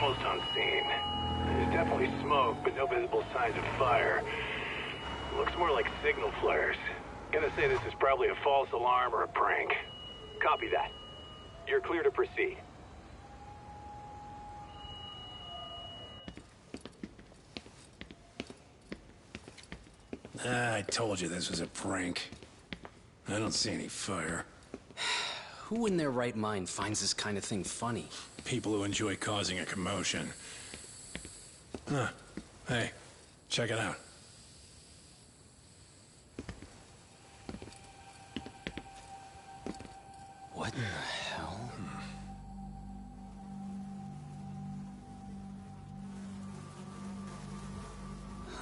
almost on scene. There's definitely smoke, but no visible signs of fire. Looks more like signal flares. Gonna say this is probably a false alarm or a prank. Copy that. You're clear to proceed. I told you this was a prank. I don't see any fire. Who in their right mind finds this kind of thing funny? People who enjoy causing a commotion. Huh. Hey, check it out. What the hell?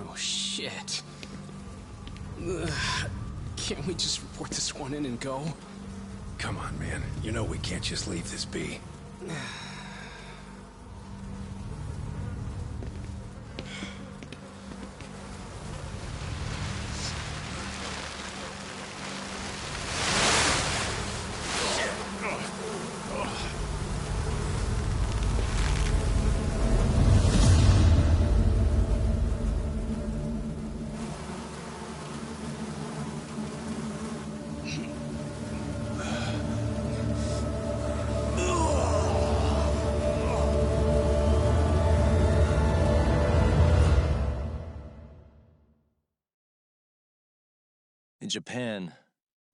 Oh, shit. Ugh. Can't we just report this one in and go? Come on, man. You know we can't just leave this be. In Japan,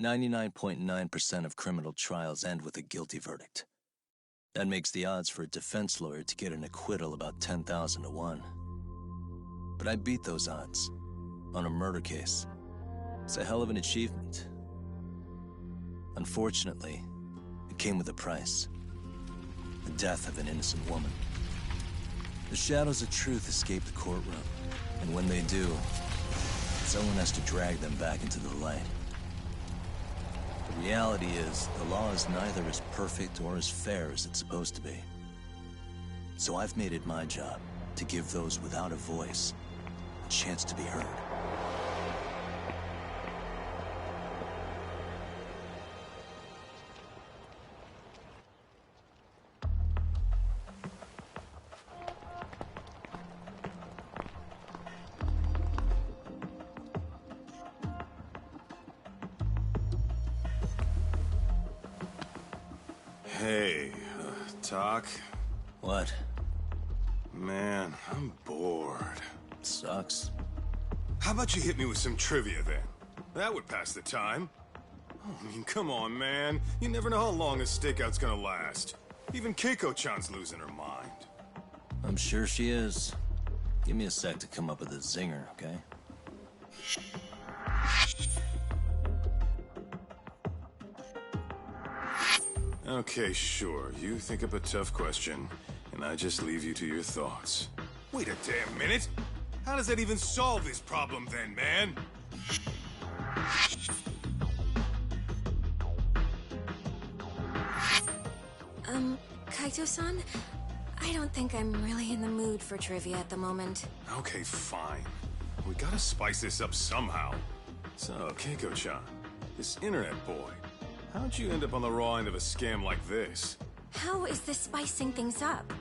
99.9% of criminal trials end with a guilty verdict. That makes the odds for a defense lawyer to get an acquittal about 10,000 to 1. But I beat those odds on a murder case. It's a hell of an achievement. Unfortunately, it came with a price. The death of an innocent woman. The shadows of truth escape the courtroom, and when they do, someone has to drag them back into the light. The reality is, the law is neither as perfect or as fair as it's supposed to be. So I've made it my job to give those without a voice a chance to be heard. Hey, Talk? What? Man, I'm bored. Sucks. How about you hit me with some trivia then? That would pass the time. Oh, I mean, come on, man. You never know how long a stakeout's gonna last. Even Keiko-chan's losing her mind. I'm sure she is. Give me a sec to come up with a zinger, okay? Okay, sure. You think up a tough question, and I just leave you to your thoughts. Wait a damn minute! How does that even solve this problem then, man? Kaito-san? I don't think I'm really in the mood for trivia at the moment. Okay, fine. We gotta spice this up somehow. So, Keiko-chan, this internet boy, how'd you end up on the raw end of a scam like this? How is this spicing things up?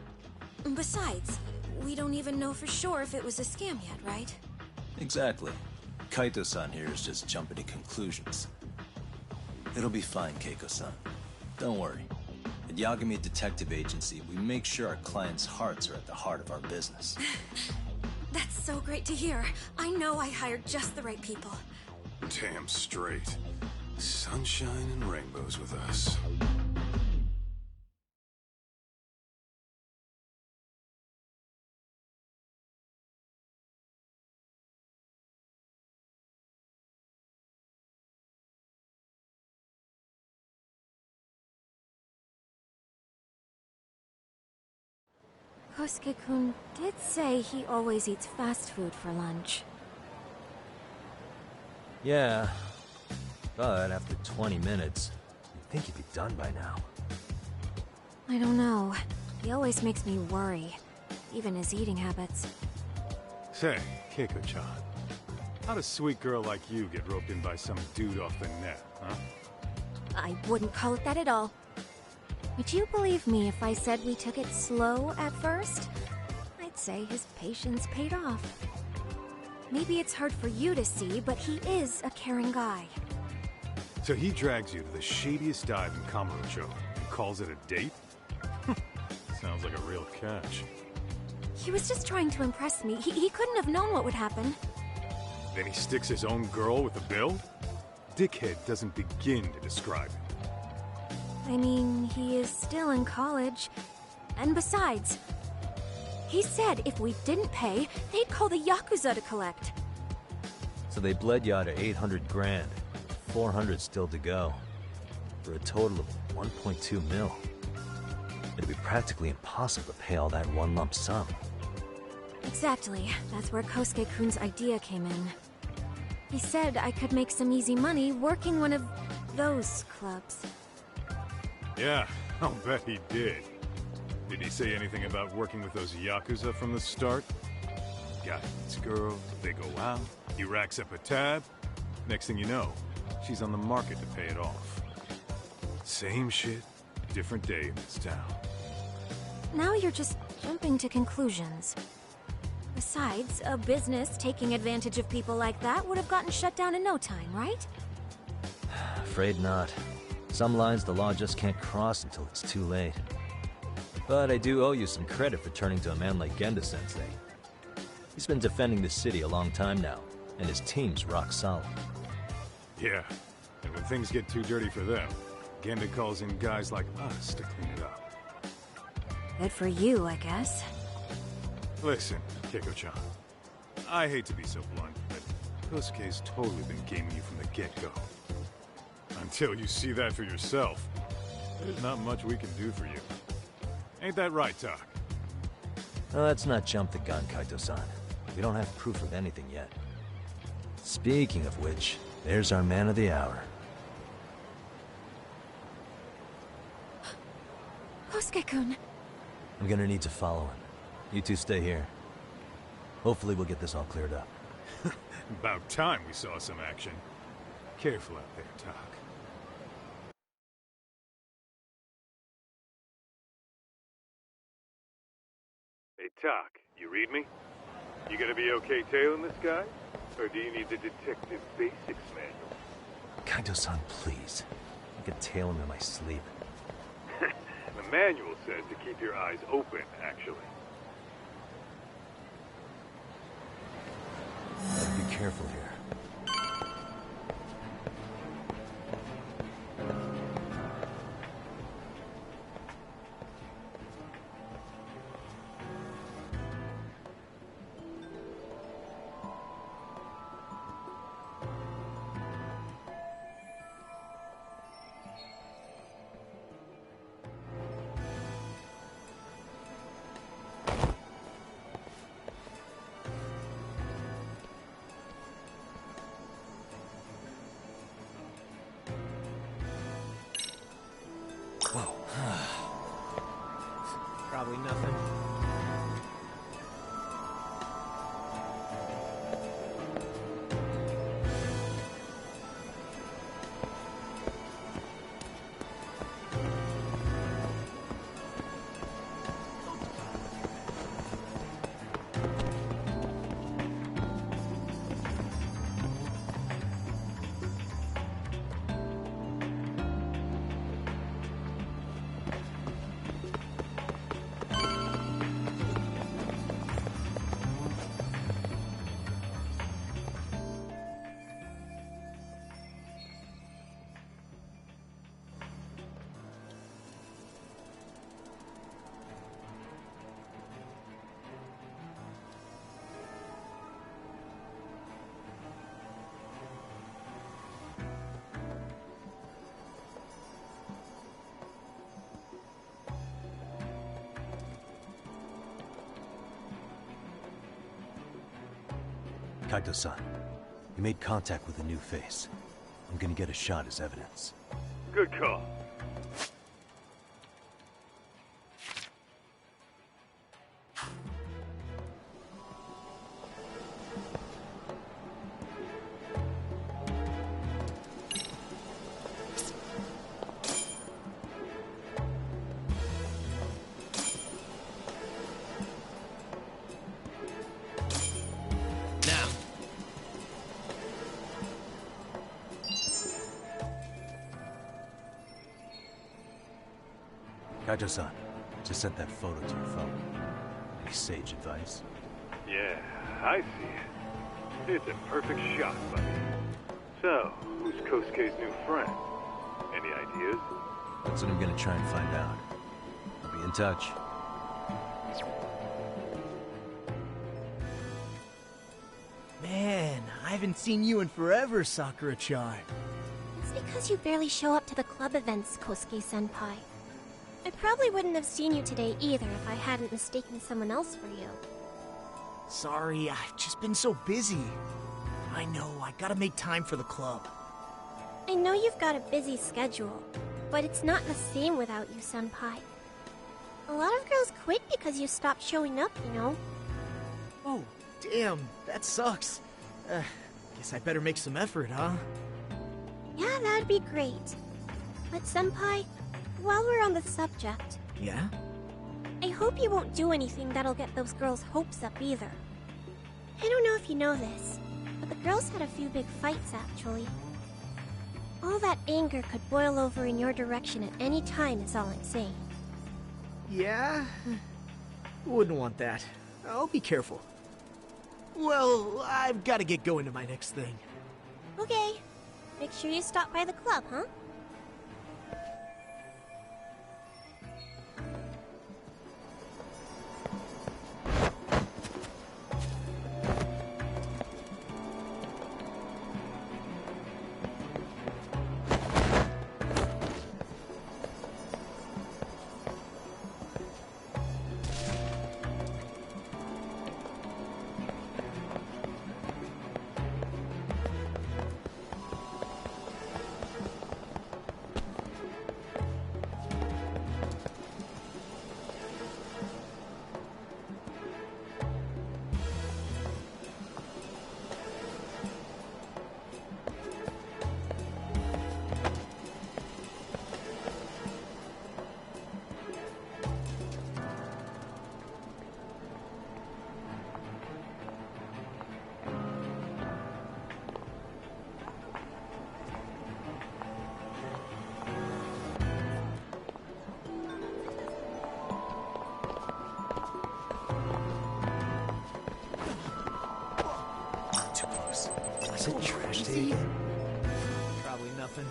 Besides, we don't even know for sure if it was a scam yet, right? Exactly. Kaito-san here is just jumping to conclusions. It'll be fine, Keiko-san. Don't worry. At Yagami Detective Agency, we make sure our clients' hearts are at the heart of our business. That's so great to hear. I know I hired just the right people. Damn straight. Sunshine and rainbows with us. Kosuke-kun did say he always eats fast food for lunch. Yeah, but after 20 minutes, you'd think he'd be done by now. I don't know. He always makes me worry. Even his eating habits. Say, Keiko-chan, how'd a sweet girl like you get roped in by some dude off the net, huh? I wouldn't call it that at all. Would you believe me if I said we took it slow at first? I'd say his patience paid off. Maybe it's hard for you to see, but he is a caring guy. So he drags you to the shadiest dive in Kamurocho and calls it a date? Sounds like a real catch. He was just trying to impress me. He couldn't have known what would happen. Then he sticks his own girl with the bill? Dickhead doesn't begin to describe it. I mean, he is still in college. And besides, he said if we didn't pay, they'd call the Yakuza to collect. So they bled you out of 800 grand. 400 still to go. For a total of 1.2 mil. It'd be practically impossible to pay all that one lump sum. Exactly. That's where Kosuke-kun's idea came in. He said I could make some easy money working one of those clubs. Yeah, I'll bet he did. Did he say anything about working with those Yakuza from the start? Guy meets girl, they go out, he racks up a tab. Next thing you know, she's on the market to pay it off. Same shit, different day in this town. Now you're just jumping to conclusions. Besides, a business taking advantage of people like that would have gotten shut down in no time, right? Afraid not. Some lines the law just can't cross until it's too late. But I do owe you some credit for turning to a man like Genda-sensei. He's been defending this city a long time now, and his team's rock solid. Yeah, and when things get too dirty for them, Genda calls in guys like us to clean it up. Good for you, I guess. Listen, Keiko-chan, I hate to be so blunt, but Kosuke's totally been gaming you from the get-go. Until you see that for yourself, there's not much we can do for you. Ain't that right, Tak? Well, let's not jump the gun, Kaito-san. We don't have proof of anything yet. Speaking of which, there's our man of the hour. Kosuke-kun. I'm gonna need to follow him. You two stay here. Hopefully we'll get this all cleared up. About time we saw some action. Careful out there, Tak. Hey, Tak, you read me? You gonna be okay tailing this guy? Or do you need the detective basics manual? Kaito-san, please. I could tail him in my sleep. The manual says to keep your eyes open, actually. Be careful here. Probably nothing. Kaito-san, you made contact with a new face. I'm gonna get a shot as evidence. Good call. Kaito-san, just sent that photo to your phone. Any sage advice? Yeah, I see it. It's a perfect shot, buddy. So, who's Kosuke's new friend? Any ideas? That's what I'm gonna try and find out. I'll be in touch. Man, I haven't seen you in forever, Sakura-chan. It's because you barely show up to the club events, Kosuke-senpai. I probably wouldn't have seen you today either if I hadn't mistaken someone else for you. Sorry, I've just been so busy. I know, I gotta make time for the club. I know you've got a busy schedule, but it's not the same without you, senpai. A lot of girls quit because you stopped showing up, you know? Oh, damn, that sucks. Guess I better make some effort, huh? Yeah, that'd be great. But senpai, while we're on the subject, Yeah? I hope you won't do anything that'll get those girls' hopes up either. I don't know if you know this, but the girls had a few big fights actually. All that anger could boil over in your direction at any time is all I'm saying. Yeah? Wouldn't want that. I'll be careful. Well, I've gotta get going to my next thing. Okay. Make sure you stop by the club, huh? Is it trash day? Probably nothing.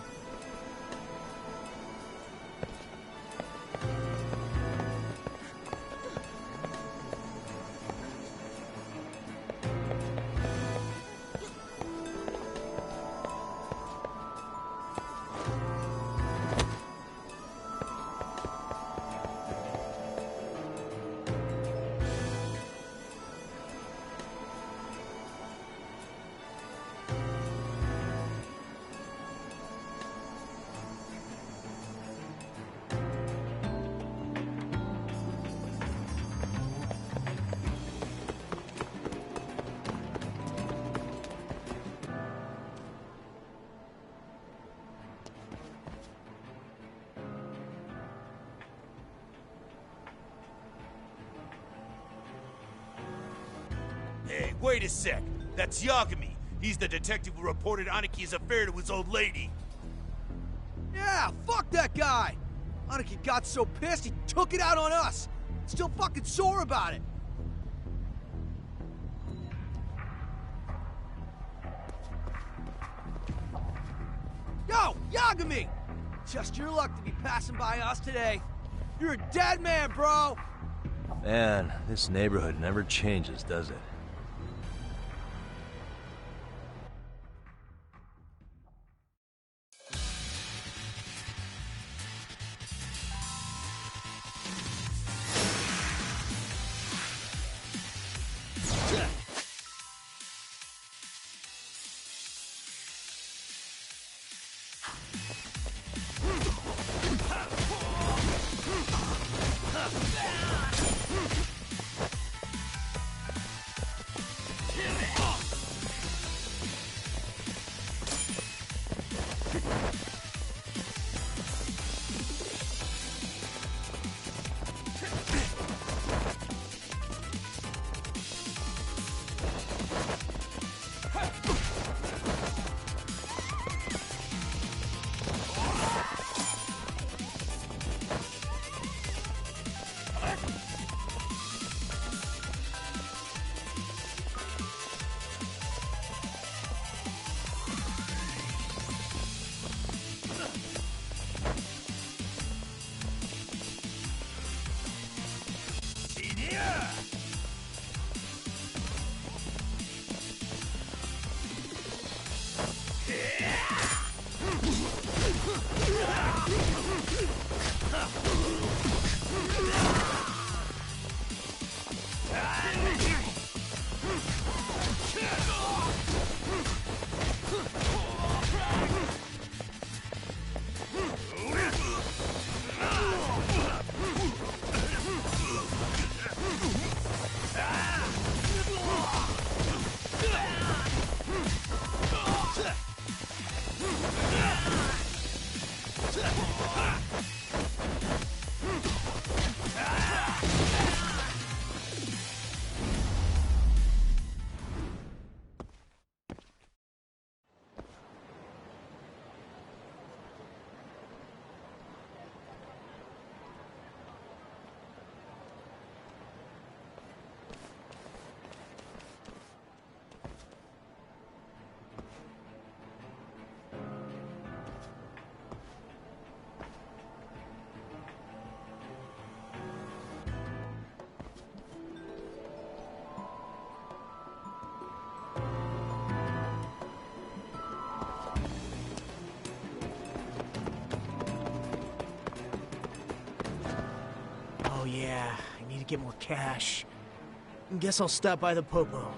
Hey, wait a sec. That's Yagami. He's the detective who reported Aniki's affair to his old lady. Yeah, fuck that guy! Aniki got so pissed he took it out on us! Still fucking sore about it! Yo, Yagami! Just your luck to be passing by us today. You're a dead man, bro! Man, this neighborhood never changes, does it? Oh yeah, I need to get more cash. Guess I'll stop by the Popo.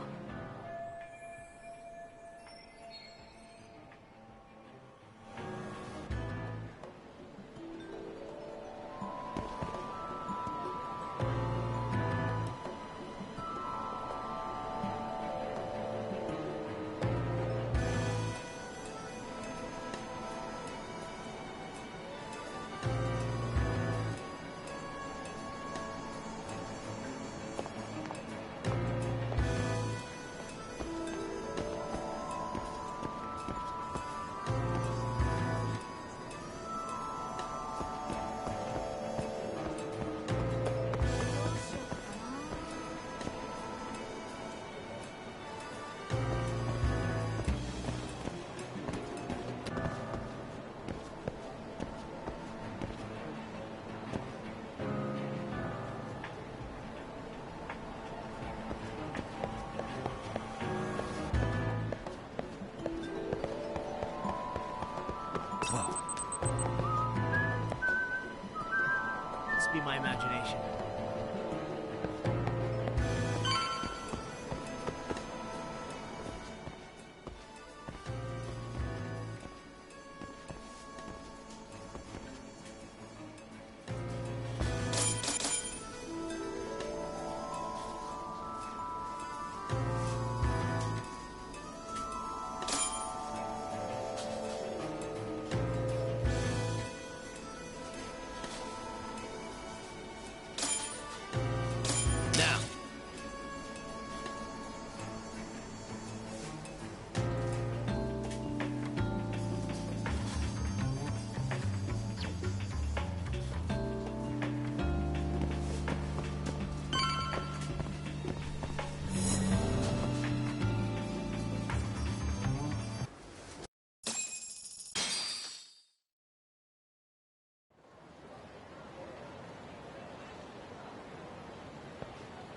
Must be my imagination.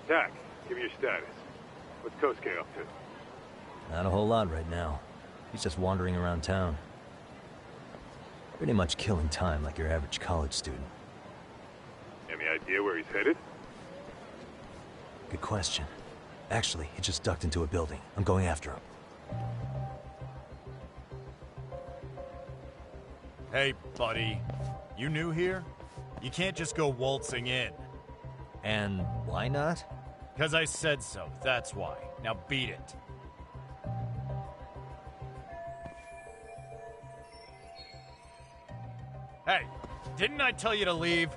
Tack, give me your status. What's Kosuke up to? Not a whole lot right now. He's just wandering around town. Pretty much killing time like your average college student. Any idea where he's headed? Good question. Actually, he just ducked into a building. I'm going after him. Hey, buddy. You new here? You can't just go waltzing in. And why not? 'Cause I said so, that's why. Now beat it. Hey, didn't I tell you to leave?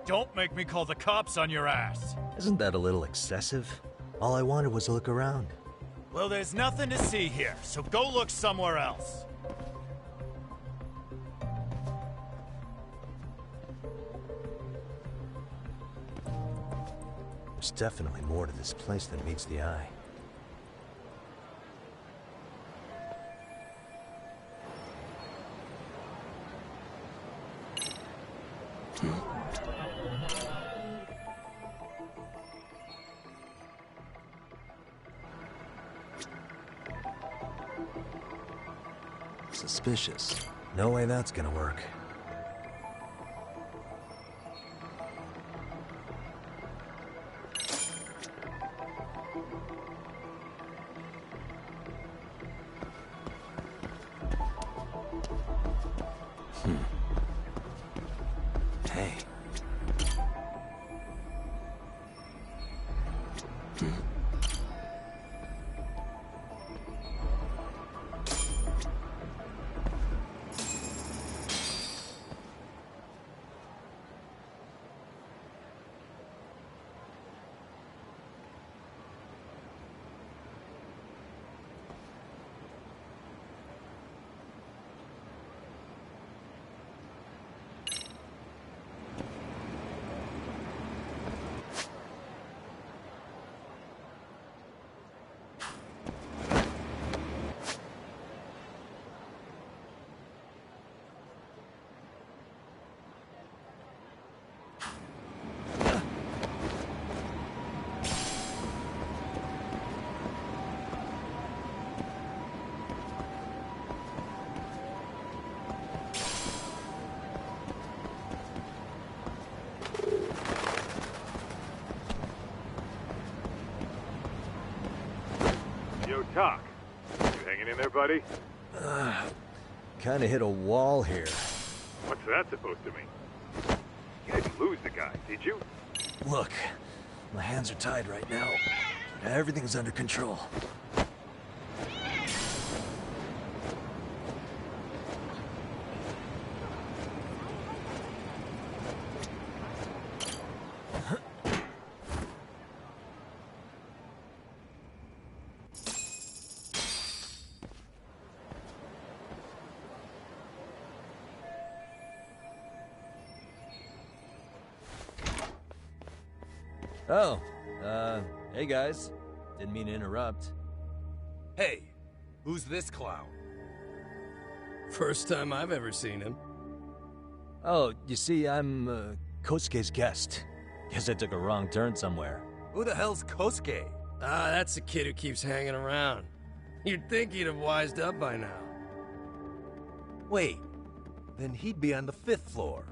Don't make me call the cops on your ass. Isn't that a little excessive? All I wanted was to look around. Well, there's nothing to see here, so go look somewhere else. There's definitely more to this place than meets the eye. Suspicious. No way that's gonna work. Hey. Talk. You hanging in there, buddy? Kinda hit a wall here. What's that supposed to mean? You didn't lose the guy, did you? Look, my hands are tied right now. Everything's under control. Oh, hey guys. Didn't mean to interrupt. Hey, who's this clown? First time I've ever seen him. Oh, you see, I'm, Kosuke's guest. Guess I took a wrong turn somewhere. Who the hell's Kosuke? Ah, that's the kid who keeps hanging around. You'd think he'd have wised up by now. Wait, then he'd be on the 5th floor.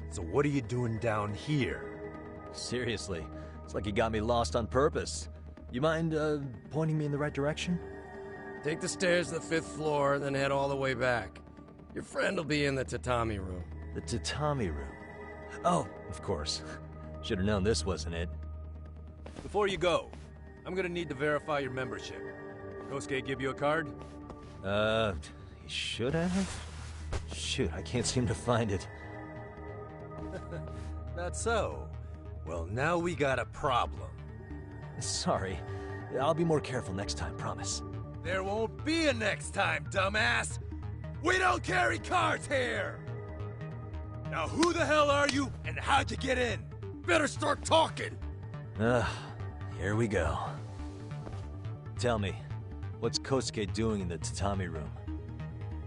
So what are you doing down here? Seriously, it's like you got me lost on purpose. You mind, pointing me in the right direction? Take the stairs to the 5th floor, then head all the way back. Your friend will be in the tatami room. The tatami room? Oh, of course. Should have known this wasn't it. Before you go, I'm gonna need to verify your membership. Kosuke give you a card? He should have? Shoot, I can't seem to find it. Not so. Well, now we got a problem. Sorry. I'll be more careful next time, promise. There won't be a next time, dumbass! We don't carry cards here! Now who the hell are you, and how'd you get in? Better start talking! Here we go. Tell me, what's Kosuke doing in the tatami room?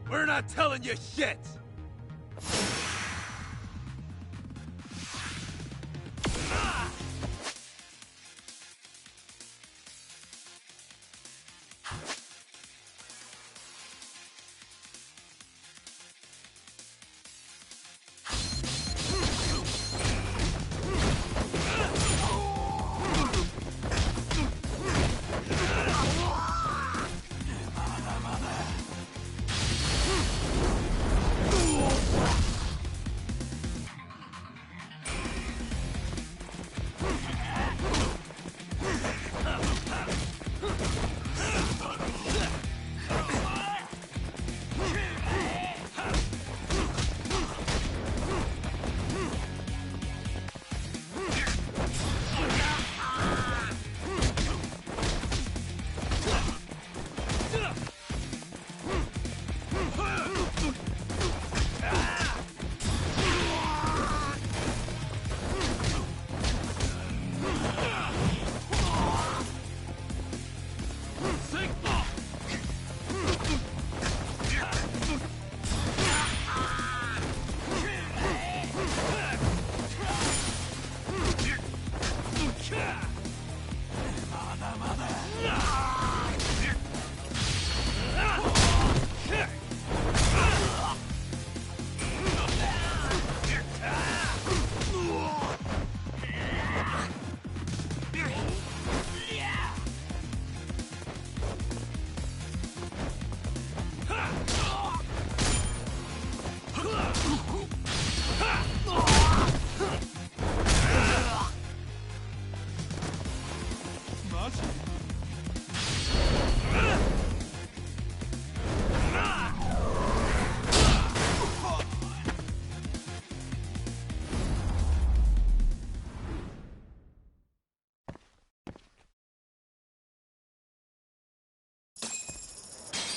We're not telling you shit!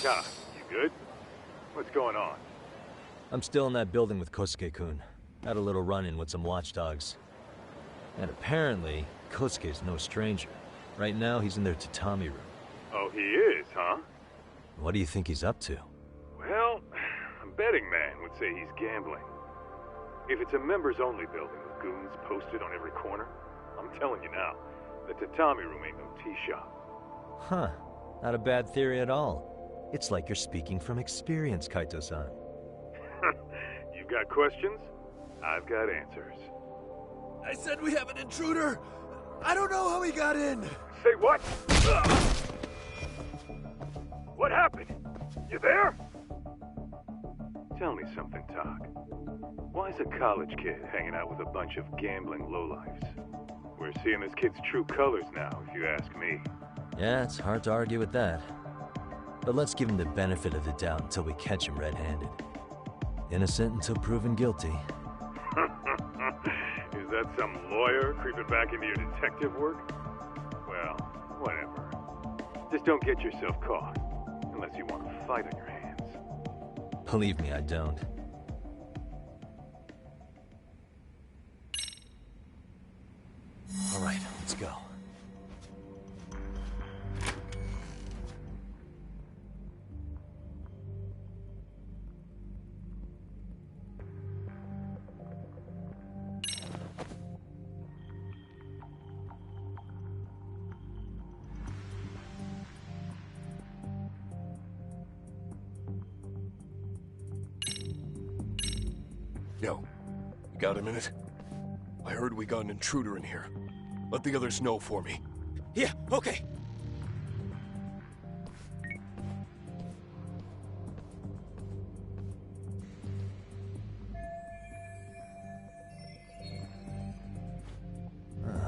Doc, you good? What's going on? I'm still in that building with Kosuke-kun. Had a little run-in with some watchdogs. And apparently, Kosuke's no stranger. Right now, he's in their tatami room. Oh, he is, huh? What do you think he's up to? Well, a betting man would say he's gambling. If it's a members-only building with goons posted on every corner, I'm telling you now, the tatami room ain't no tea shop. Huh. Not a bad theory at all. It's like you're speaking from experience, Kaito-san. You've got questions? I've got answers. I said we have an intruder! I don't know how he got in! Say what? What happened? You there? Tell me something, Doc. Why is a college kid hanging out with a bunch of gambling lowlifes? We're seeing this kid's true colors now, if you ask me. Yeah, it's hard to argue with that. But let's give him the benefit of the doubt until we catch him red-handed. Innocent until proven guilty. Is that some lawyer creeping back into your detective work? Well, whatever. Just don't get yourself caught. Unless you want a fight on your hands. Believe me, I don't. All right, let's go. Yo, you got a minute? I heard we got an intruder in here. Let the others know for me. Yeah, okay.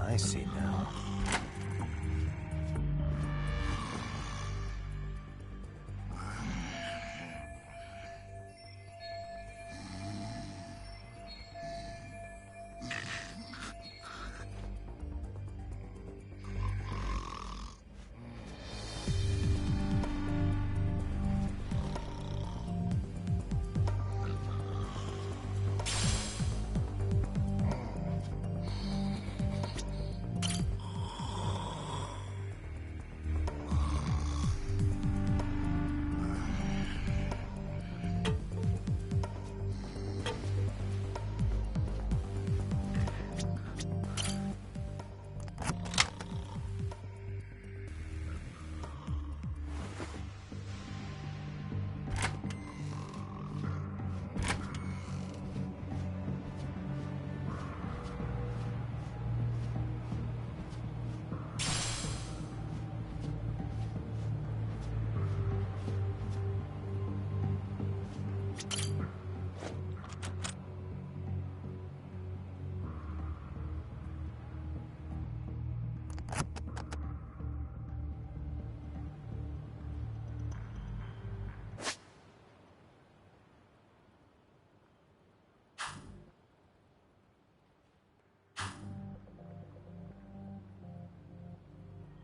I see now.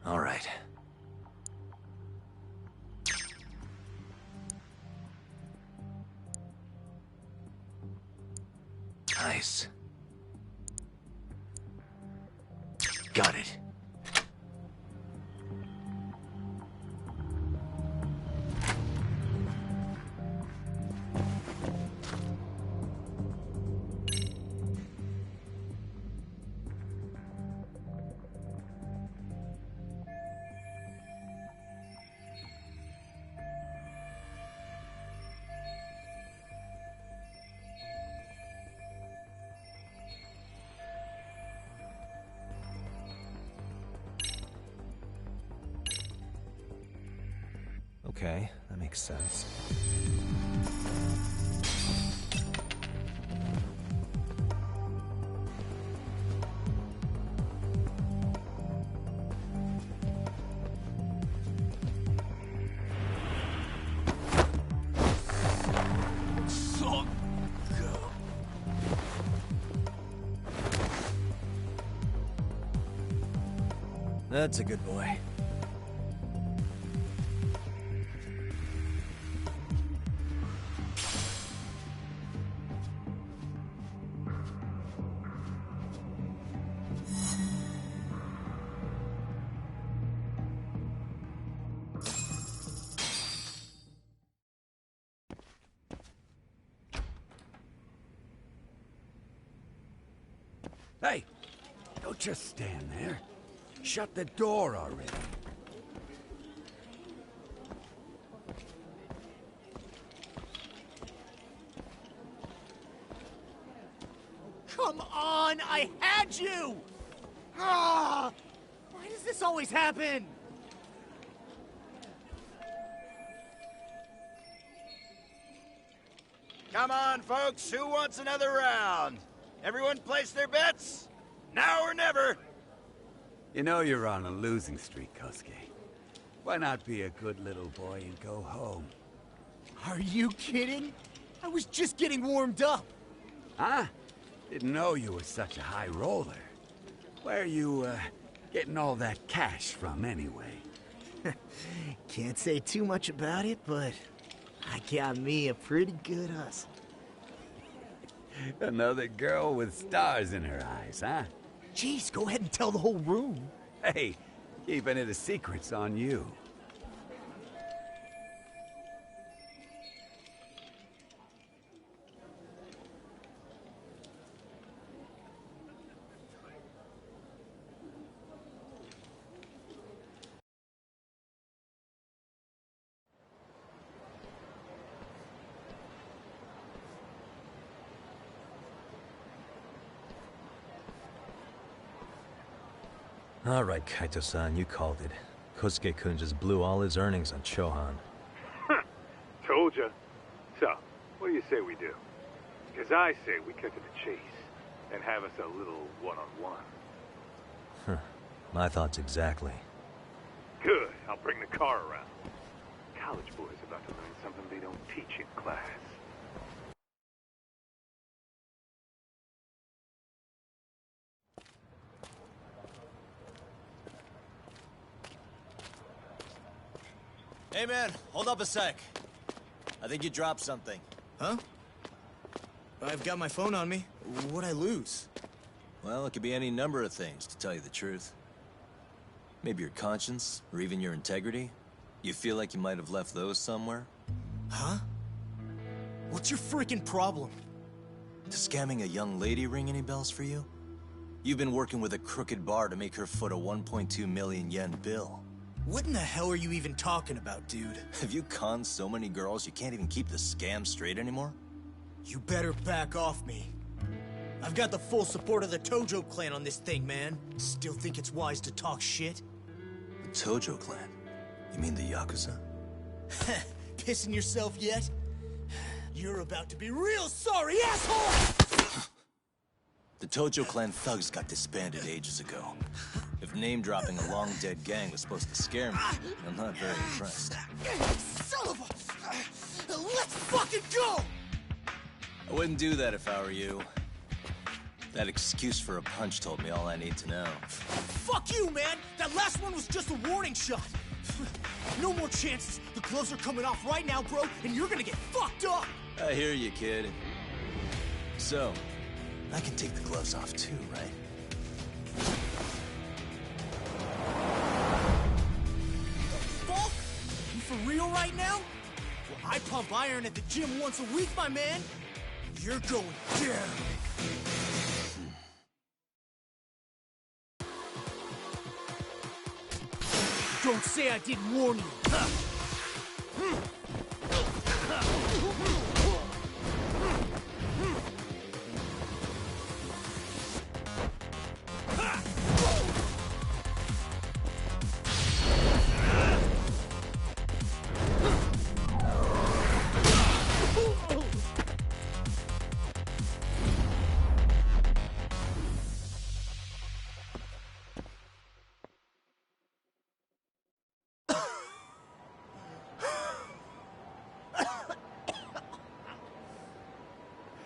All right. Nice. Got it. Okay, that makes sense. That's a good boy. Hey, don't just stand there. Shut the door already. Come on, I had you! Ah! Why does this always happen? Come on, folks. Who wants another round? Everyone place their bets? Now or never. You know you're on a losing streak, Kosuke. Why not be a good little boy and go home? Are you kidding? I was just getting warmed up. Huh? Didn't know you were such a high roller. Where are you, getting all that cash from, anyway? Can't say too much about it, but I got me a pretty good hustle. Another girl with stars in her eyes, huh? Jeez, go ahead and tell the whole room. Hey, keeping it a secret's on you. All right, Kaito-san, you called it. Kosuke-kun just blew all his earnings on Chohan. Told ya. So, what do you say we do? Because I say we cut to the chase and have us a little one-on-one. Huh. My thoughts exactly. Good. I'll bring the car around. College boys about to learn something they don't teach in class. Hey man, hold up a sec. I think you dropped something. Huh? I've got my phone on me. What'd I lose? Well, it could be any number of things, to tell you the truth. Maybe your conscience, or even your integrity. You feel like you might have left those somewhere? Huh? What's your freaking problem? Does scamming a young lady ring any bells for you? You've been working with a crooked bar to make her foot a 1.2 million yen bill. What in the hell are you even talking about, dude? Have you conned so many girls you can't even keep the scam straight anymore? You better back off me. I've got the full support of the Tojo clan on this thing, man. Still think it's wise to talk shit? The Tojo clan? You mean the Yakuza? Pissing yourself yet? You're about to be real sorry, asshole! The Tojo clan thugs got disbanded ages ago. If name-dropping a long-dead gang was supposed to scare me, I'm not very impressed. Son of a... Let's fucking go! I wouldn't do that if I were you. That excuse for a punch told me all I need to know. Fuck you, man! That last one was just a warning shot! No more chances. The gloves are coming off right now, bro, and you're gonna get fucked up! I hear you, kid. So, I can take the gloves off too, right? Fuck? You for real right now? Well, I pump iron at the gym once a week, my man. You're going down. Don't say I didn't warn you.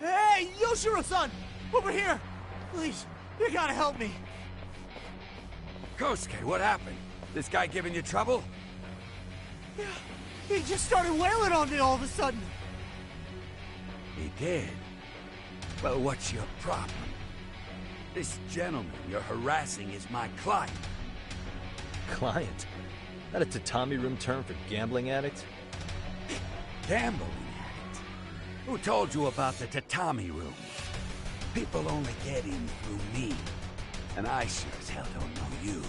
Hey, Yoshiro-san! Over here! Please, you gotta help me. Kosuke, what happened? This guy giving you trouble? Yeah, he just started wailing on me all of a sudden. He did? Well, what's your problem? This gentleman you're harassing is my client. Client? That a tatami room term for gambling addict? Gambling addict? Who told you about the tatami room? People only get in through me. And I sure as hell don't know you.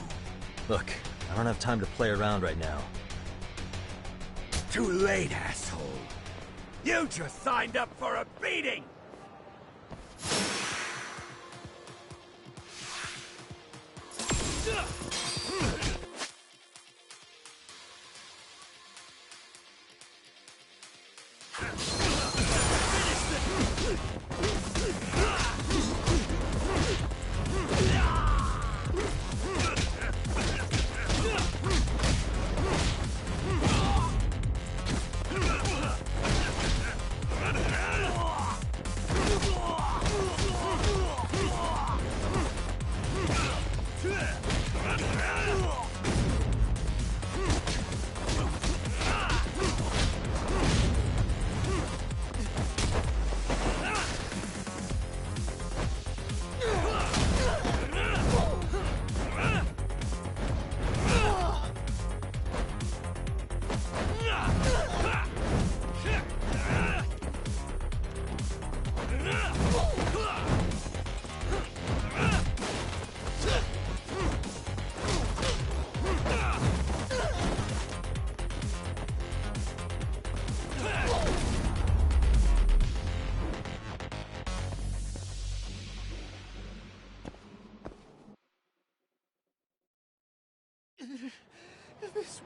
Look, I don't have time to play around right now. Too late, asshole. You just signed up for a beating! Finish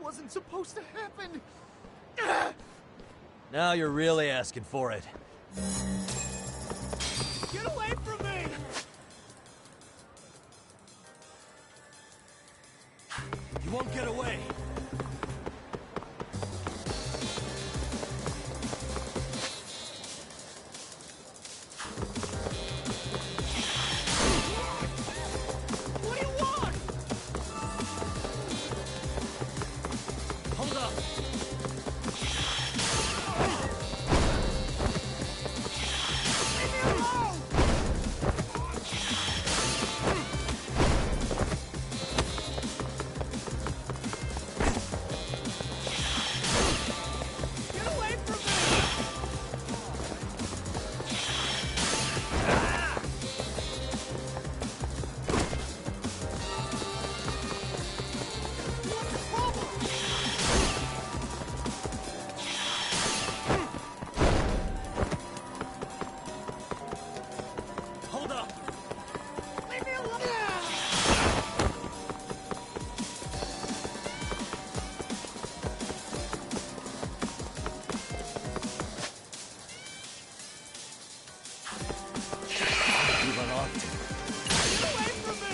wasn't supposed to happen. Now you're really asking for it. Get away from me! You won't get away. What do you want? Hold up. Leave me alone! Get away from me! What's the problem? Hold up. Leave me alone! You run off to. Get away from me!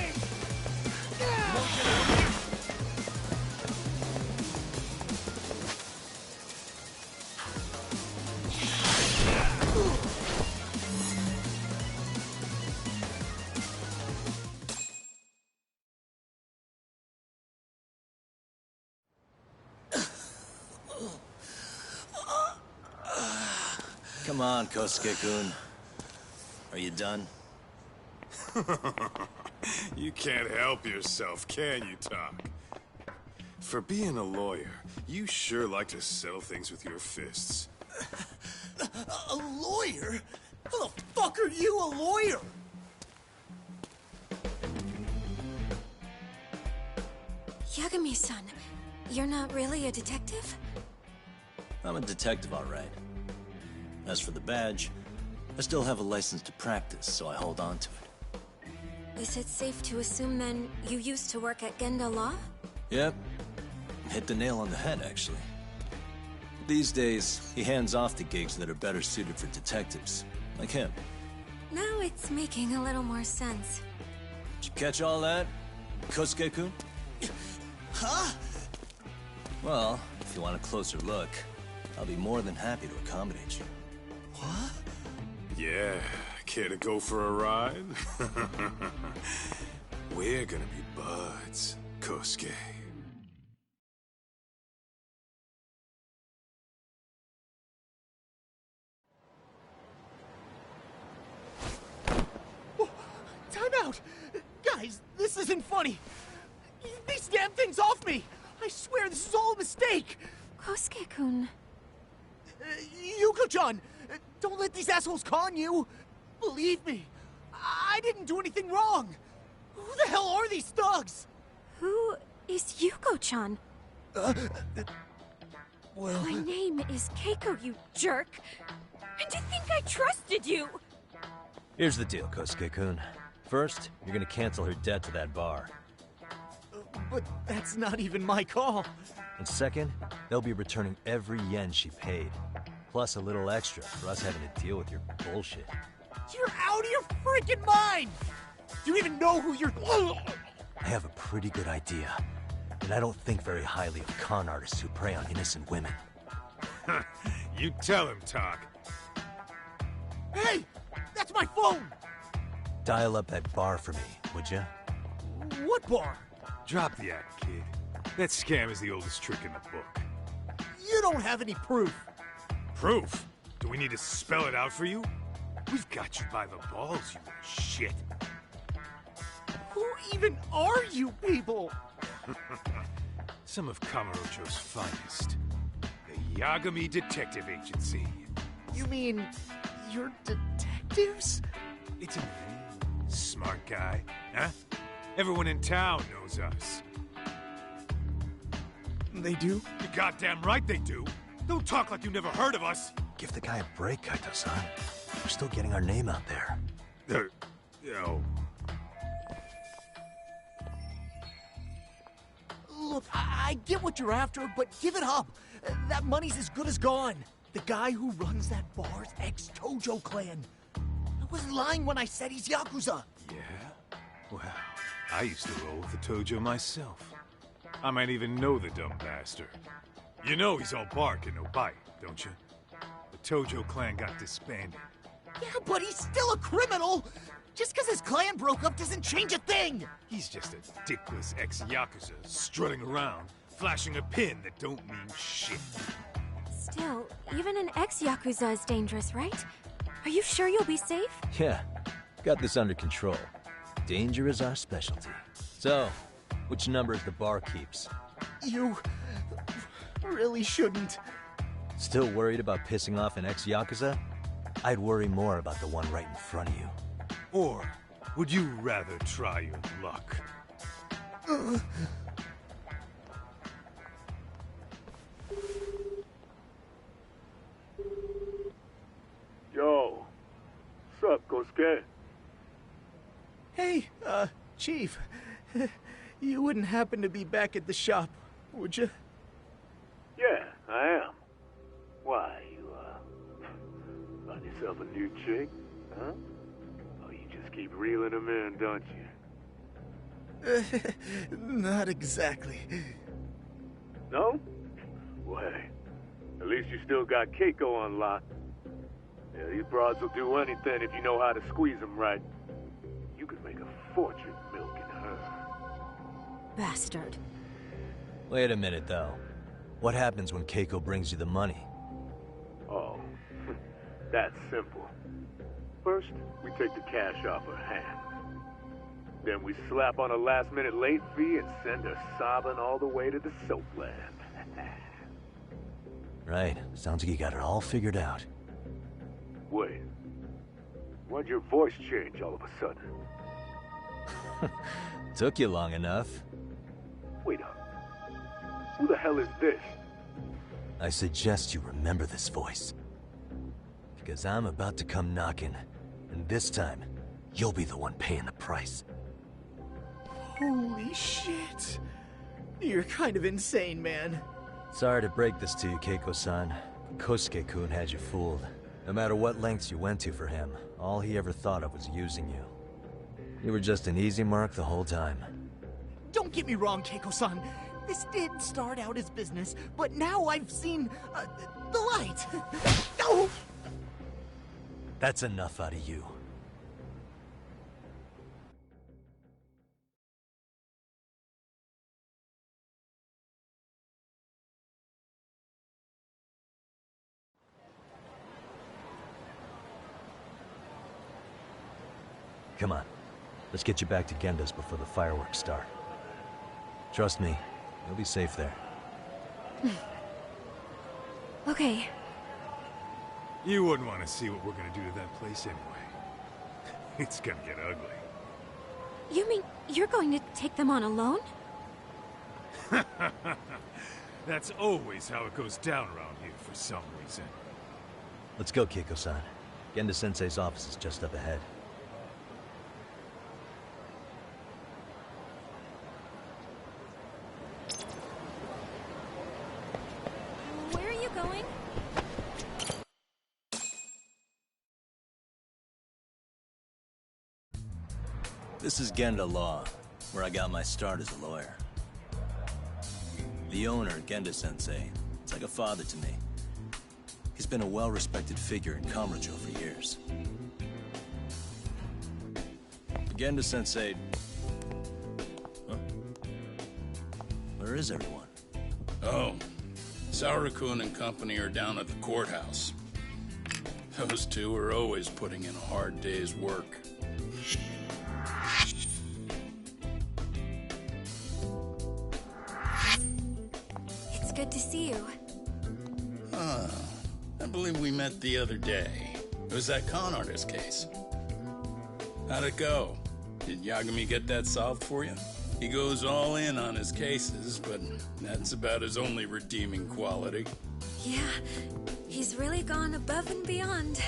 Come on, Kosuke-kun. Are you done? You can't help yourself, can you, Tak? For being a lawyer, you sure like to settle things with your fists. A lawyer? How the fuck are you a lawyer? Yagami-san, you're not really a detective? I'm a detective, all right. As for the badge, I still have a license to practice, so I hold on to it. Is it safe to assume then you used to work at Genda Law? Yep. Hit the nail on the head, actually. These days, he hands off to gigs that are better suited for detectives, like him. Now it's making a little more sense. Did you catch all that, Kosuke-kun? Huh? Well, if you want a closer look, I'll be more than happy to accommodate you. What? Yeah, care to go for a ride? We're gonna be buds, Kosuke. Time out! Guys, this isn't funny! These damn things off me! I swear this is all a mistake! Kosuke-kun. Yuko-chan! Don't let these assholes con you! Believe me, I didn't do anything wrong! Who the hell are these thugs? Who is Yuko-chan? Well... My name is Keiko, you jerk! And to think I trusted you! Here's the deal, Kosuke-kun. First, you're gonna cancel her debt to that bar. But that's not even my call. And second, they'll be returning every yen she paid. Plus a little extra for us having to deal with your bullshit. You're out of your freaking mind! Do you even know who you're... I have a pretty good idea. And I don't think very highly of con artists who prey on innocent women. You tell him, Tak. Hey! That's my phone! Dial up that bar for me, would ya? What bar? Drop the act, kid. That scam is the oldest trick in the book. You don't have any proof. Proof? Do we need to spell it out for you? We've got you by the balls, you shit. Who even are you people? Some of Kamurocho's finest. The Yagami Detective Agency. You mean... you're detectives? It's a name. Smart guy, huh? Everyone in town knows us. They do? You're goddamn right they do. Don't talk like you never heard of us. Give the guy a break, Kaito-san. We're still getting our name out there. Look, I I get what you're after, but give it up. That money's as good as gone. The guy who runs that bar's ex-Tojo clan. I wasn't lying when I said he's Yakuza. Yeah? Well, I used to roll with the Tojo myself. I might even know the dumb bastard. You know he's all bark and no bite, don't you? The Tojo clan got disbanded. Yeah, but he's still a criminal! Just because his clan broke up doesn't change a thing! He's just a dickless ex-Yakuza strutting around, flashing a pin that don't mean shit. Still, even an ex-Yakuza is dangerous, right? Are you sure you'll be safe? Yeah, got this under control. Danger is our specialty. So, which number is the bar keeps? You really shouldn't. Still worried about pissing off an ex-Yakuza? I'd worry more about the one right in front of you. Or would you rather try your luck? Yo, what's up, Kosuke? Hey, Chief. You wouldn't happen to be back at the shop, would you? Yeah, I am. Why, you, find yourself a new chick, huh? Oh, you just keep reeling them in, don't you? Not exactly. No? Well, hey, at least you still got Keiko on lock. Yeah, these broads will do anything if you know how to squeeze them right. You could make a fortune milking her. Bastard. Wait a minute, though. What happens when Keiko brings you the money? Oh, that's simple. First, we take the cash off her hand. Then we slap on a last-minute late fee and send her sobbing all the way to the soapland. Right. Sounds like you got it all figured out. Wait. Why'd your voice change all of a sudden? Took you long enough. Wait up. Who the hell is this? I suggest you remember this voice. Because I'm about to come knocking, and this time, you'll be the one paying the price. Holy shit. You're kind of insane, man. Sorry to break this to you, Keiko-san. Kosuke-kun had you fooled. No matter what lengths you went to for him, all he ever thought of was using you. You were just an easy mark the whole time. Don't get me wrong, Keiko-san. This did start out as business, but now I've seen the light. No! That's enough out of you. Come on. Let's get you back to Genda's before the fireworks start. Trust me, you'll be safe there. Okay. You wouldn't want to see what we're gonna do to that place anyway. It's gonna get ugly. You mean you're going to take them on alone? That's always how it goes down around here for some reason. Let's go, Keiko-san. Genda-sensei's office is just up ahead. Where are you going? This is Genda Law, where I got my start as a lawyer. The owner, Genda-sensei, is like a father to me. He's been a well-respected figure in Kamurocho for years. Genda-sensei... Huh? Where is everyone? Oh, Saurakun and company are down at the courthouse. Those two are always putting in a hard day's work. It's good to see you. I believe we met the other day. It was that con artist case. How'd it go? Did Yagami get that solved for you? He goes all in on his cases, but that's about his only redeeming quality. Yeah, he's really gone above and beyond.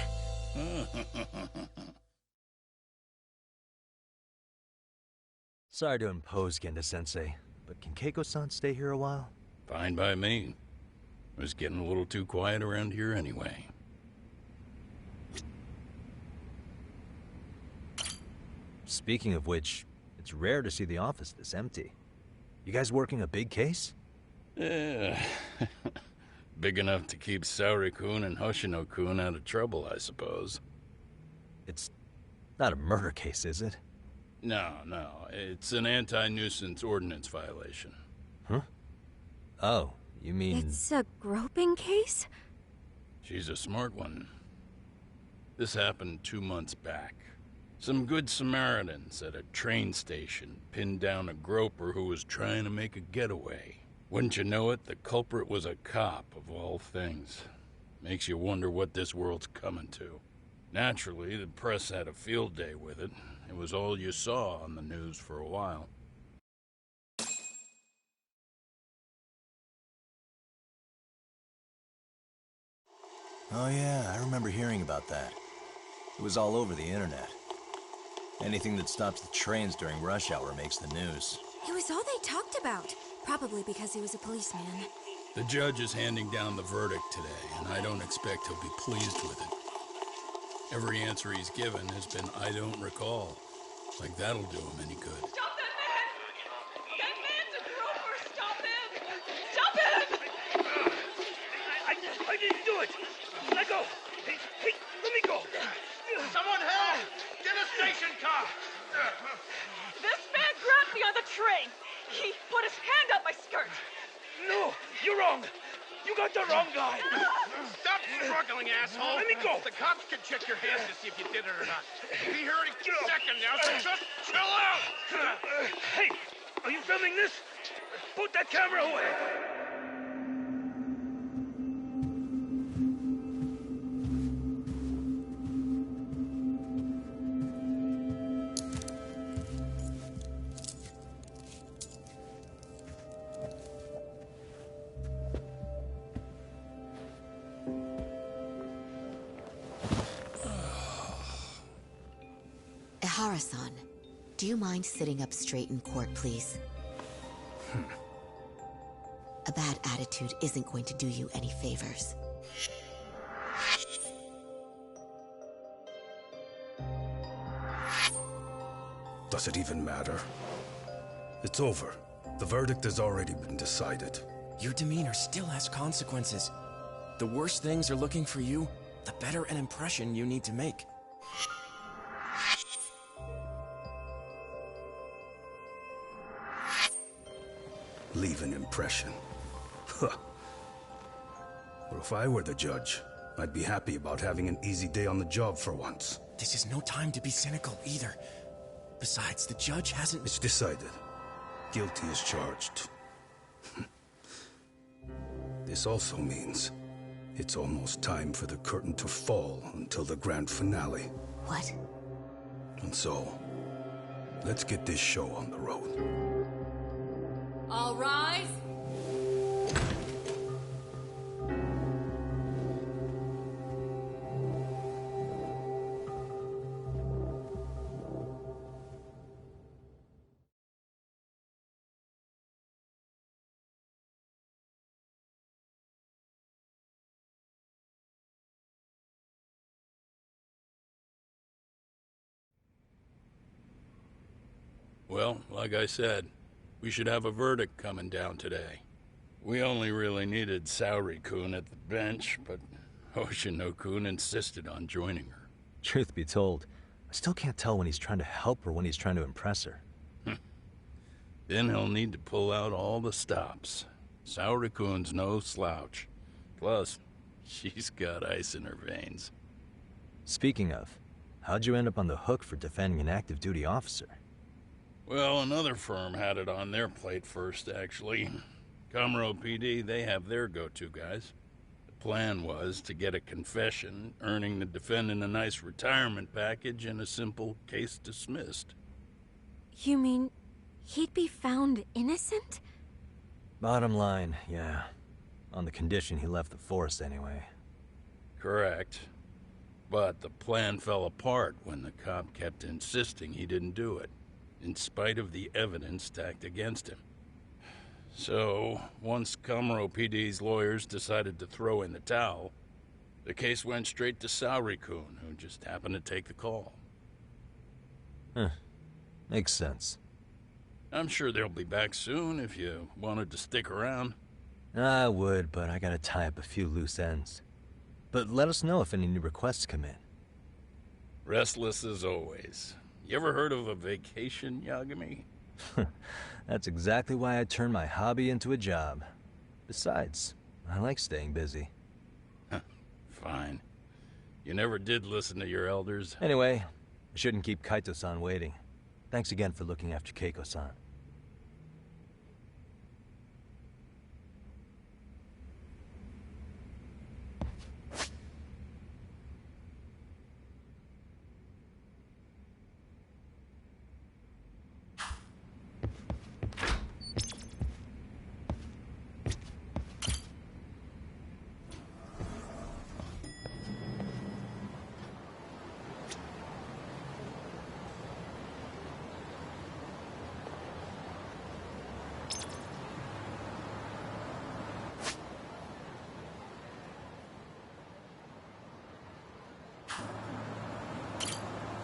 Sorry to impose, Genda-sensei, but can Keiko-san stay here a while? Fine by me. It was getting a little too quiet around here anyway. Speaking of which, it's rare to see the office this empty. You guys working a big case? Yeah. Big enough to keep Saori-kun and Hoshino-kun out of trouble, I suppose. It's not a murder case, is it? No. It's an anti-nuisance ordinance violation. Huh? Oh, you mean... It's a groping case? She's a smart one. This happened 2 months back. Some good Samaritans at a train station pinned down a groper who was trying to make a getaway. Wouldn't you know it, the culprit was a cop, of all things. Makes you wonder what this world's coming to. Naturally, the press had a field day with it. It was all you saw on the news for a while. Oh yeah, I remember hearing about that. It was all over the internet. Anything that stops the trains during rush hour makes the news. It was all they talked about. Probably because he was a policeman. The judge is handing down the verdict today, and I don't expect he'll be pleased with it. Every answer he's given has been, I don't recall. Like that'll do him any good. Stop that man! That man's a groper! Stop him! Stop him! I didn't do it! Let go! Hey, let me go! Someone help! Get a station car! This man grabbed me on the train! He put his hand up my skirt! No! You're wrong! You got the wrong guy! Stop struggling, asshole! Let me go! The cops can check your hands to see if you did it or not. Be here any second now, so just chill out! Hey! Are you filming this? Put that camera away! Ihara-san, do you mind sitting up straight in court, please? A bad attitude isn't going to do you any favors. Does it even matter? It's over. The verdict has already been decided. Your demeanor still has consequences. The worse things are looking for you, the better an impression you need to make. Leave an impression. Huh. Well, if I were the judge, I'd be happy about having an easy day on the job for once. This is no time to be cynical either. Besides, the judge hasn't... It's decided. Guilty is charged. This also means it's almost time for the curtain to fall until the grand finale. What? And so, let's get this show on the road. All rise. Well, like I said, we should have a verdict coming down today. We only really needed Saori-kun at the bench, but Hoshino-kun insisted on joining her. Truth be told, I still can't tell when he's trying to help her when he's trying to impress her. Then he'll need to pull out all the stops. Saori-kun's no slouch. Plus, she's got ice in her veins. Speaking of, how'd you end up on the hook for defending an active duty officer? Well, another firm had it on their plate first, actually. Comro PD, they have their go-to guys. The plan was to get a confession, earning the defendant a nice retirement package and a simple case dismissed. You mean he'd be found innocent? Bottom line, yeah. On the condition he left the force anyway. Correct. But the plan fell apart when the cop kept insisting he didn't do it, in spite of the evidence stacked against him. So, once Kamuro PD's lawyers decided to throw in the towel, the case went straight to Saori-kun, who just happened to take the call. Huh. Makes sense. I'm sure they'll be back soon if you wanted to stick around. I would, but I gotta tie up a few loose ends. But let us know if any new requests come in. Restless as always. You ever heard of a vacation, Yagami? That's exactly why I turned my hobby into a job. Besides, I like staying busy. Fine. You never did listen to your elders. Anyway, I shouldn't keep Kaito-san waiting. Thanks again for looking after Keiko-san.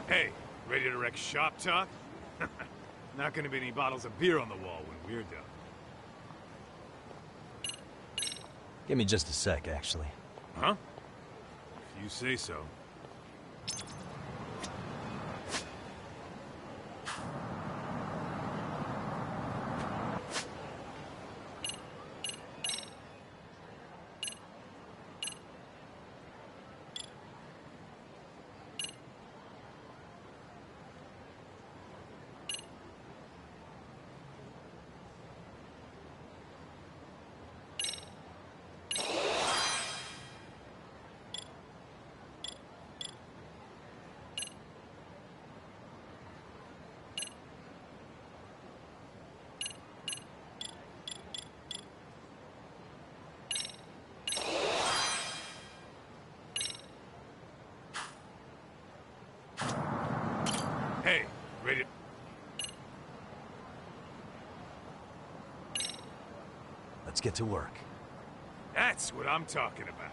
Hey, ready to wreck shop talk? Not gonna be any bottles of beer on the wall when we're done. Give me just a sec, actually. Huh? If you say so. Hey, ready? Let's get to work. That's what I'm talking about.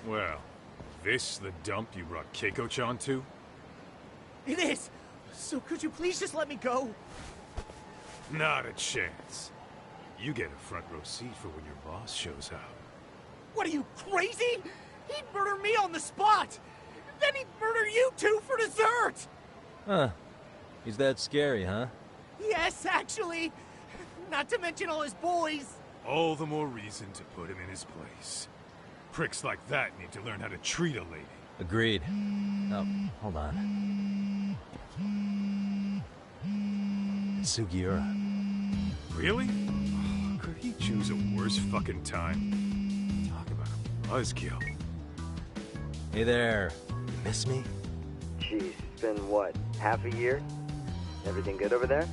Well, this the dump you brought Keiko-chan to? It is! So could you please just let me go? Not a chance. You get a front row seat for when your boss shows up. What are you, crazy? He'd murder me on the spot! Then he'd murder you two for dessert! Huh. He's that scary, huh? Yes, actually. Not to mention all his boys. All the more reason to put him in his place. Pricks like that need to learn how to treat a lady. Agreed. Oh, hold on. It's Sugiura. Really? Oh, could he choose a worse fucking time? Talk about a buzzkill. Hey there. You miss me? Jeez, it's been what, half a year? Everything good over there?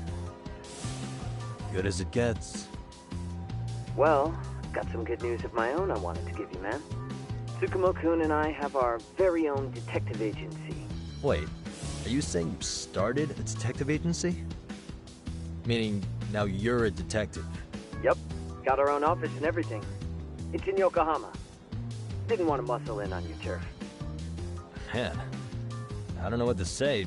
Good as it gets. Well, got some good news of my own I wanted to give you, man. Tsukumo-kun and I have our very own detective agency. Wait, are you saying you started a detective agency? Meaning, now you're a detective? Yep, got our own office and everything. It's in Yokohama. Didn't want to muscle in on your turf. Man, I don't know what to say.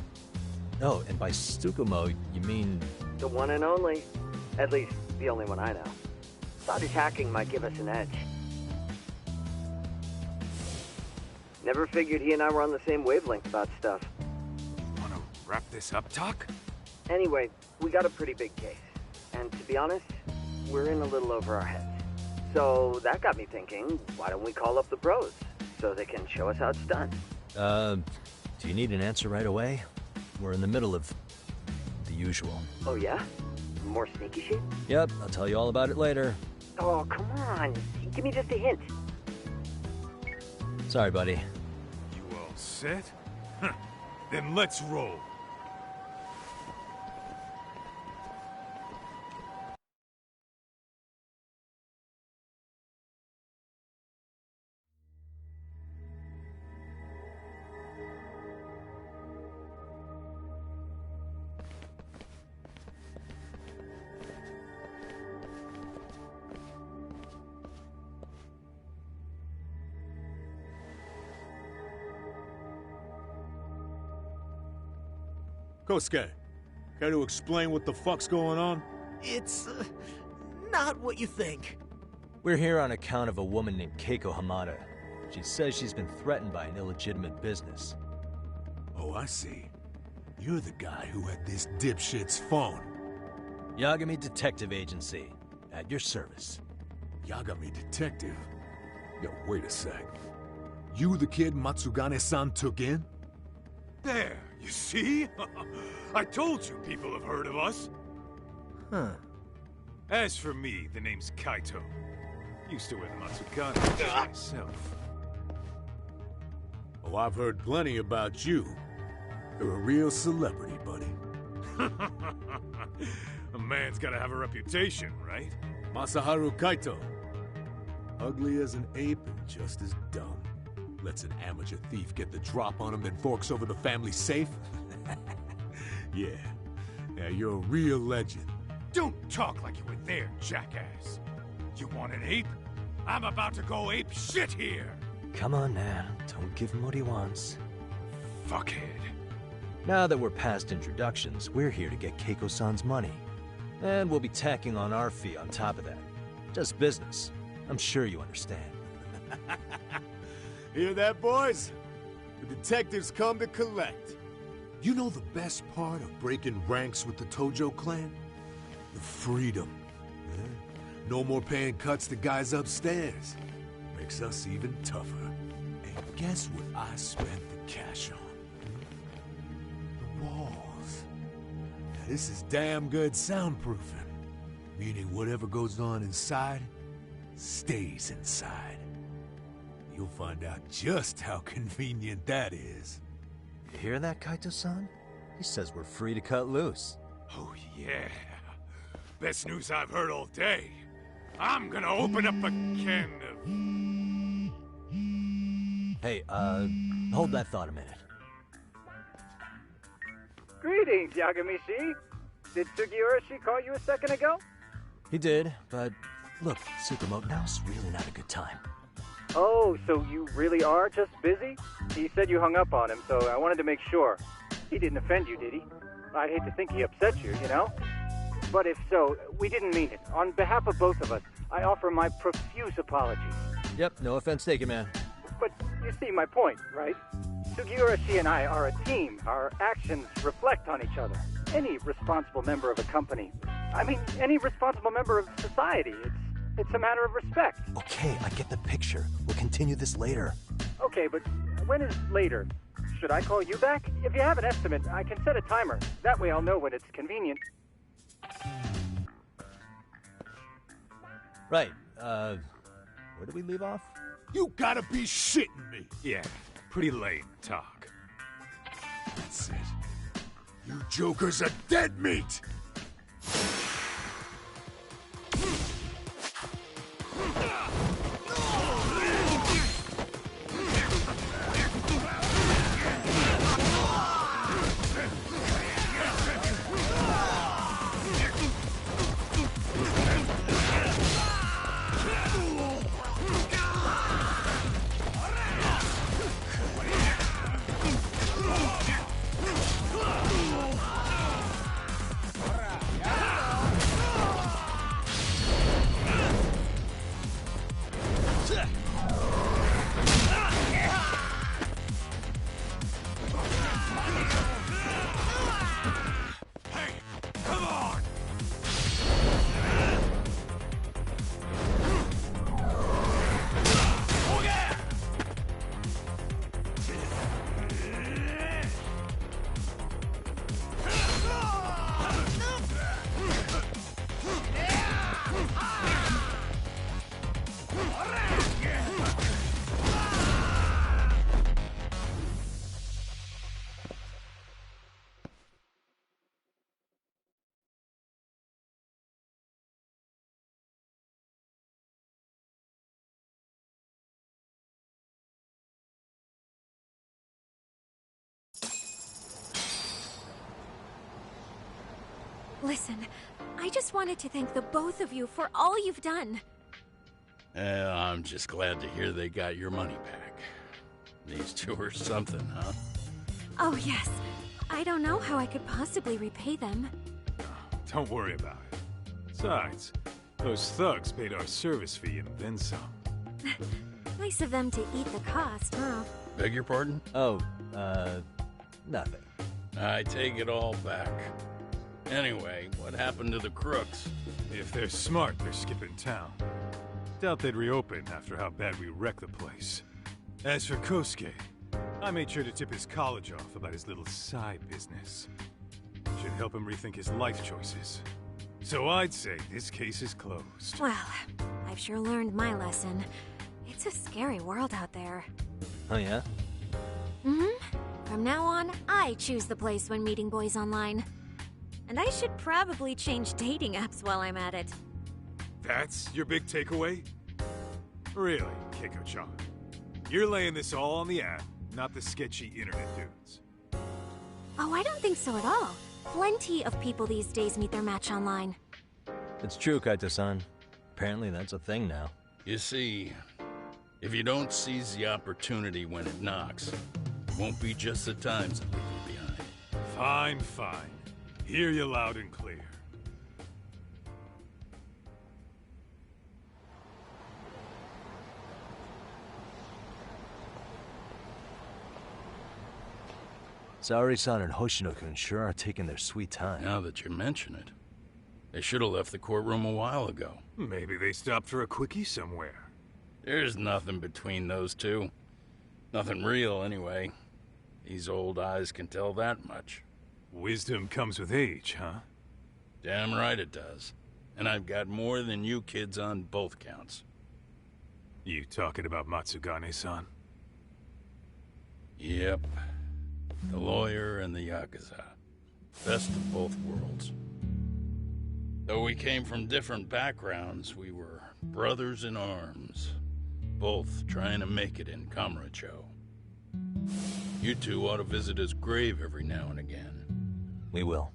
Oh, and by Tsukumo, you mean... The one and only. At least, the only one I know. Thought his hacking might give us an edge. Never figured he and I were on the same wavelength about stuff. Wanna wrap this up, Doc? Anyway, we got a pretty big case. And to be honest, we're in a little over our heads. So that got me thinking, why don't we call up the bros so they can show us how it's done? Do you need an answer right away? We're in the middle of the usual. Oh yeah? More sneaky shit? Yep, I'll tell you all about it later. Oh, come on. Give me just a hint. Sorry, buddy. You all set? Huh. Then let's roll. Kosuke, care to explain what the fuck's going on? It's not what you think. We're here on account of a woman named Keiko Hamada. She says she's been threatened by an illegitimate business. Oh, I see. You're the guy who had this dipshit's phone. Yagami Detective Agency, at your service. Yagami Detective? Yo, wait a sec. You the kid Matsugane-san took in? There, you see? I told you people have heard of us. Huh. As for me, the name's Kaito. Used to wear the Matsugane myself. Oh, I've heard plenty about you. You're a real celebrity, buddy. A man's gotta have a reputation, right? Masaharu Kaito. Ugly as an ape and just as dumb. Lets an amateur thief get the drop on him, then forks over the family safe? Yeah. Yeah, you're a real legend. Don't talk like you were there, jackass. You want an ape? I'm about to go ape shit here! Come on now, don't give him what he wants. Fuckhead. Now that we're past introductions, we're here to get Keiko-san's money. And we'll be tacking on our fee on top of that. Just business. I'm sure you understand. Hear that, boys? The detectives come to collect. You know the best part of breaking ranks with the Tojo clan? The freedom. Yeah? No more paying cuts to guys upstairs. Makes us even tougher. And guess what I spent the cash on? The walls. Now this is damn good soundproofing. Meaning whatever goes on inside, stays inside. You'll find out just how convenient that is. You hear that, Kaito-san? He says we're free to cut loose. Oh, yeah. Best news I've heard all day. I'm gonna open up a can of... Hey, hold that thought a minute. Greetings, Yagami-shi. Did Sugiura-shi call you a second ago? He did, but look, Tsukumo, now's really not a good time. Oh, so you really are just busy? He said you hung up on him, so I wanted to make sure. He didn't offend you, did he? I'd hate to think he upset you, you know? But if so, we didn't mean it. On behalf of both of us, I offer my profuse apologies. Yep, no offense taken, man. But you see my point, right? Sugiura-shi and I are a team. Our actions reflect on each other. Any responsible member of a company, I mean, any responsible member of society, it's a matter of respect. Okay, I get the picture. We'll continue this later. Okay, but when is later? Should I call you back? If you have an estimate, I can set a timer. That way I'll know when it's convenient. Right, where did we leave off? You gotta be shitting me! Yeah, pretty lame talk. That's it. You jokers are dead meat! Listen, I just wanted to thank the both of you for all you've done. I'm just glad to hear they got your money back. These two are something, huh? Oh, yes. I don't know how I could possibly repay them. Don't worry about it. Besides, those thugs paid our service fee and then some. Nice of them to eat the cost, huh? Beg your pardon? Oh, nothing. I take it all back. Anyway, what happened to the crooks? If they're smart, they're skipping town. Doubt they'd reopen after how bad we wrecked the place. As for Kosuke, I made sure to tip his college off about his little side business. Should help him rethink his life choices. So I'd say this case is closed. Well, I've sure learned my lesson. It's a scary world out there. Oh, yeah? From now on, I choose the place when meeting boys online. And I should probably change dating apps while I'm at it. That's your big takeaway? Really, Keiko-chan? You're laying this all on the app, not the sketchy internet dudes. Oh, I don't think so at all. Plenty of people these days meet their match online. It's true, Kaito-san. Apparently that's a thing now. You see, if you don't seize the opportunity when it knocks, it won't be just the times that leave you behind. Fine, fine. Hear you loud and clear. Saori-san and Hoshino-kun sure are taking their sweet time. Now that you mention it, they should have left the courtroom a while ago. Maybe they stopped for a quickie somewhere. There's nothing between those two. Nothing real, anyway. These old eyes can tell that much. Wisdom comes with age, huh? Damn right it does. And I've got more than you kids on both counts. You talking about Matsugane-san? Yep. The lawyer and the Yakuza. Best of both worlds. Though we came from different backgrounds, we were brothers in arms. Both trying to make it in Kamurocho. You two ought to visit his grave every now and again. We will.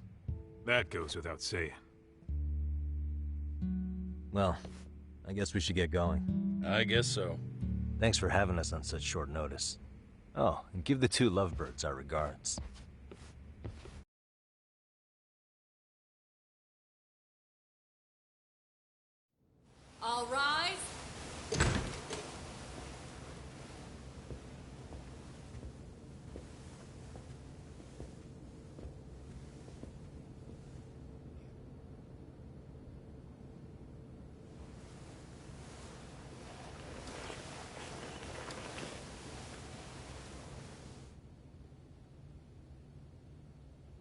That goes without saying. Well, I guess we should get going. I guess so. Thanks for having us on such short notice. Oh, and give the two lovebirds our regards. All rise.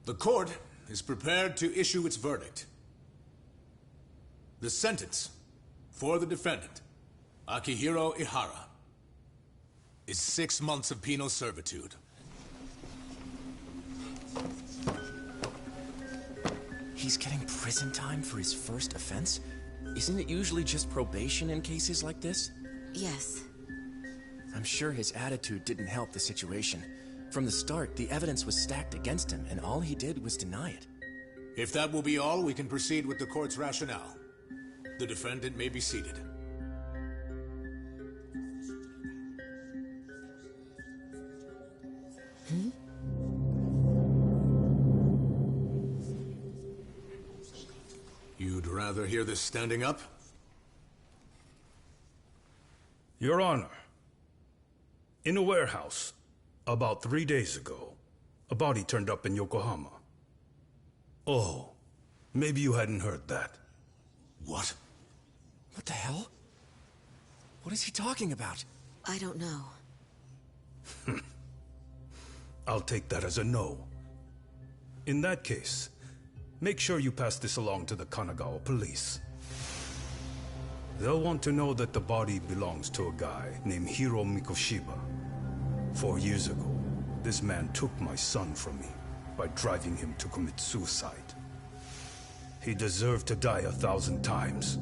The court is prepared to issue its verdict. The sentence for the defendant, Akihiro Ihara, is 6 months of penal servitude. He's getting prison time for his first offense? Isn't it usually just probation in cases like this? Yes. I'm sure his attitude didn't help the situation. From the start, the evidence was stacked against him, and all he did was deny it. If that will be all, we can proceed with the court's rationale. The defendant may be seated. You'd rather hear this standing up? Your Honor, in a warehouse, about 3 days ago, a body turned up in Yokohama. Oh, maybe you hadn't heard that. What? What the hell? What is he talking about? I don't know. I'll take that as a no. In that case, make sure you pass this along to the Kanagawa police. They'll want to know that the body belongs to a guy named Hiro Mikoshiba. 4 years ago, this man took my son from me by driving him to commit suicide. He deserved to die 1,000 times.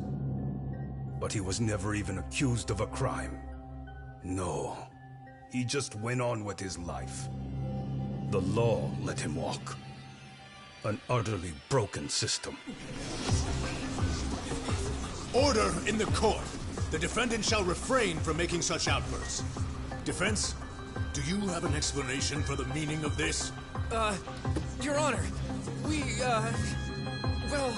But he was never even accused of a crime. No, he just went on with his life. The law let him walk. an utterly broken system. Order in the court. The defendant shall refrain from making such outbursts. Defense, do you have an explanation for the meaning of this? Your Honor, well...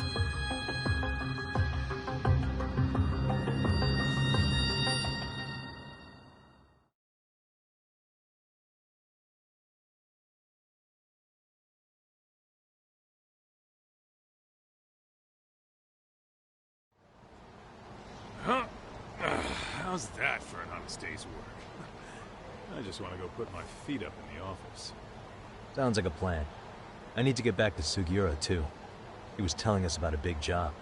Huh? How's that for an honest day's work? I just want to go put my feet up in the office. Sounds like a plan. I need to get back to Sugiura, too. He was telling us about a big job.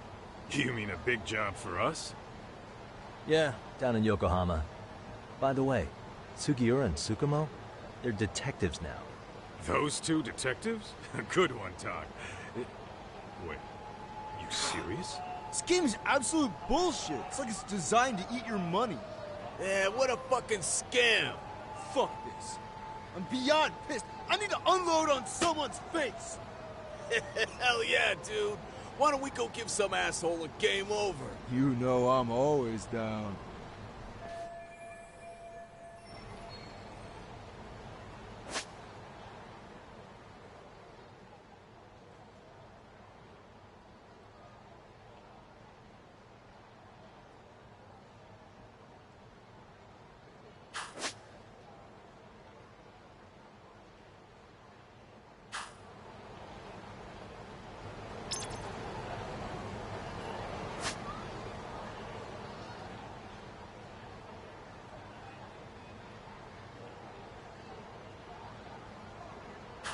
You mean a big job for us? Yeah, down in Yokohama. By the way, Sugiura and Tsukumo, they're detectives now. Those two detectives? Good one, Todd. Wait, you serious? This game is absolute bullshit. It's like it's designed to eat your money. Yeah, what a fucking scam. Fuck this. I'm beyond pissed. I need to unload on someone's face. Hell yeah, dude. Why don't we go give some asshole a game over? You know I'm always down.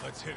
Let's hit it.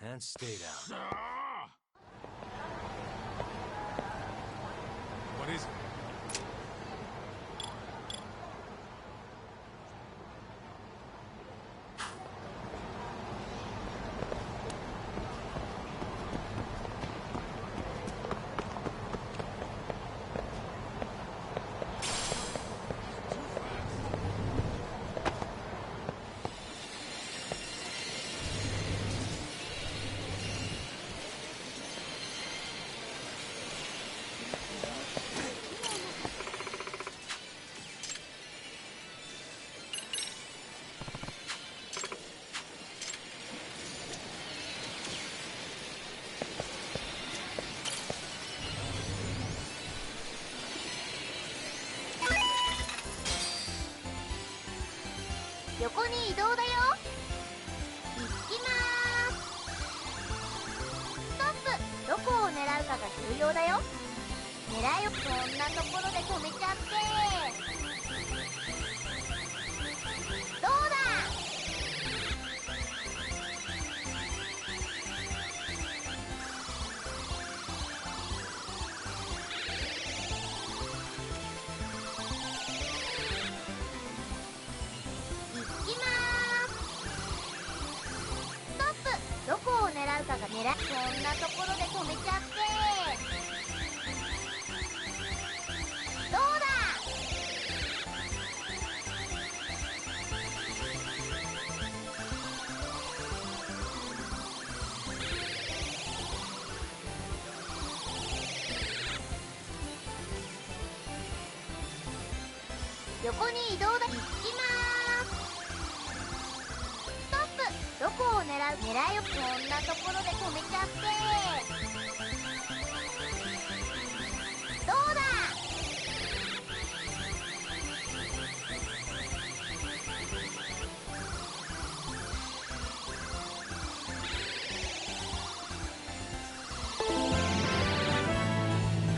And stay down. What is it?横に移動だよ。行きまーす。ストップ。どこを狙うかが重要だよ。狙いをこんなところで止めちゃって。どうだ。どこを狙うかが狙い、こんなところで止めちゃって。どうだ。横に移動だ。行きまーす。ストップ。どこを狙いをこんなところで止めちゃって。どうだ。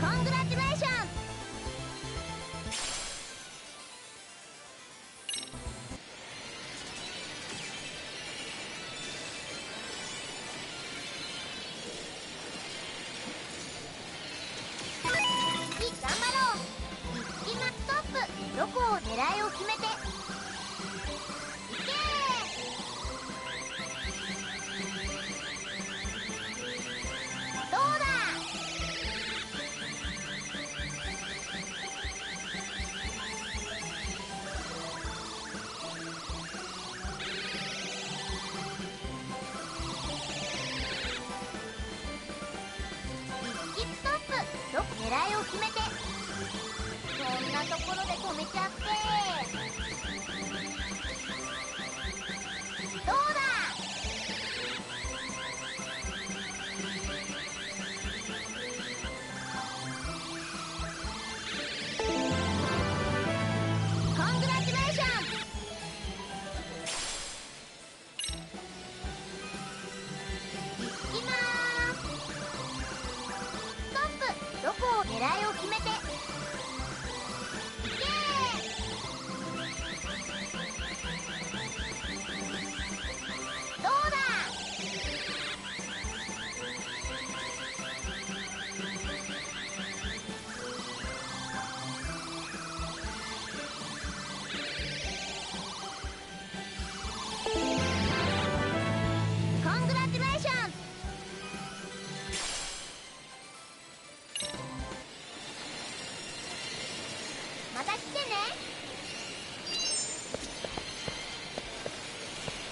コングラチュレーション。頑張ろう。今ストップ。どこを狙いを決めて。いけー。どうだ。ストップ。どこ狙いを決めて。こんなところで止めちゃって。どうだ。コングラチュレーション。行きまーす。ストップ。どこを狙いを決めて。いけー。どうだ。コングラチュレーション。また来てね。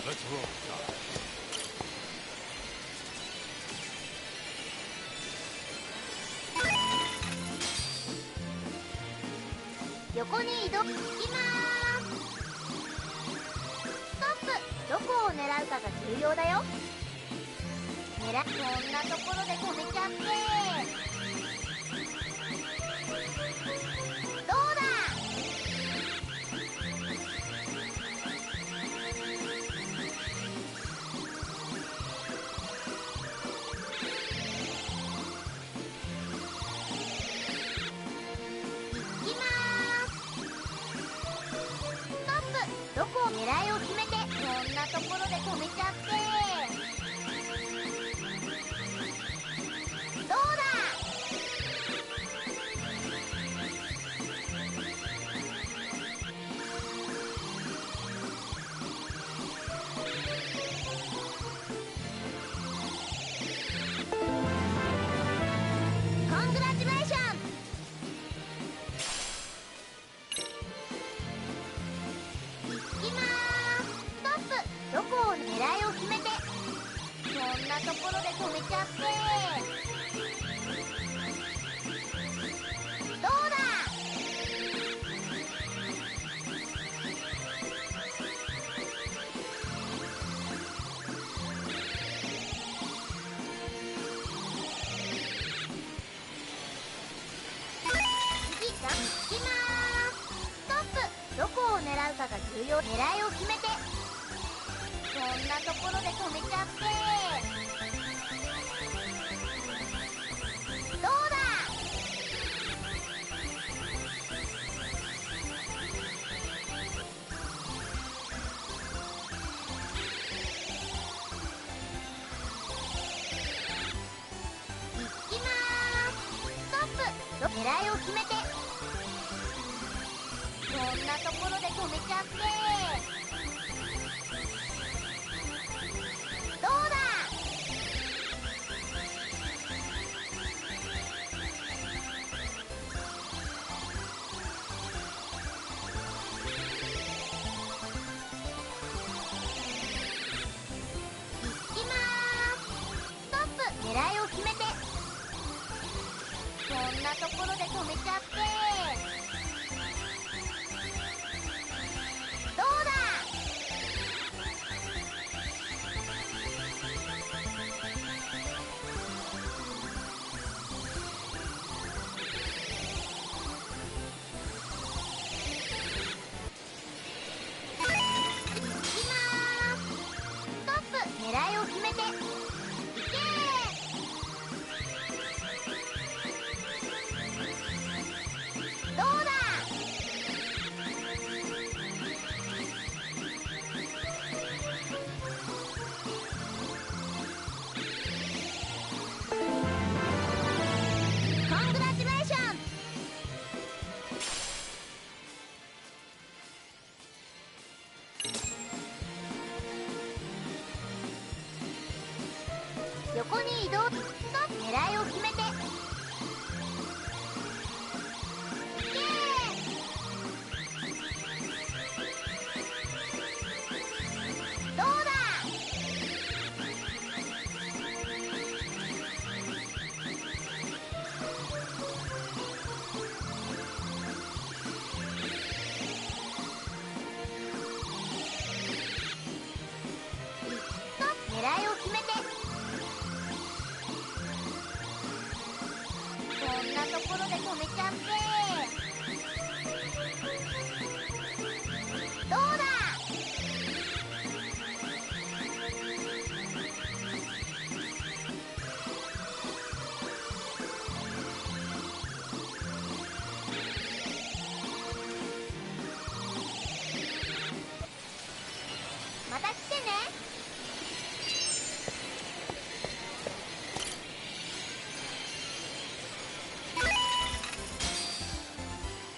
Let's roll, Doc. 横に移動。行きまーす。ストップ。どこを狙うかが重要だよ。こんなところで止めちゃって。どうだ。行きまーす。ストップ。どこを狙いを決めて。こんなところで止めちゃって。どうだ。コングラチュレーション。行きまーす。ストップ。どこを狙いを決めて。こんなところで止めちゃって。どうだ。次が行きまーす。ストップ。どこを狙うかが重要。狙いを決めて。こんなところで止めちゃって。どうだ。行きまーす。ストップ。狙いを決めて。こんなところで止めちゃって。どうだ。行きまーす。ストップ。狙いを決めて。こんなところで止めちゃって。動と狙いを決めて。どうだ。狙いを決めて。こんなところで止めちゃって。どうだ。また来てね。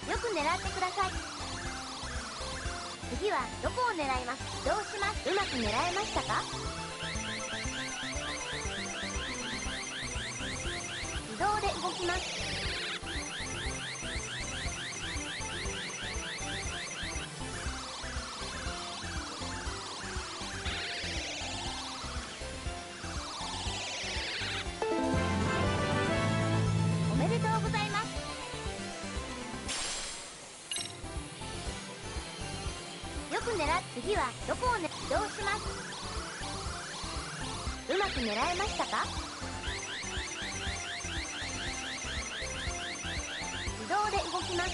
よく狙ってください。次はどこを狙います。移動します。うまく狙えましたか。移動で動きます。おめでとうございます。よく狙っ。次はどこをね。移動します。うまく狙えましたか。自動で動きます。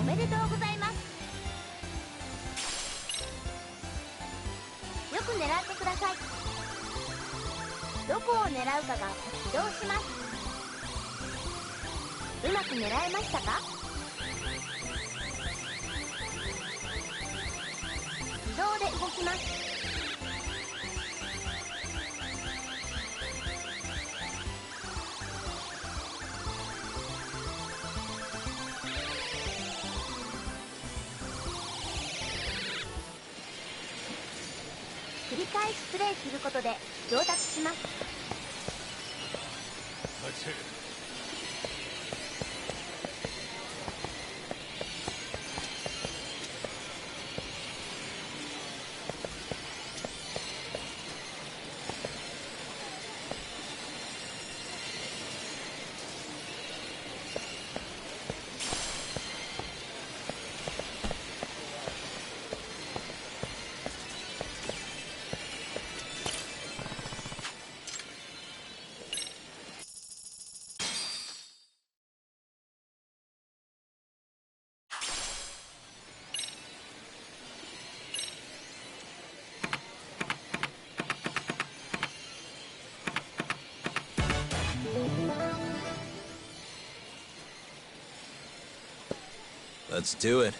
おめでとうございます。よく狙ってください。どこを狙うかが。移動します。うまく狙えましたか。自動で動きます。繰り返しプレイすることで上達します。Let's hit it. Let's do it.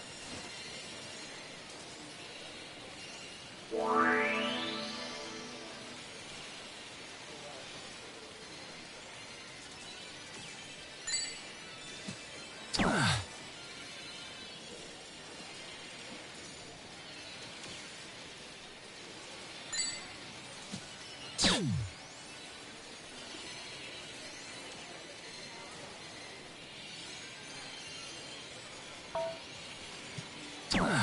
Yep.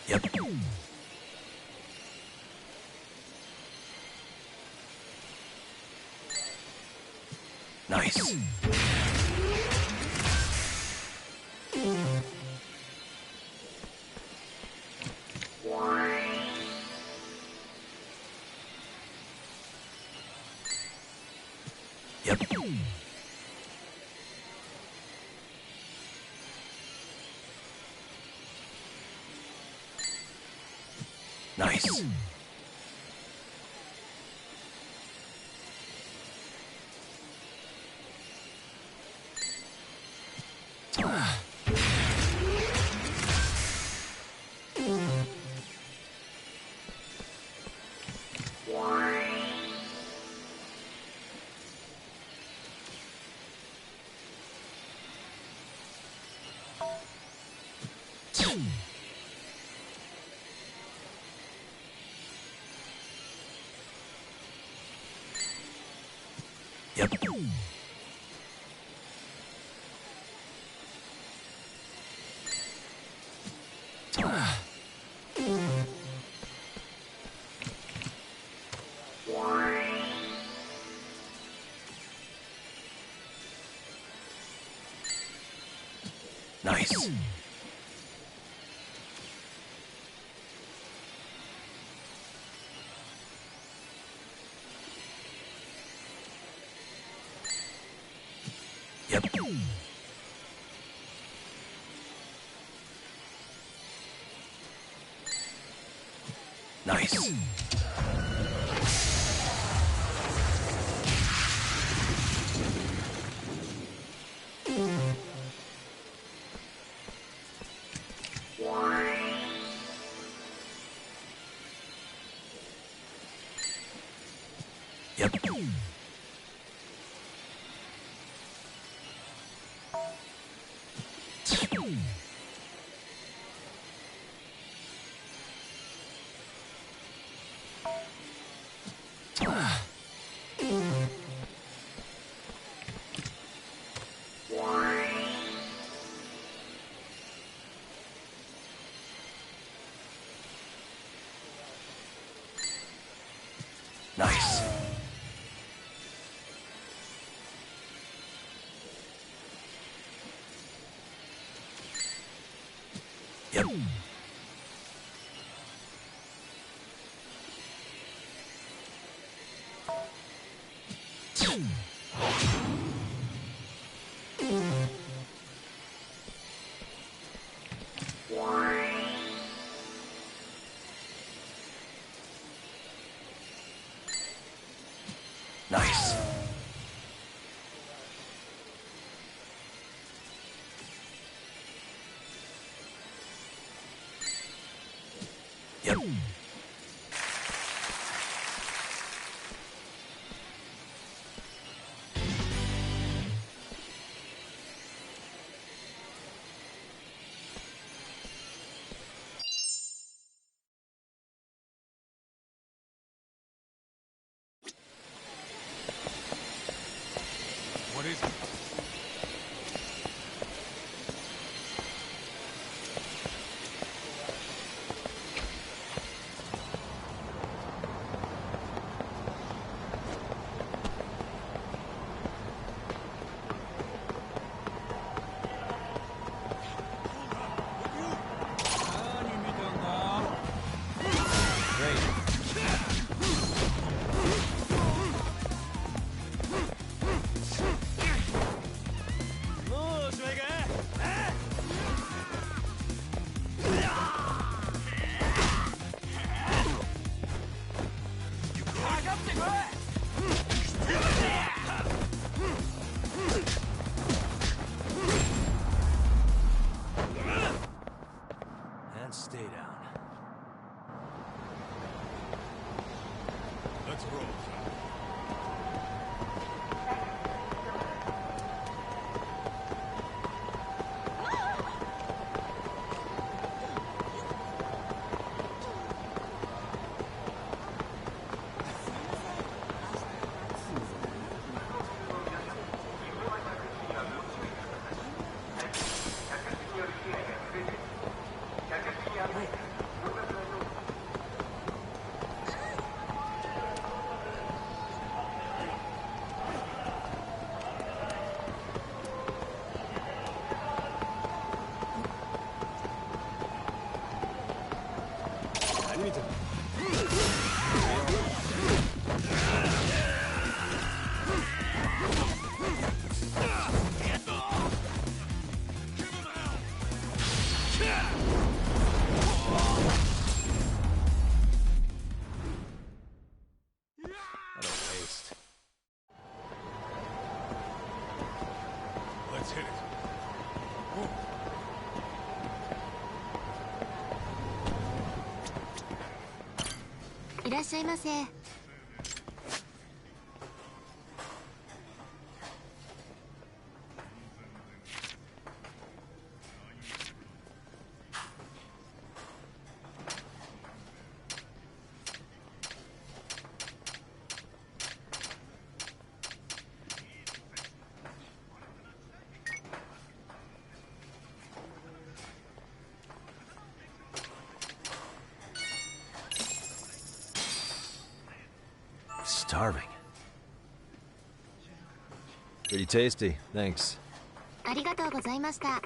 Yep. Nice. Yep. Nice. Yep. Nice. Yep. Nice. Yep. Nice. Yep. Nice. Yep. What is it? And stay down. Let's roll, son. We need to... What a waste. Let's hit it.いらっしゃいませ。Starving. Pretty tasty, thanks. ありがとうございました。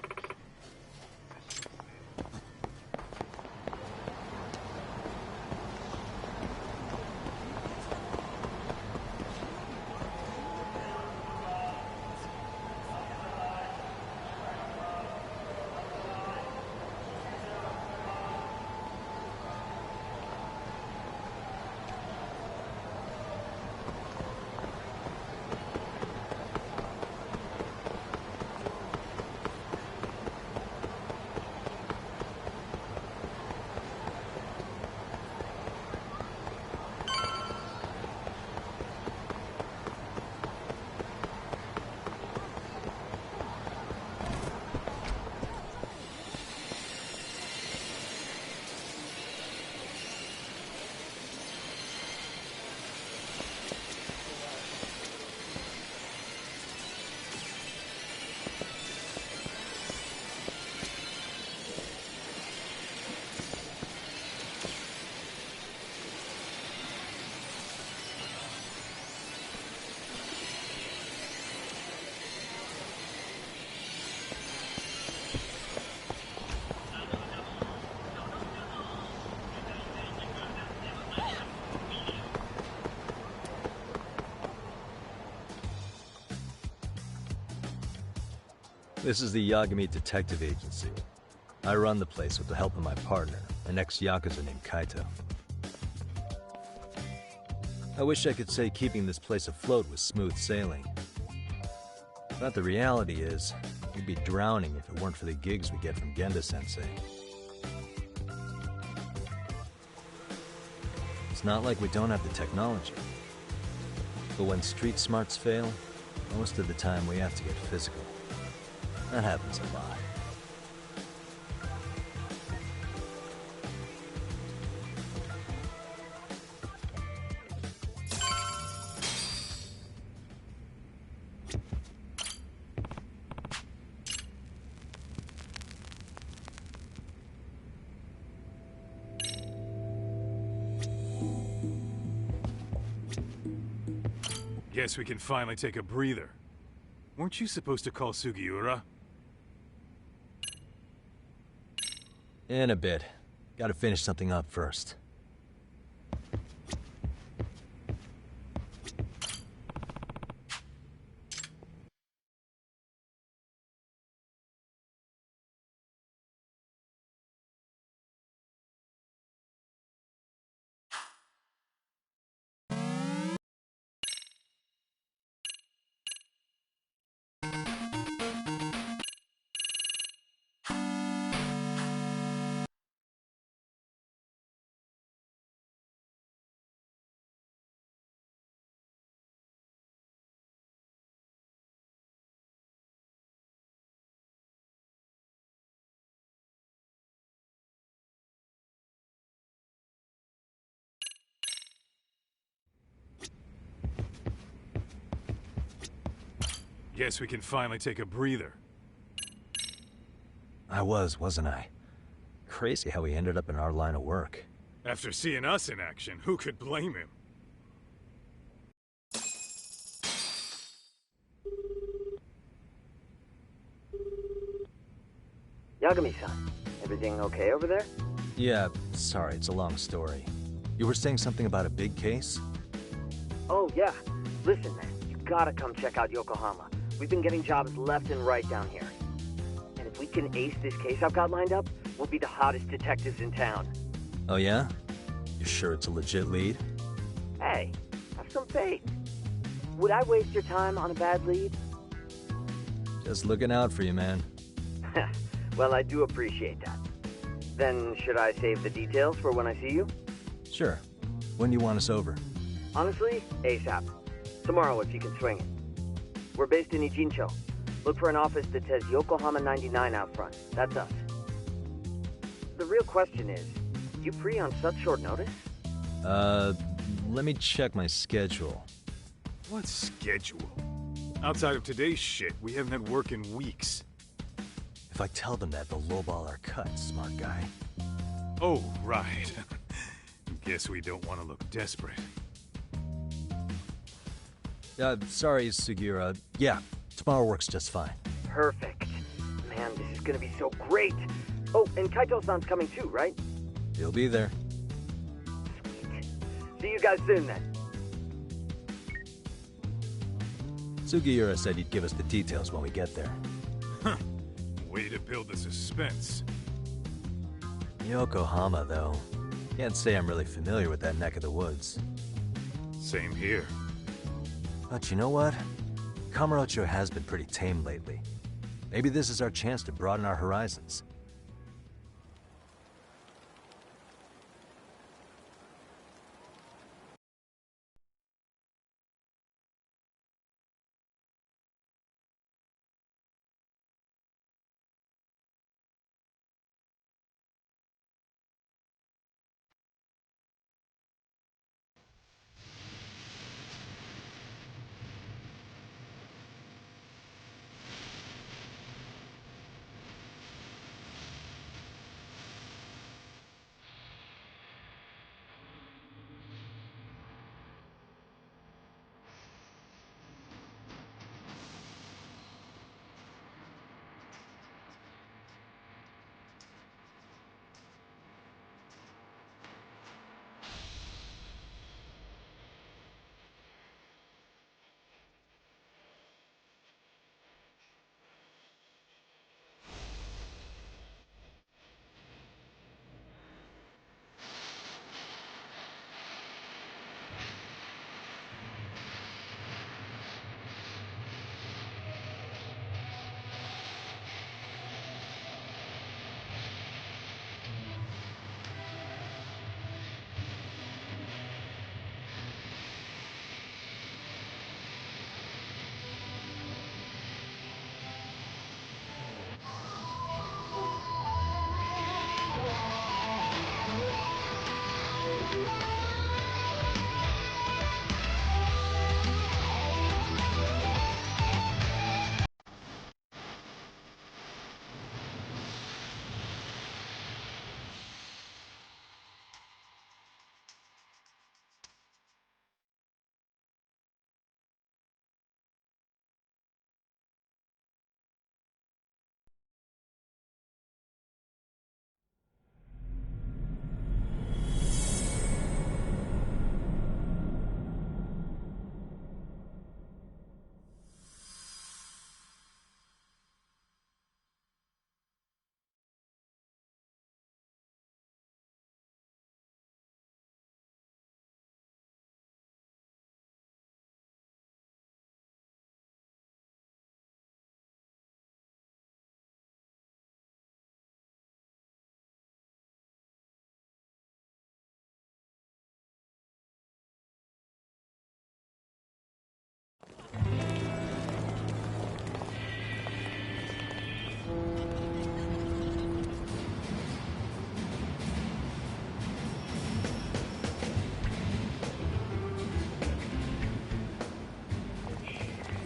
This is the Yagami Detective Agency. I run the place with the help of my partner, an ex-Yakuza named Kaito. I wish I could say keeping this place afloat was smooth sailing. But the reality is, we'd be drowning if it weren't for the gigs we get from Genda-sensei. It's not like we don't have the technology. But when street smarts fail, most of the time we have to get physical. That happens a lot. Guess we can finally take a breather. Weren't you supposed to call Sugiura? In a bit. Gotta finish something up first. Guess we can finally take a breather. I wasn't I? Crazy how he ended up in our line of work. After seeing us in action, who could blame him? Yagami-san, everything okay over there? Yeah, sorry, it's a long story. You were saying something about a big case? Oh, yeah. Listen, man, you gotta come check out Yokohama. We've been getting jobs left and right down here. And if we can ace this case I've got lined up, we'll be the hottest detectives in town. Oh yeah? You sure it's a legit lead? Hey, have some faith. Would I waste your time on a bad lead? Just looking out for you, man. Well, I do appreciate that. Then should I save the details for when I see you? Sure. When do you want us over? Honestly, ASAP. Tomorrow if you can swing it. We're based in Ijincho. Look for an office that says Yokohama 99 out front. That's us. The real question is, you free on such short notice? Let me check my schedule. What schedule? Outside of today's shit, we haven't had work in weeks. If I tell them that, they'll lowball our cut, smart guy. Oh, right. Guess we don't want to look desperate. Sorry, Sugiura. Yeah, tomorrow works just fine. Perfect. Man, this is gonna be so great. Oh, and Kaito-san's coming too, right? He'll be there. Sweet. See you guys soon, then. Sugiura said he'd give us the details when we get there. Huh. Way to build the suspense. Yokohama, though. Can't say I'm really familiar with that neck of the woods. Same here. But you know what? Kamurocho has been pretty tame lately. Maybe this is our chance to broaden our horizons.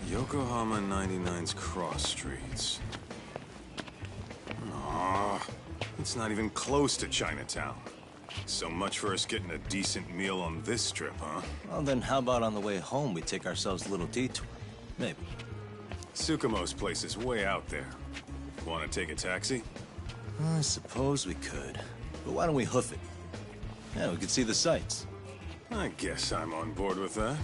Yokohama 99's cross streets. Aw, it's not even close to Chinatown. So much for us getting a decent meal on this trip, huh? Well, then how about on the way home we take ourselves a little detour? Maybe. Tsukumo's place is way out there. Want to take a taxi? I suppose we could. But why don't we hoof it? Yeah, we could see the sights. I guess I'm on board with that.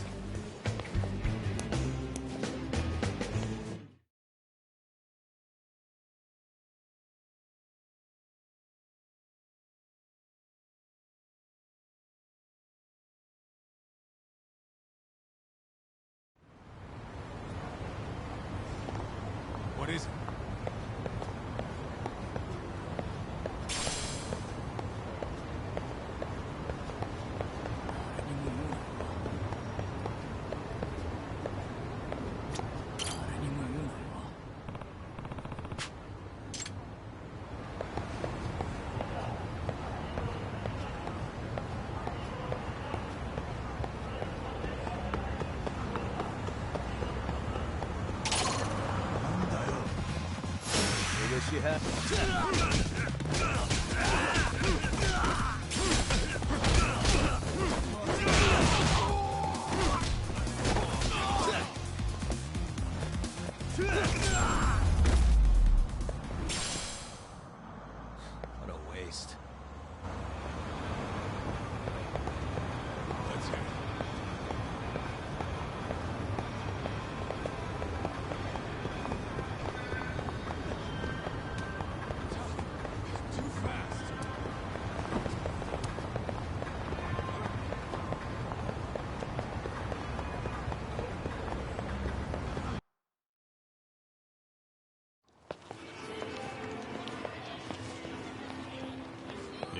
What is it? You have. What a waste. Let's hear it.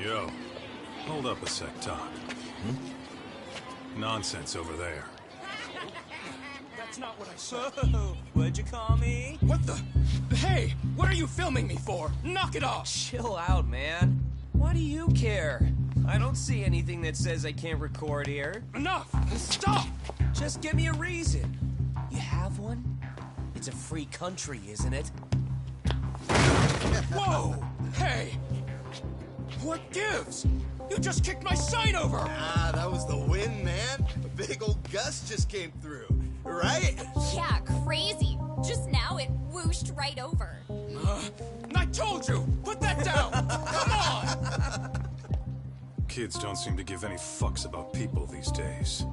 Yo, hold up a sec, Todd. Nonsense over there. That's not what I said. What'd you call me? What the? Hey, what are you filming me for? Knock it off! Chill out, man. Why do you care? I don't see anything that says I can't record here. Enough! Stop! Just give me a reason. You have one? It's a free country, isn't it? Whoa! Hey! What gives? You just kicked my sign over! Ah, that was the wind, man. A big old gust just came through, right? Yeah, crazy. Just now it whooshed right over. I told you! Put that down! Come on! Kids don't seem to give any fucks about people these days.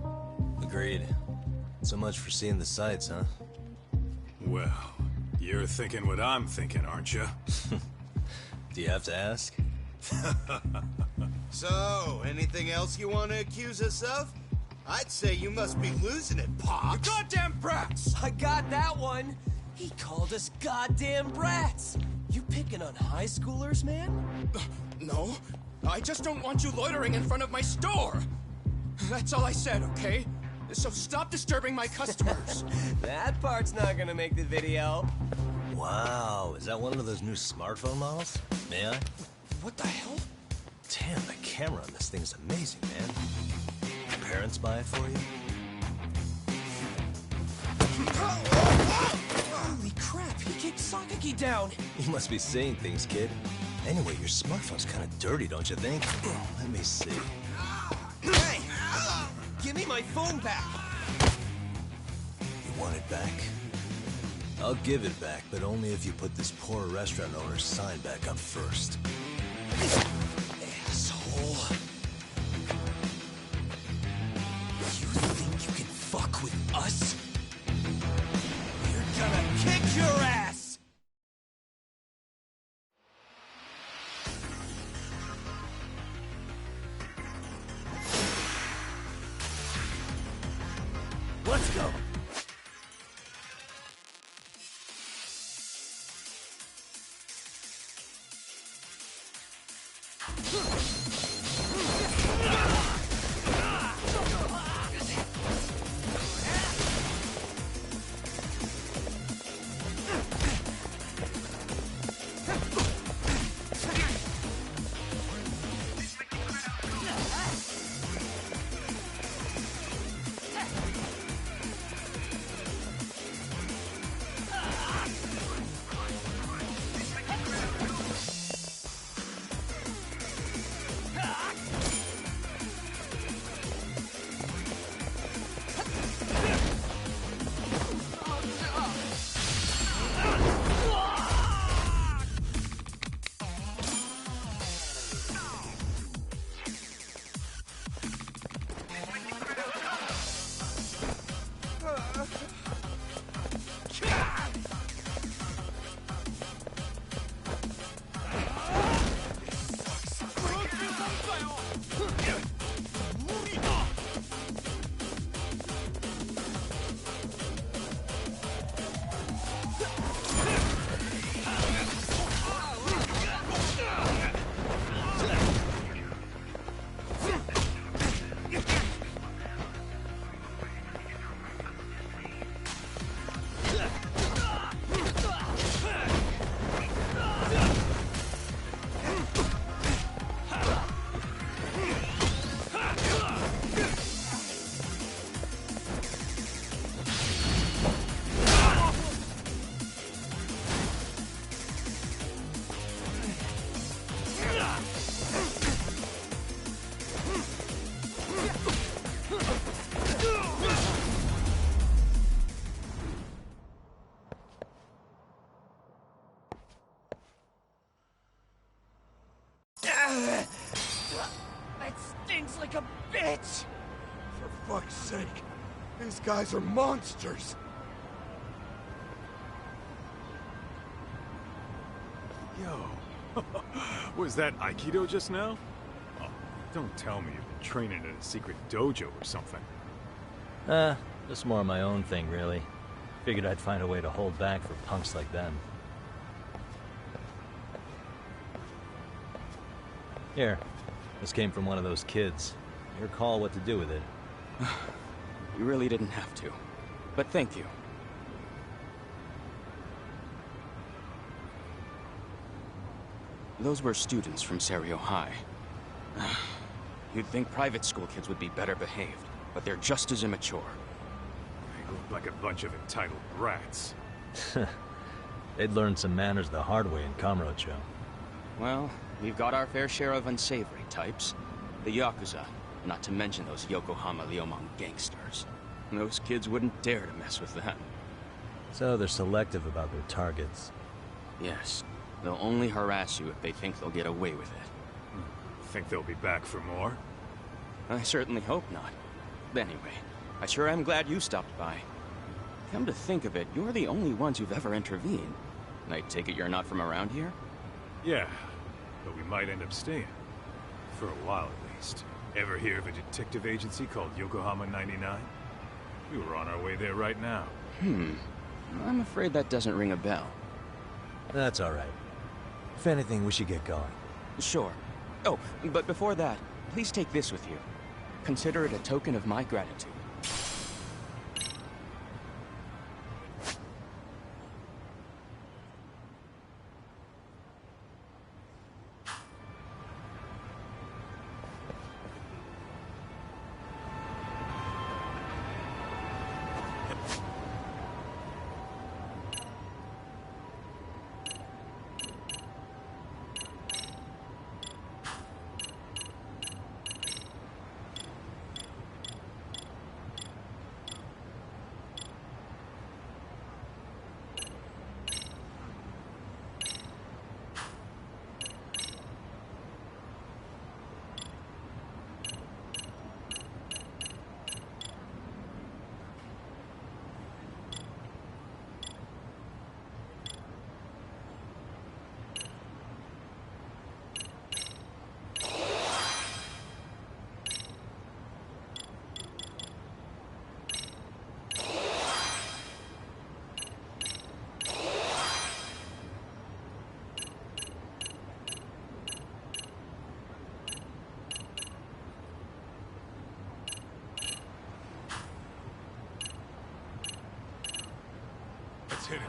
Agreed. So much for seeing the sights, huh? Well, you're thinking what I'm thinking, aren't you? Do you have to ask? So, anything else you want to accuse us of? I'd say you must be losing it, Pops. You goddamn brats! I got that one! He called us goddamn brats! You picking on high schoolers, man? No, I just don't want you loitering in front of my store. That's all I said, okay? So stop disturbing my customers. That part's not gonna make the video. Wow, is that one of those new smartphone models? May I? What the hell? Damn, the camera on this thing is amazing, man. Your parents buy it for you? Holy crap, he kicked Sakaki down! You must be seeing things, kid. Anyway, your smartphone's kind of dirty, don't you think? Let me see. Hey! Give me my phone back! You want it back? I'll give it back, but only if you put this poor restaurant owner's sign back up first. Asshole. You think you can fuck with us? We're gonna kick your ass! Let's go! Stinks like a bitch! For fuck's sake, these guys are monsters! Yo, was that Aikido just now? Oh, don't tell me you've been training in a secret dojo or something. Just more of my own thing, really. Figured I'd find a way to hold back for punks like them. Here, this came from one of those kids. Your call what to do with it. You really didn't have to. But thank you. Those were students from Serio High. You'd think private school kids would be better behaved, but they're just as immature. They look like a bunch of entitled brats. They'd learned some manners the hard way in Kamurocho. Well, we've got our fair share of unsavory types. The Yakuza, not to mention those Yokohama Liomang gangsters. Those kids wouldn't dare to mess with them. So they're selective about their targets. Yes. They'll only harass you if they think they'll get away with it. Think they'll be back for more? I certainly hope not. Anyway, I sure am glad you stopped by. Come to think of it, you're the only ones who've ever intervened. I take it you're not from around here? Yeah, but we might end up staying. For a while, at least. Ever hear of a detective agency called Yokohama 99? We were on our way there right now. I'm afraid that doesn't ring a bell. That's all right. If anything, we should get going. Sure. Oh, but before that, please take this with you. Consider it a token of my gratitude. Let's hit it.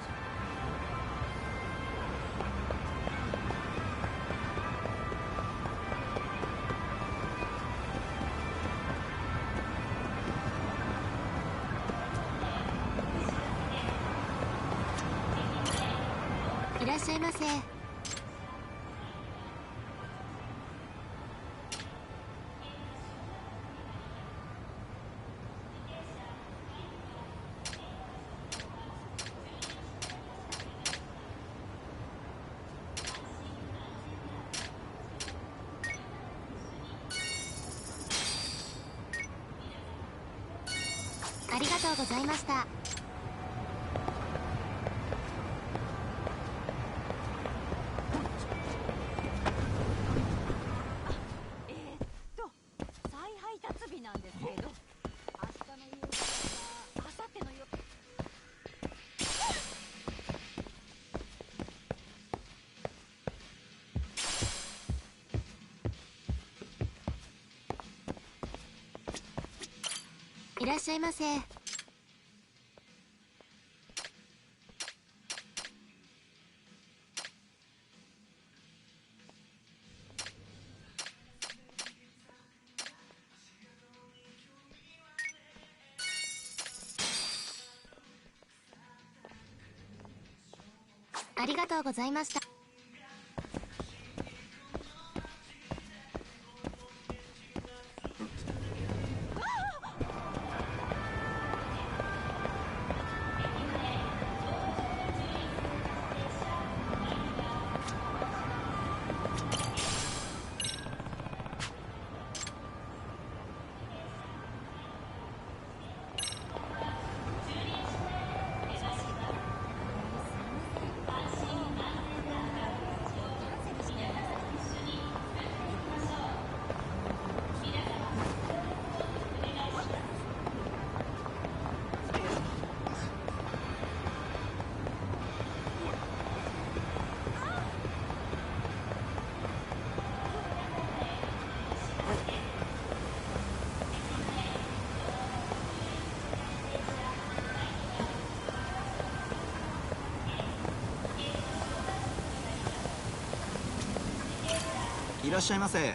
らっしゃいませ。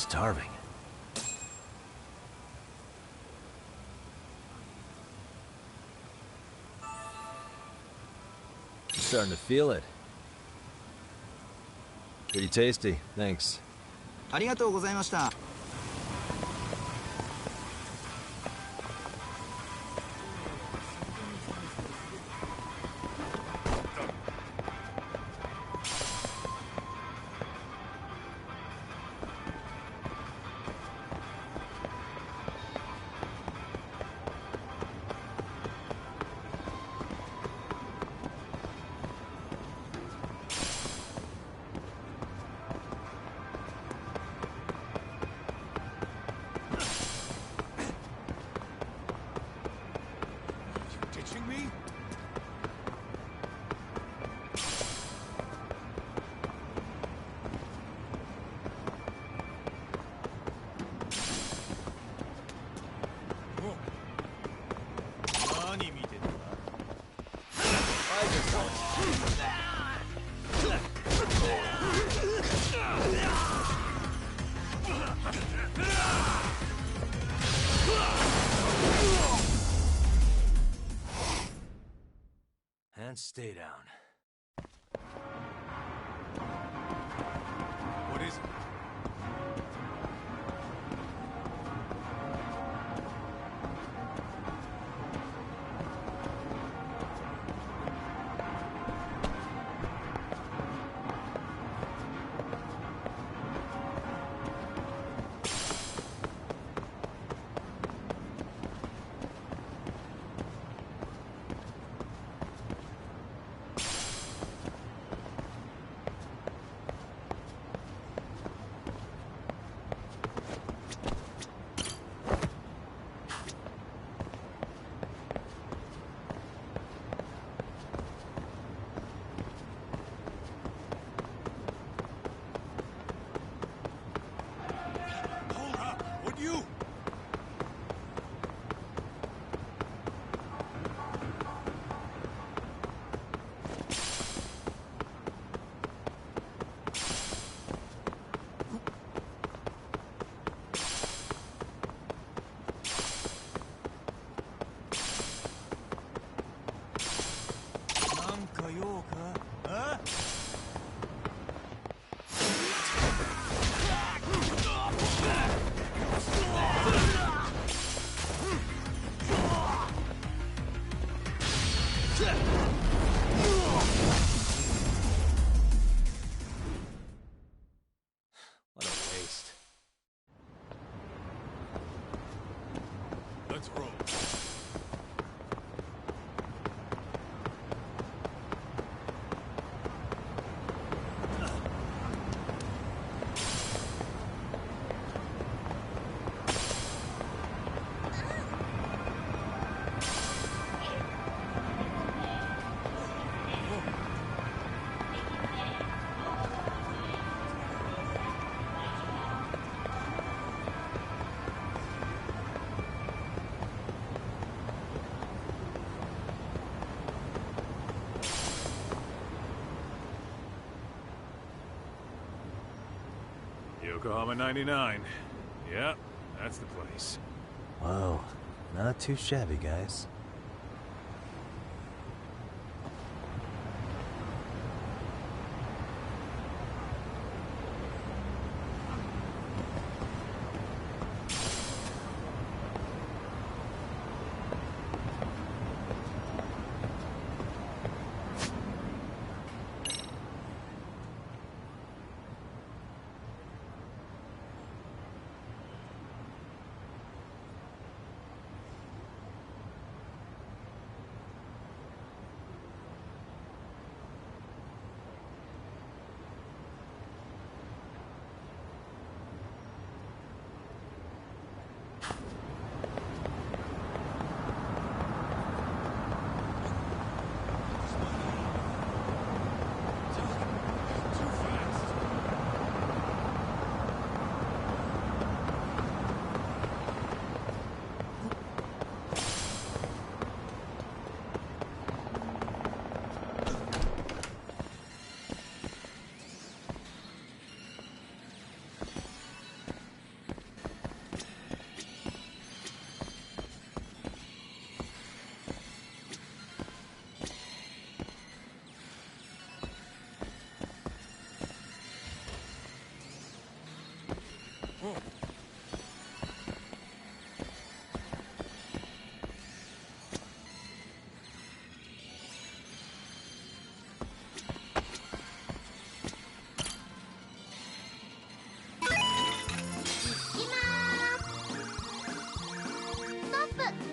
Starving. I'm starting to feel it. Pretty tasty, thanks. ありがとうございました。And stay down. What is it? What a waste. Let's roll. Yokohama 99. Yeah, that's the place. Whoa, not too shabby, guys.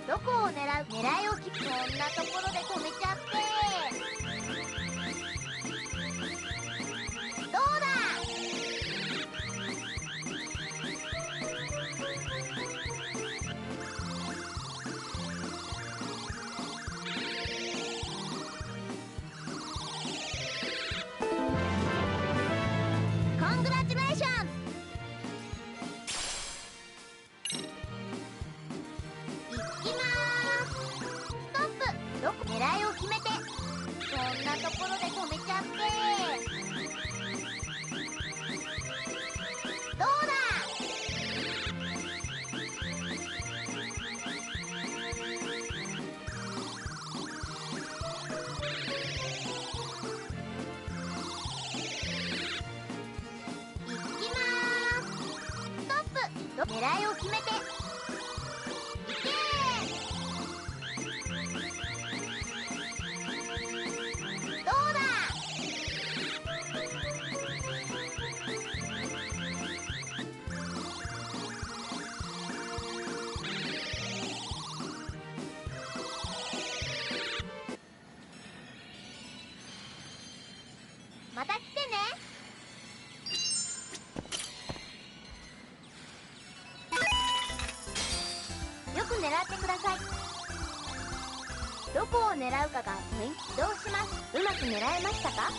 どこを狙いをきこんなところで止めちゃってどうだコングラチュレーションどこ狙いを決めてこんなところで止めちゃってどうだいきまーすストップ狙いを決めていけどうだまた来てねよく狙ってくださいどこを狙うかがポイントどうしますうまく狙えましたか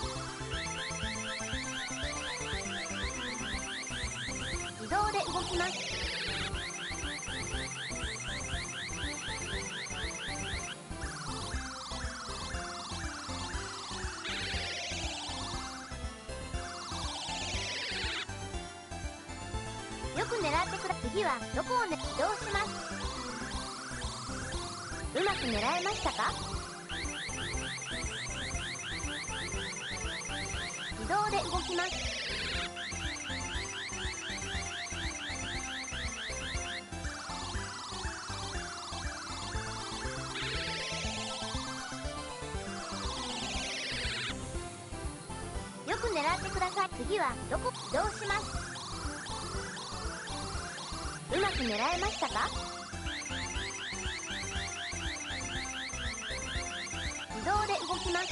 移動で動きますよく狙ってくだ次はどこを移動しますうまく狙えましたか移動で動きますよく狙ってください次はどこ移動しますうまく狙えましたか移動で動きます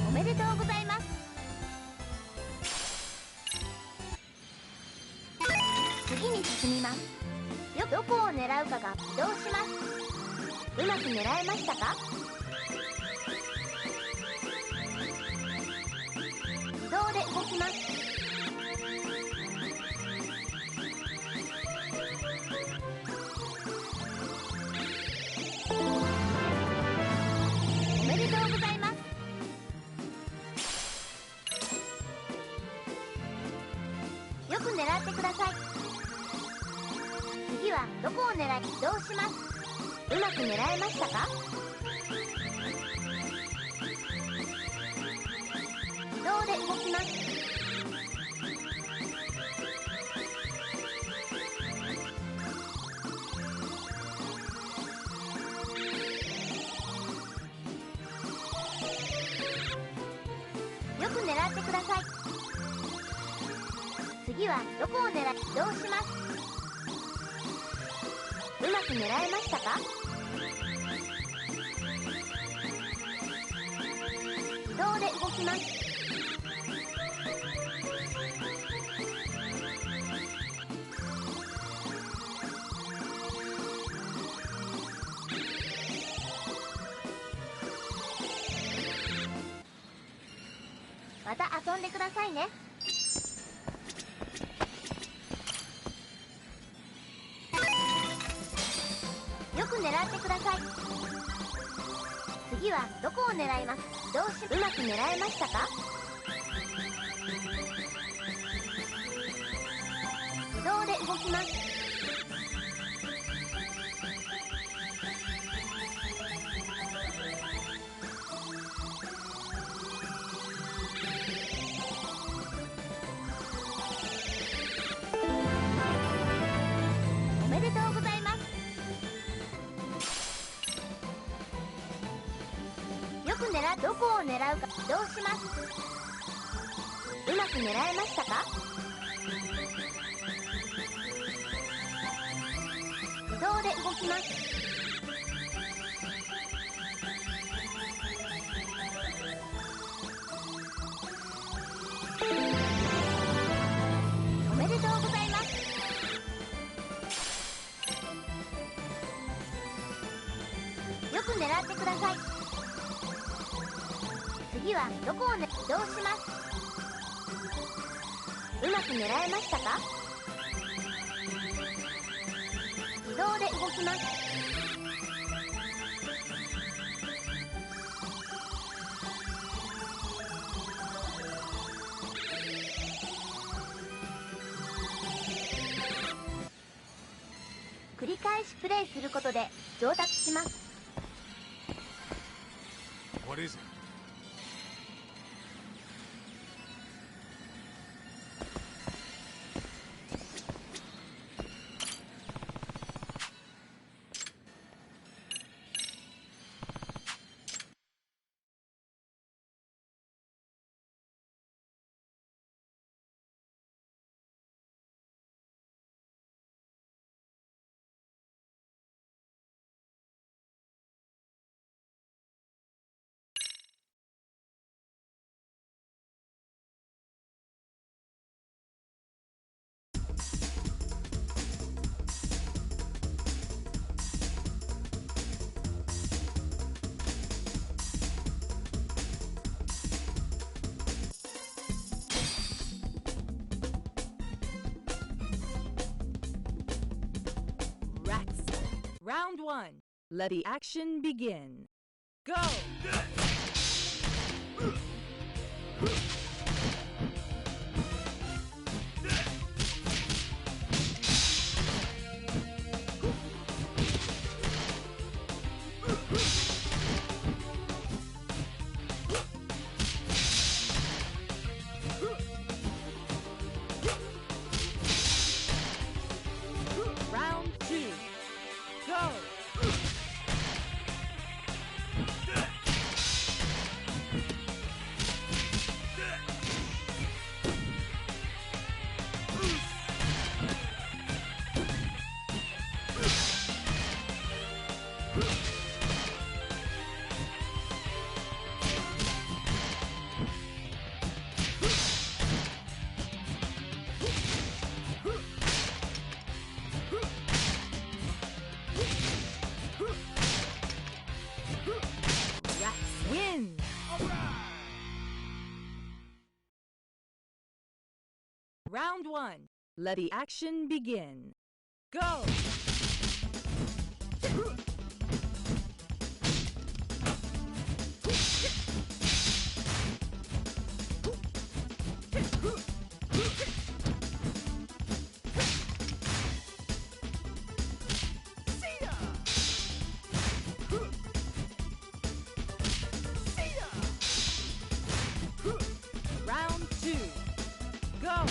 おめでとうございます次に進みますどこを狙うかが移動しますうまく狙えましたか移動で動きますおめでとうございますよく狙ってください次はどこを狙い移動しますうまく狙えましたか移動で動きますよく狙ってください次はどこを狙い移動しますうまく狙えましたか移動で動きますまた遊んでくださいねよく狙ってください次はどこを狙いますうまく狙えましたか移動で動きますおめでとうございますはどこを狙うか移動します。うまく狙えましたか？自動で動きます。おめでとうございます。よく狙ってください。次はどこを移動します。うまく狙えましたか？自動で動きます。繰り返しプレイすることで上達します。What is it? Round 1. Let the action begin. Go! Round 2. Go! Win! Round 1. Let the action begin. Go! Round 2. Go!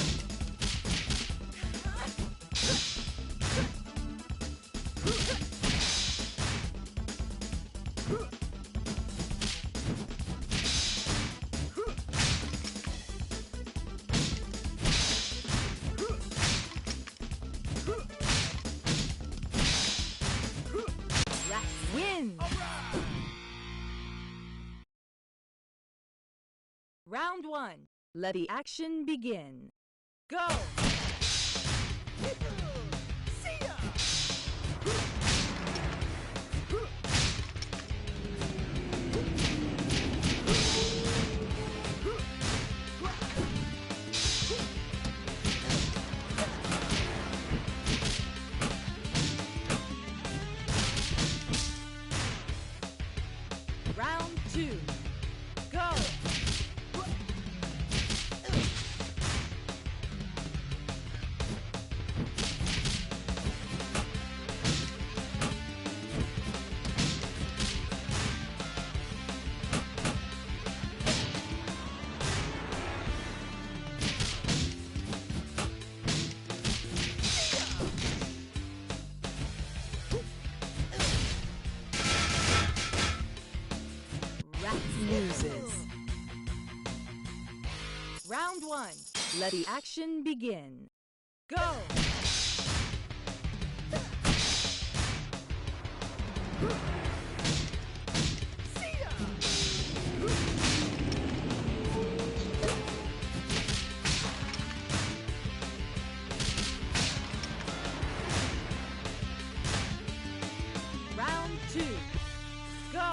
Rex wins! Round 1. Let the action begin. Go! Round 2. Go! Rex Let the action begin. Go! Round 2. Go!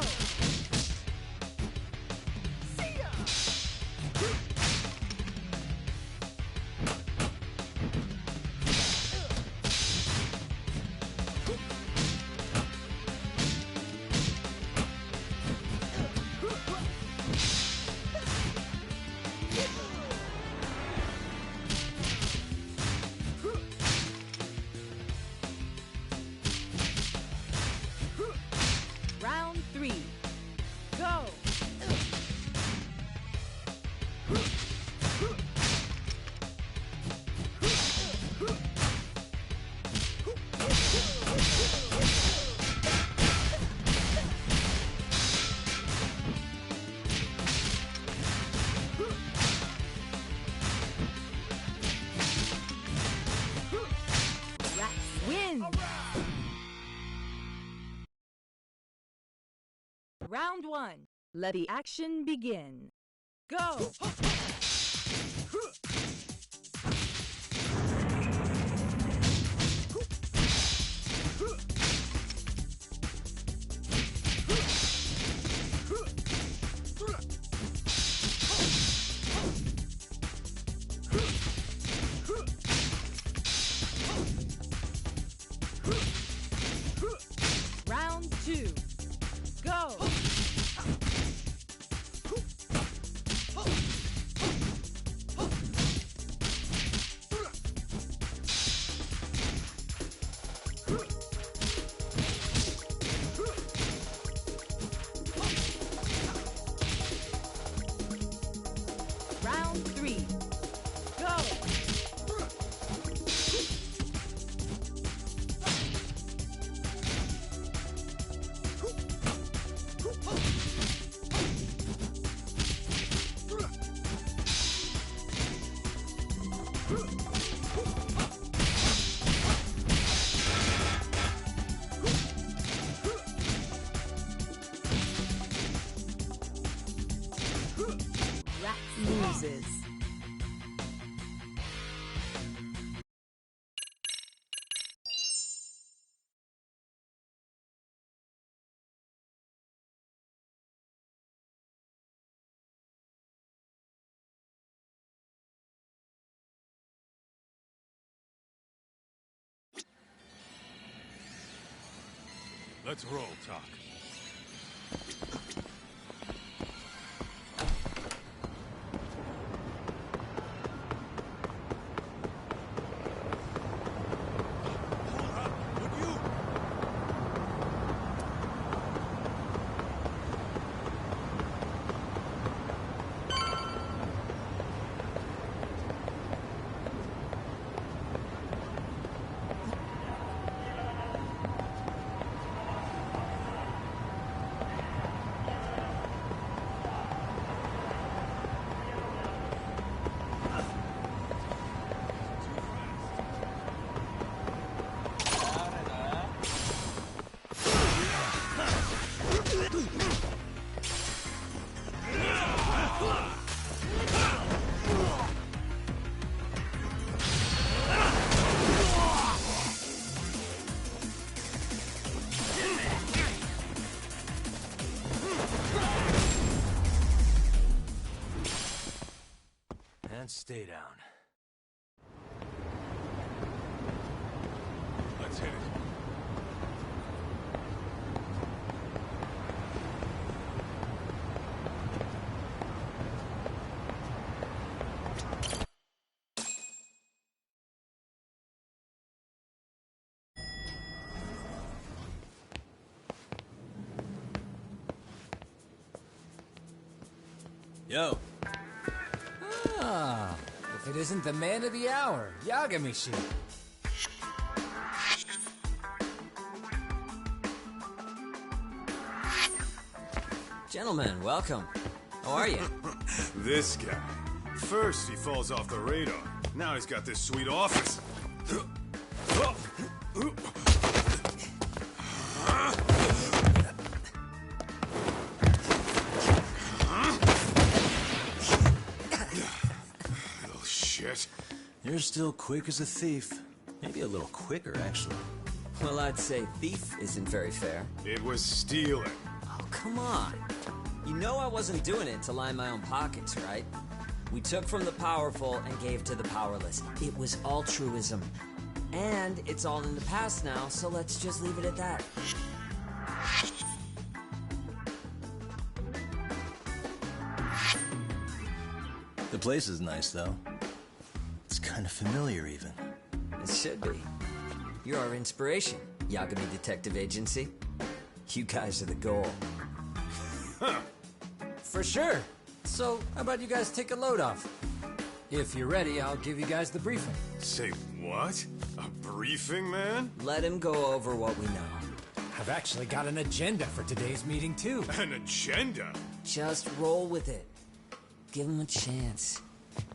Round 3. Go! Rex wins! Round 1. Let the action begin. Go! Round 2. Go! Round 3. Go! Rex loses. Let's roll, Talk. And stay down. Let's hit it. Yo. Ah, if it isn't the man of the hour, Yagamishi. Gentlemen, welcome. How are you? This guy. First, he falls off the radar. Now he's got this sweet office. Little shit. You're still quick as a thief. Maybe a little quicker, actually. Well, I'd say thief isn't very fair. It was stealing. Oh, come on. You know I wasn't doing it to line my own pockets, right? We took from the powerful and gave to the powerless. It was altruism. And it's all in the past now, so let's just leave it at that. The place is nice, though. It's kind of familiar, even. It should be. You're our inspiration, Yagami Detective Agency. You guys are the goal. Huh. For sure. So, how about you guys take a load off? If you're ready, I'll give you guys the briefing. Say what? A briefing, man? Let him go over what we know. I've actually got an agenda for today's meeting, too. An agenda? Just roll with it. Give him a chance.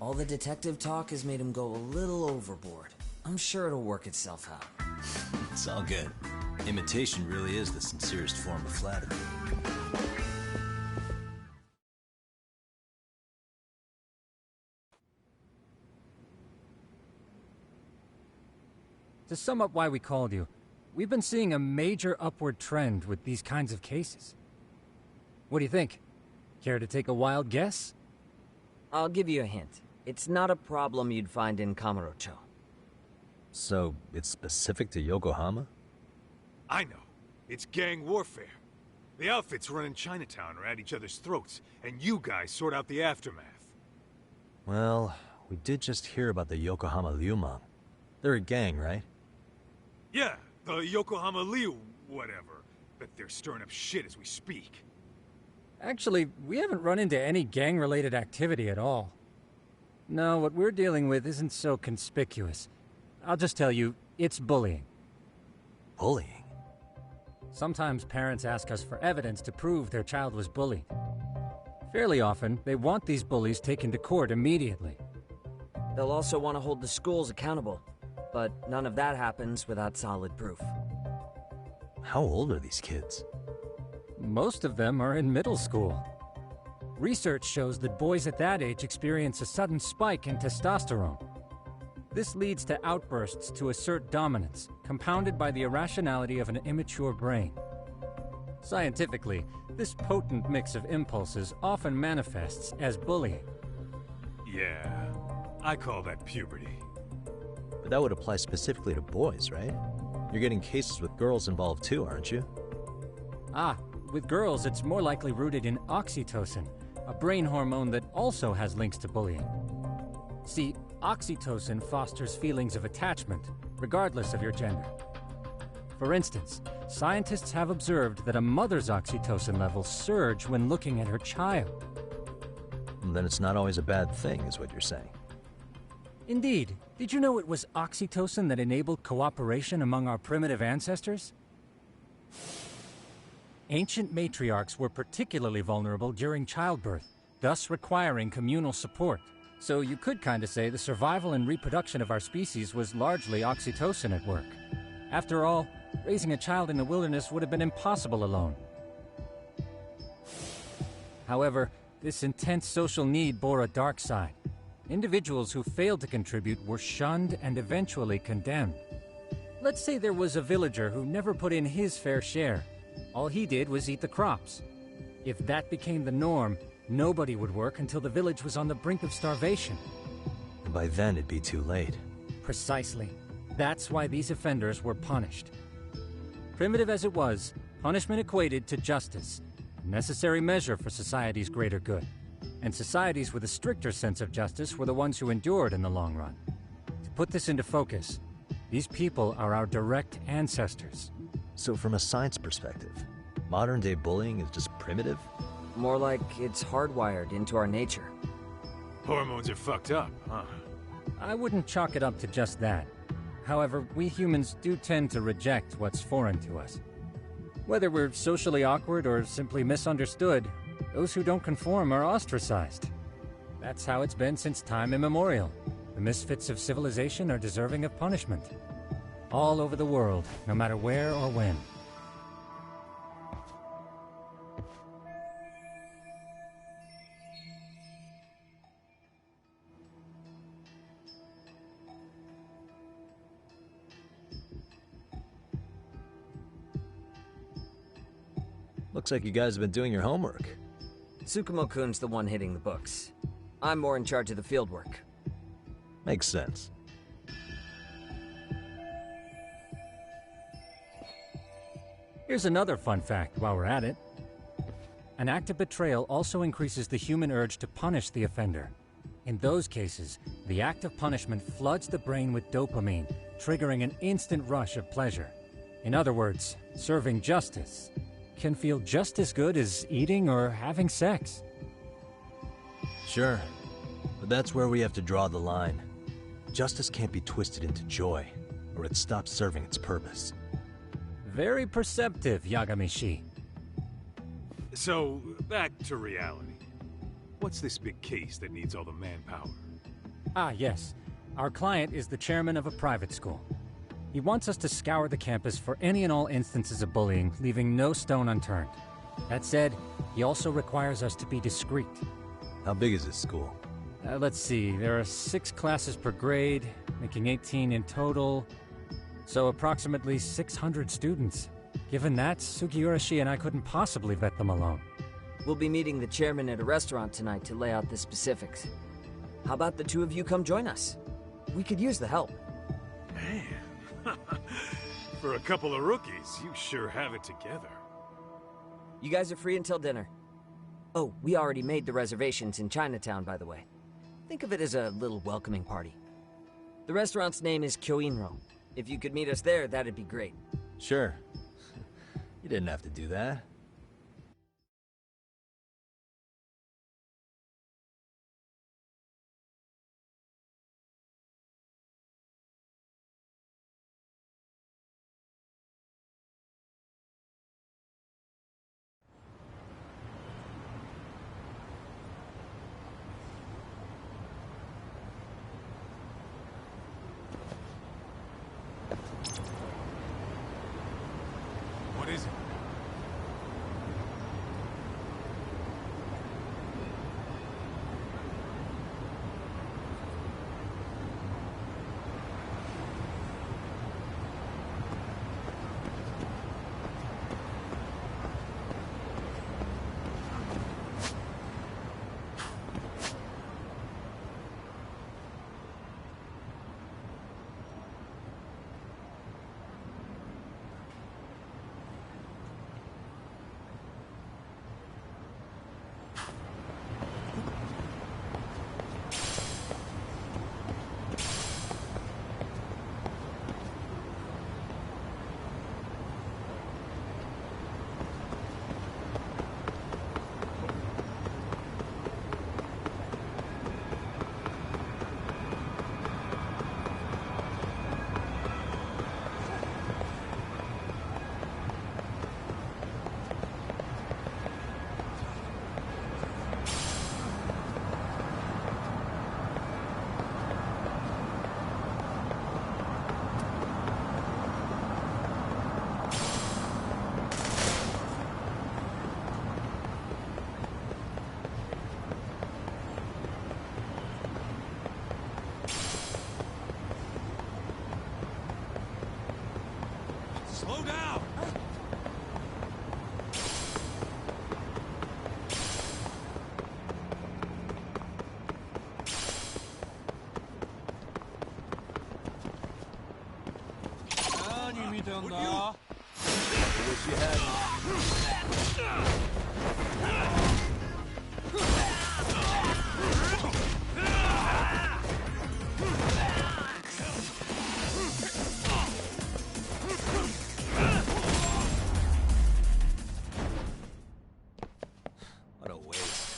All the detective talk has made him go a little overboard. I'm sure it'll work itself out. It's all good. Imitation really is the sincerest form of flattery. To sum up why we called you, we've been seeing a major upward trend with these kinds of cases. What do you think? Care to take a wild guess? I'll give you a hint. It's not a problem you'd find in Kamurocho. So, it's specific to Yokohama? I know. It's gang warfare. The outfits running Chinatown are at each other's throats, and you guys sort out the aftermath. Well, we did just hear about the Yokohama Liumang. They're a gang, right? Yeah, the Yokohama Liu whatever. Bet they're stirring up shit as we speak. Actually, we haven't run into any gang-related activity at all. No, what we're dealing with isn't so conspicuous. I'll just tell you, it's bullying. Bullying? Sometimes parents ask us for evidence to prove their child was bullied. Fairly often, they want these bullies taken to court immediately. They'll also want to hold the schools accountable, but none of that happens without solid proof. How old are these kids? Most of them are in middle school. Research shows that boys at that age experience a sudden spike in testosterone. This leads to outbursts to assert dominance, compounded by the irrationality of an immature brain. Scientifically, this potent mix of impulses often manifests as bullying. Yeah, I call that puberty. But that would apply specifically to boys, right? You're getting cases with girls involved too, aren't you? Ah, with girls it's more likely rooted in oxytocin, a brain hormone that also has links to bullying. See, oxytocin fosters feelings of attachment, regardless of your gender. For instance, scientists have observed that a mother's oxytocin levels surge when looking at her child. Then it's not always a bad thing, is what you're saying. Indeed. Did you know it was oxytocin that enabled cooperation among our primitive ancestors? Ancient matriarchs were particularly vulnerable during childbirth, thus requiring communal support. So you could kinda say the survival and reproduction of our species was largely oxytocin at work. After all, raising a child in the wilderness would have been impossible alone. However, this intense social need bore a dark side. Individuals who failed to contribute were shunned and eventually condemned. Let's say there was a villager who never put in his fair share. All he did was eat the crops. If that became the norm, nobody would work until the village was on the brink of starvation. And by then it'd be too late. Precisely. That's why these offenders were punished. Primitive as it was, punishment equated to justice, a necessary measure for society's greater good. And societies with a stricter sense of justice were the ones who endured in the long run. To put this into focus, these people are our direct ancestors. So from a science perspective, modern-day bullying is just primitive? More like it's hardwired into our nature. Hormones are fucked up, huh? I wouldn't chalk it up to just that. However, we humans do tend to reject what's foreign to us. Whether we're socially awkward or simply misunderstood, those who don't conform are ostracized. That's how it's been since time immemorial. The misfits of civilization are deserving of punishment. All over the world, no matter where or when. Looks like you guys have been doing your homework. Tsukumo-kun's the one hitting the books. I'm more in charge of the fieldwork. Makes sense. Here's another fun fact while we're at it. An act of betrayal also increases the human urge to punish the offender. In those cases, the act of punishment floods the brain with dopamine, triggering an instant rush of pleasure. In other words, serving justice can feel just as good as eating or having sex. Sure, but that's where we have to draw the line. Justice can't be twisted into joy, or it stops serving its purpose. Very perceptive, Yagami-shi. So, back to reality. What's this big case that needs all the manpower? Ah, yes. Our client is the chairman of a private school. He wants us to scour the campus for any and all instances of bullying, leaving no stone unturned. That said, he also requires us to be discreet. How big is this school? Let's see, there are 6 classes per grade, making 18 in total, so approximately 600 students. Given that, Sugiurashi and I couldn't possibly vet them alone. We'll be meeting the chairman at a restaurant tonight to lay out the specifics. How about the two of you come join us? We could use the help. Man, for a couple of rookies, you sure have it together. You guys are free until dinner. Oh, we already made the reservations in Chinatown, by the way. Think of it as a little welcoming party. The restaurant's name is Kyoinro. If you could meet us there, that'd be great. Sure. You didn't have to do that. What is it? Slow down! Wish you had. What a waste.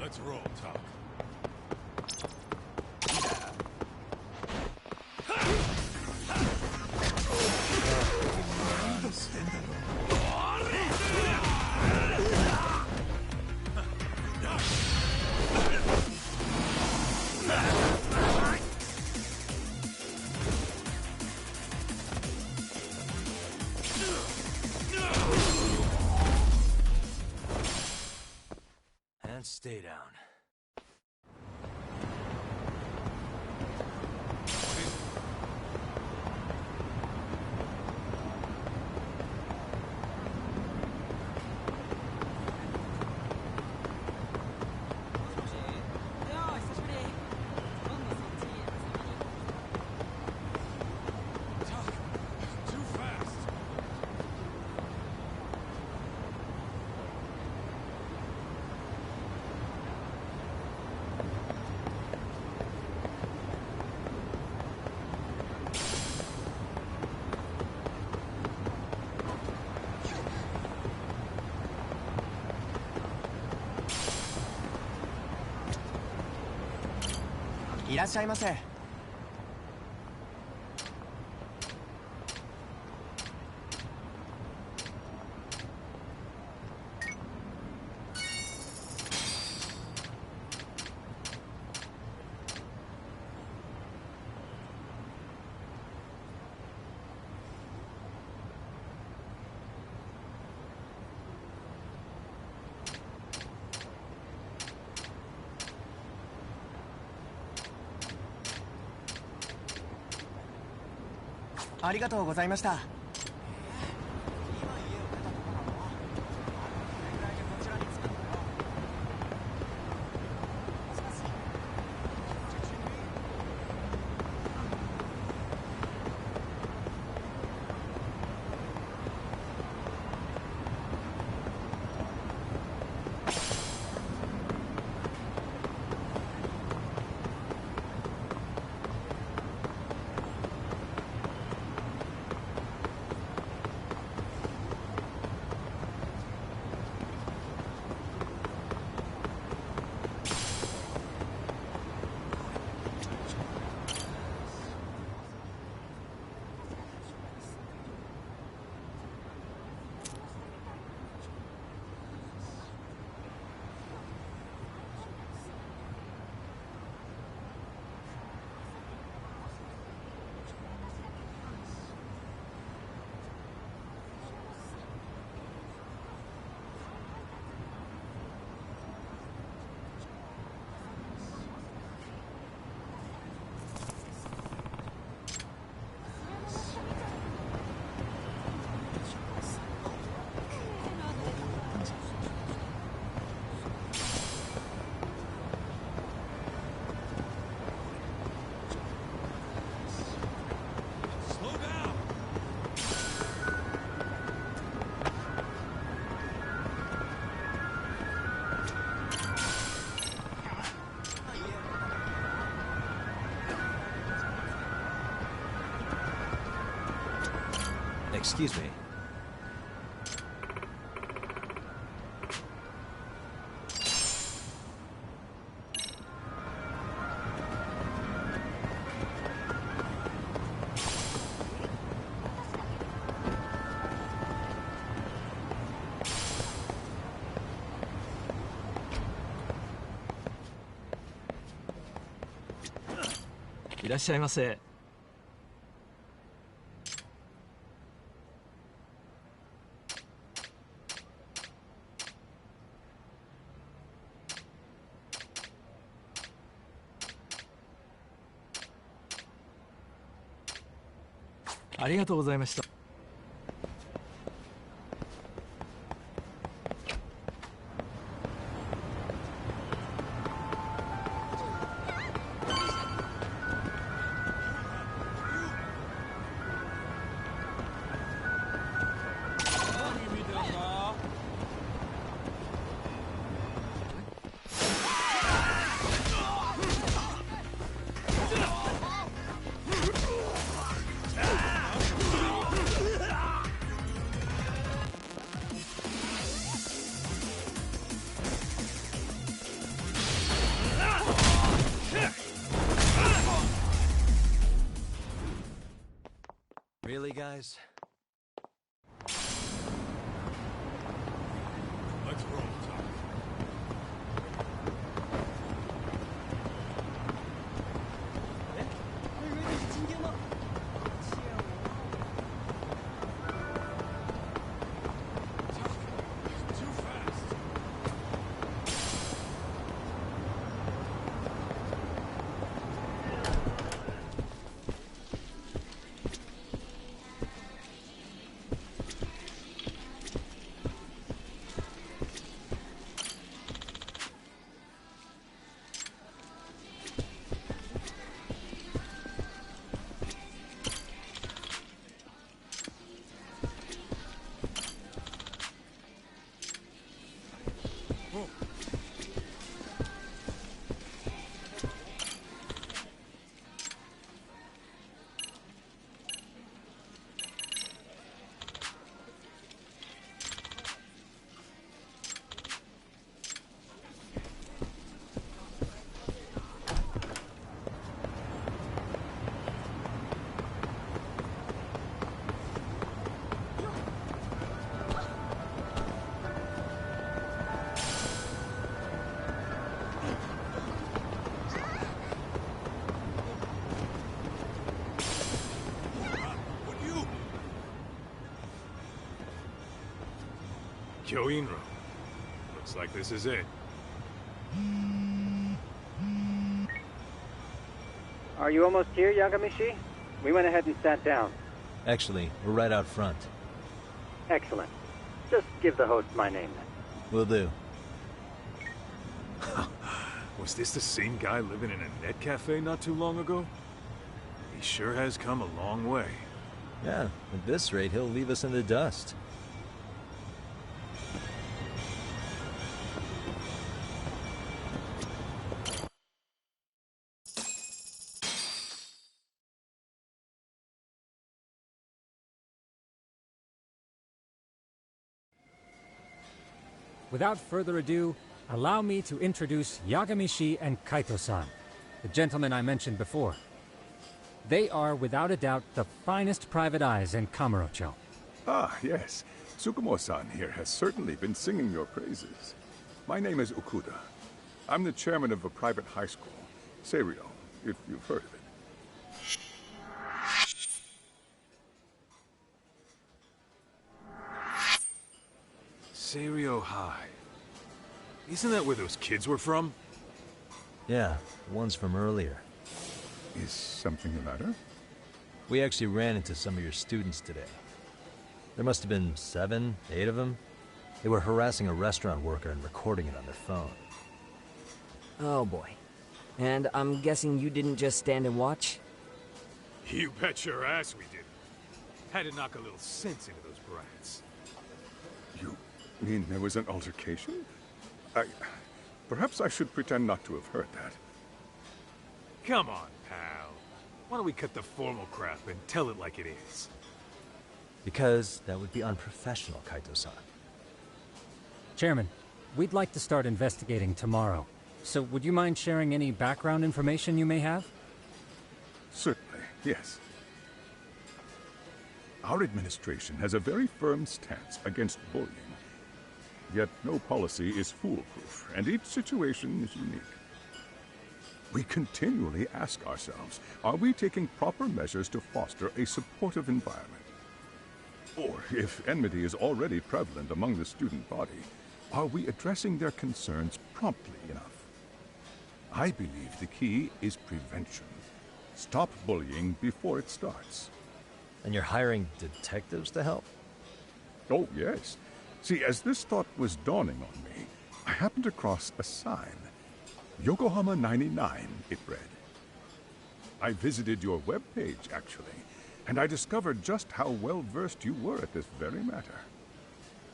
Let's roll, Talk. Stay down.いらっしゃいませ。ありがとうございました。Excuse me.いらっしゃいませ。ありがとうございました。Really, guys? Let's roll, Tom. Too fast. Kyoin Road. Looks like this is it. Are you almost here, Yagamishi? We went ahead and sat down. Actually, we're right out front. Excellent. Just give the host my name then. Will do. Was this the same guy living in a net cafe not too long ago? He sure has come a long way. Yeah, at this rate, he'll leave us in the dust. Without further ado, allow me to introduce Yagamishi and Kaito-san, the gentlemen I mentioned before. They are, without a doubt, the finest private eyes in Kamurocho. Ah, yes. Tsukumo-san here has certainly been singing your praises. My name is Okuda. I'm the chairman of a private high school, Seiryo, if you've heard of it. Seiryo High. Isn't that where those kids were from? Yeah, the ones from earlier. Is something the matter? We actually ran into some of your students today. There must have been 7, 8 of them. They were harassing a restaurant worker and recording it on their phone. Oh boy. And I'm guessing you didn't just stand and watch? You bet your ass we did. Had to knock a little sense into those brats. You mean there was an altercation? Perhaps I should pretend not to have heard that. Come on, pal. Why don't we cut the formal crap and tell it like it is? Because that would be unprofessional, Kaito-san. Chairman, we'd like to start investigating tomorrow. So would you mind sharing any background information you may have? Certainly, yes. Our administration has a very firm stance against bullying. Yet no policy is foolproof, and each situation is unique. We continually ask ourselves, are we taking proper measures to foster a supportive environment? Or, if enmity is already prevalent among the student body, are we addressing their concerns promptly enough? I believe the key is prevention. Stop bullying before it starts. And you're hiring detectives to help? Oh, yes. See, as this thought was dawning on me, I happened across a sign. Yokohama 99, it read. I visited your webpage, actually, and I discovered just how well-versed you were at this very matter.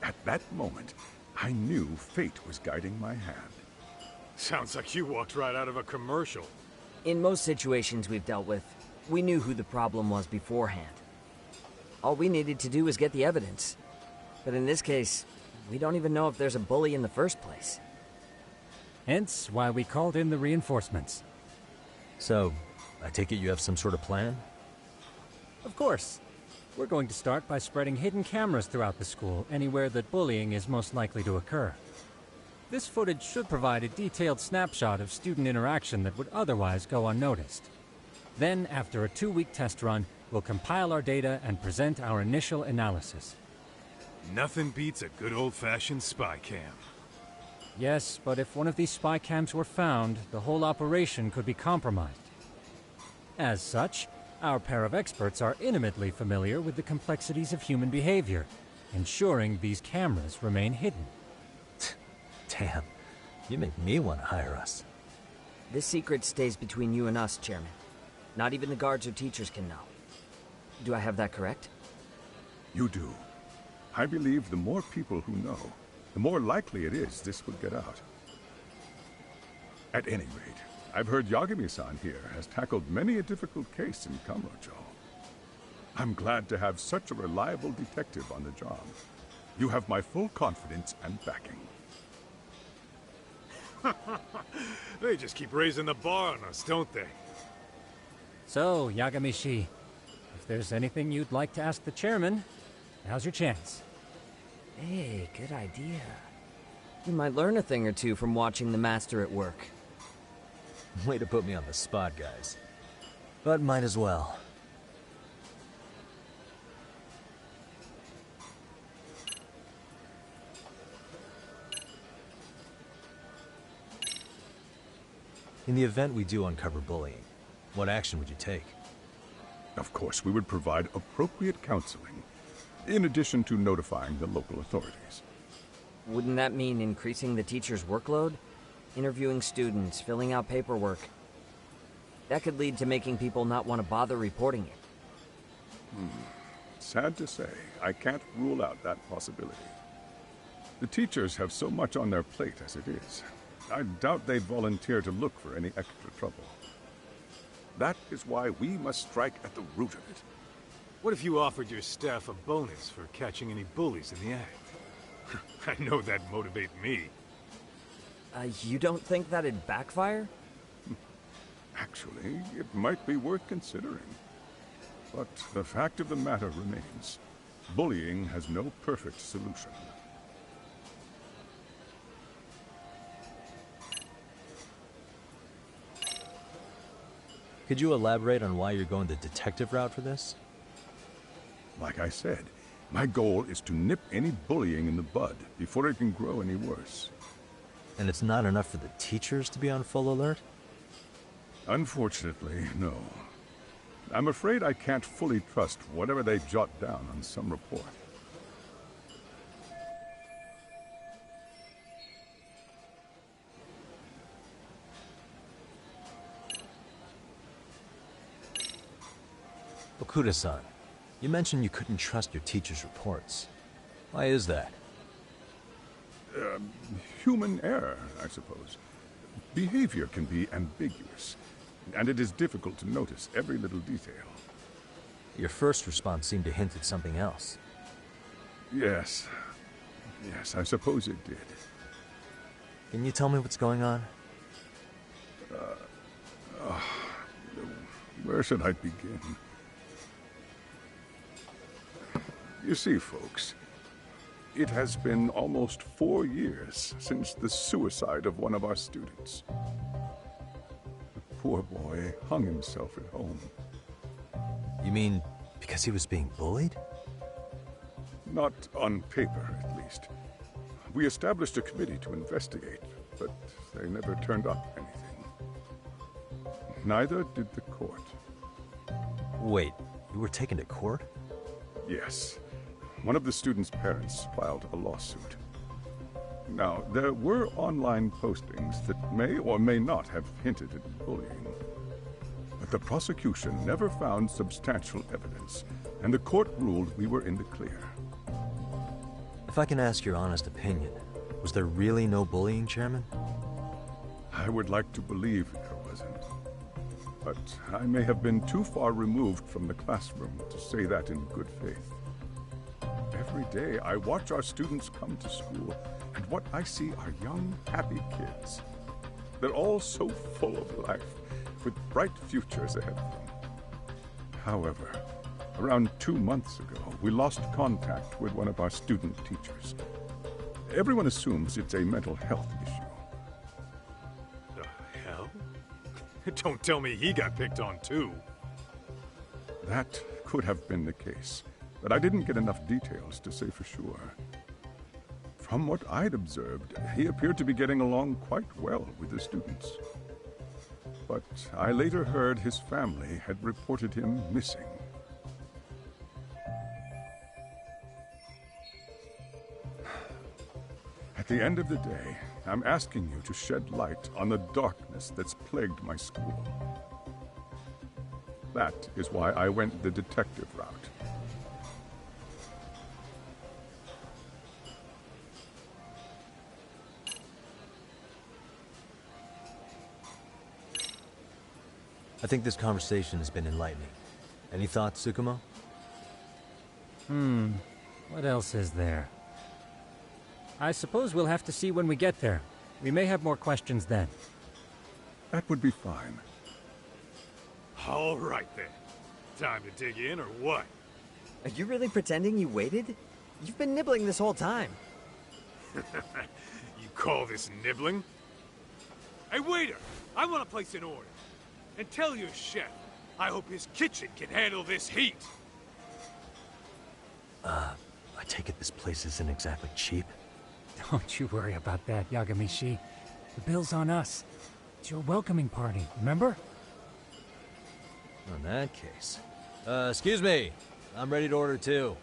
At that moment, I knew fate was guiding my hand. Sounds like you walked right out of a commercial. In most situations we've dealt with, we knew who the problem was beforehand. All we needed to do was get the evidence. But in this case, we don't even know if there's a bully in the first place. Hence why we called in the reinforcements. So, I take it you have some sort of plan? Of course. We're going to start by spreading hidden cameras throughout the school, anywhere that bullying is most likely to occur. This footage should provide a detailed snapshot of student interaction that would otherwise go unnoticed. Then, after a 2-week test run, we'll compile our data and present our initial analysis. Nothing beats a good old-fashioned spy cam. Yes, but if one of these spy cams were found, the whole operation could be compromised. As such, our pair of experts are intimately familiar with the complexities of human behavior, ensuring these cameras remain hidden. Damn, you make me want to hire us. This secret stays between you and us, Chairman. Not even the guards or teachers can know. Do I have that correct? You do. I believe the more people who know, the more likely it is this would get out. At any rate, I've heard Yagami-san here has tackled many a difficult case in Kamurocho. I'm glad to have such a reliable detective on the job. You have my full confidence and backing. They just keep raising the bar on us, don't they? So, Yagamishi, if there's anything you'd like to ask the chairman, now's your chance. Hey, good idea. You might learn a thing or two from watching the master at work. Way to put me on the spot, guys. But might as well. In the event we do uncover bullying, what action would you take? Of course, we would provide appropriate counseling, in addition to notifying the local authorities. Wouldn't that mean increasing the teacher's workload? Interviewing students, filling out paperwork. That could lead to making people not want to bother reporting it. Sad to say, I can't rule out that possibility. The teachers have so much on their plate as it is. I doubt they'd volunteer to look for any extra trouble. That is why we must strike at the root of it. What if you offered your staff a bonus for catching any bullies in the act? I know that'd motivate me. You don't think that'd backfire? Actually, it might be worth considering. But the fact of the matter remains, bullying has no perfect solution. Could you elaborate on why you're going the detective route for this? Like I said, my goal is to nip any bullying in the bud before it can grow any worse. And it's not enough for the teachers to be on full alert? Unfortunately, no. I'm afraid I can't fully trust whatever they jot down on some report. Okuda-san, you mentioned you couldn't trust your teacher's reports. Why is that? Human error, I suppose. Behavior can be ambiguous, and it is difficult to notice every little detail. Your first response seemed to hint at something else. Yes. Yes, I suppose it did. Can you tell me what's going on? Where should I begin? You see, folks, it has been almost 4 years since the suicide of one of our students. The poor boy hung himself at home. You mean because he was being bullied? Not on paper, at least. We established a committee to investigate, but they never turned up anything. Neither did the court. Wait, you were taken to court? Yes. One of the students' parents filed a lawsuit. Now, there were online postings that may or may not have hinted at bullying. But the prosecution never found substantial evidence, and the court ruled we were in the clear. If I can ask your honest opinion, was there really no bullying, Chairman? I would like to believe there wasn't. But I may have been too far removed from the classroom to say that in good faith. Every day I watch our students come to school, and what I see are young, happy kids. They're all so full of life, with bright futures ahead of them. However, around 2 months ago, we lost contact with one of our student teachers. Everyone assumes it's a mental health issue. The hell? Don't tell me he got picked on too. That could have been the case, but I didn't get enough details to say for sure. From what I'd observed, he appeared to be getting along quite well with the students. But I later heard his family had reported him missing. At the end of the day, I'm asking you to shed light on the darkness that's plagued my school. That is why I went the detective route. I think this conversation has been enlightening. Any thoughts, Tsukumo? What else is there? I suppose we'll have to see when we get there. We may have more questions then. That would be fine. All right then. Time to dig in or what? Are you really pretending you waited? You've been nibbling this whole time. You call this nibbling? Hey, waiter! I want to place an order. And tell your chef, I hope his kitchen can handle this heat. I take it this place isn't exactly cheap? Don't you worry about that, Yagamishi. The bill's on us. It's your welcoming party, remember? In that case. Excuse me. I'm ready to order too.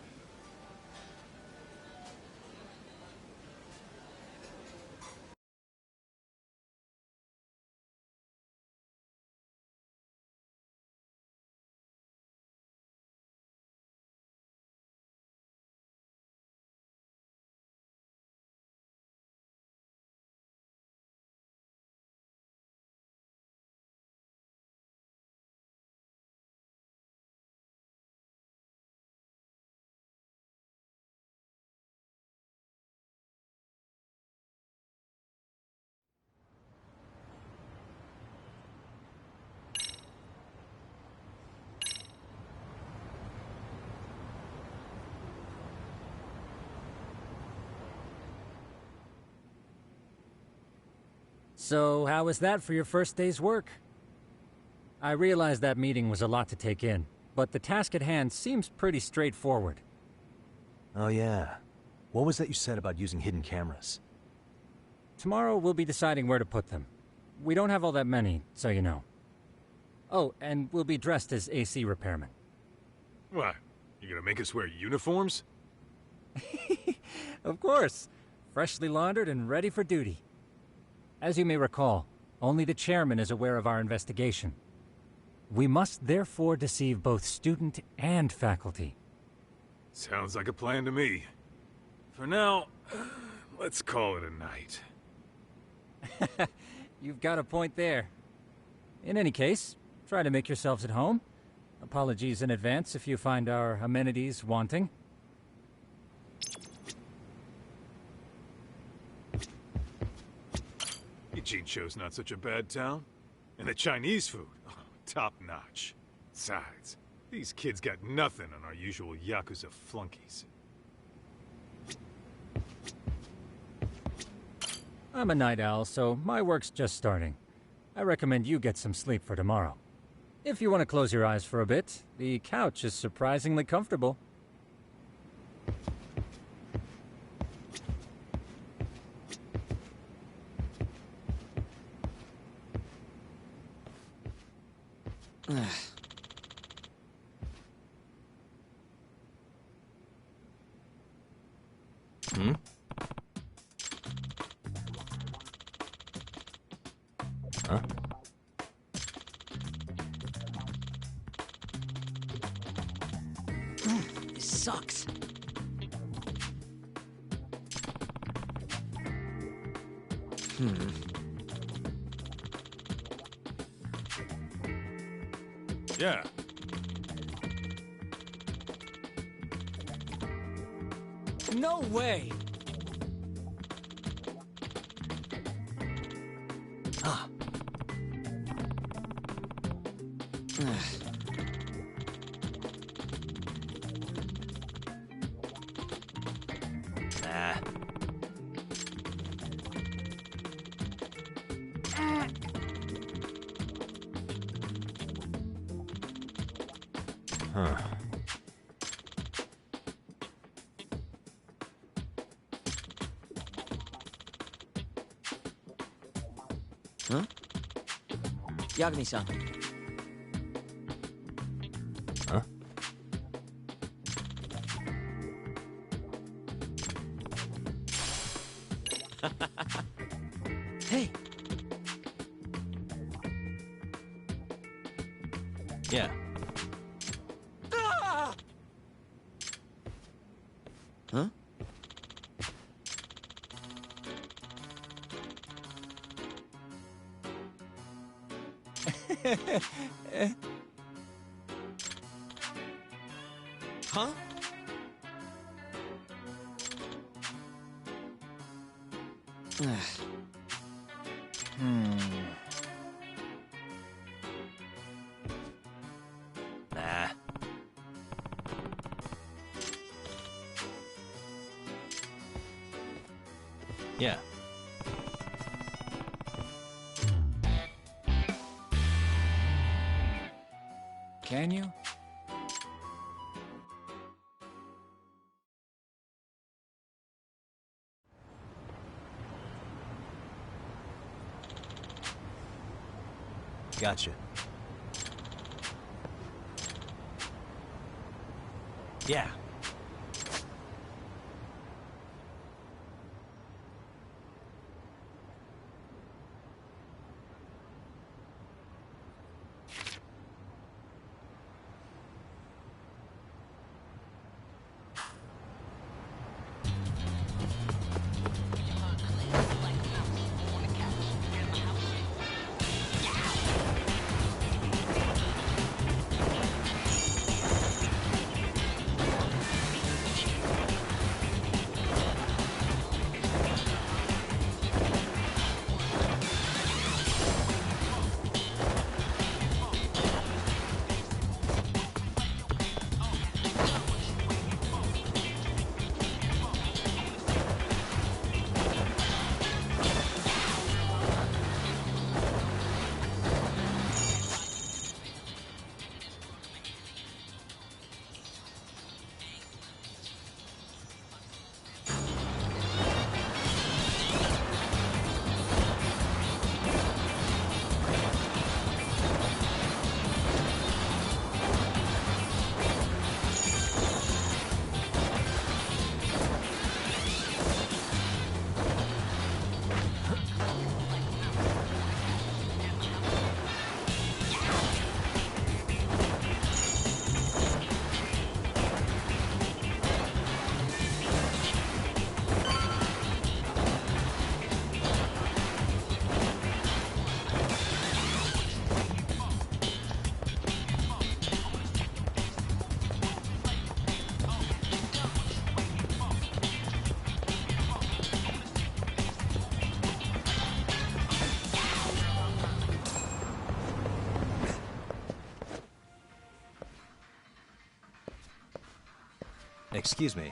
So, how was that for your first day's work? I realize that meeting was a lot to take in, but the task at hand seems pretty straightforward. Oh yeah. What was that you said about using hidden cameras? Tomorrow we'll be deciding where to put them. We don't have all that many, so you know. Oh, and we'll be dressed as AC repairmen. What? You gonna make us wear uniforms? Of course. Freshly laundered and ready for duty. As you may recall, only the chairman is aware of our investigation. We must therefore deceive both student and faculty. Sounds like a plan to me. For now, let's call it a night. You've got a point there. In any case, try to make yourselves at home. Apologies in advance if you find our amenities wanting. Jincho's not such a bad town. And the Chinese food, oh, top notch. Besides, these kids got nothing on our usual Yakuza flunkies. I'm a night owl, so my work's just starting. I recommend you get some sleep for tomorrow. If you want to close your eyes for a bit, the couch is surprisingly comfortable. Hmm? Huh? This sucks. Yeah. No way! Ah. Nah. Huh. Huh? Yagami-san. Huh? Hey! Yeah. Ah! Huh? Huh? Nah. Yeah. Can you? Gotcha. Yeah. Excuse me.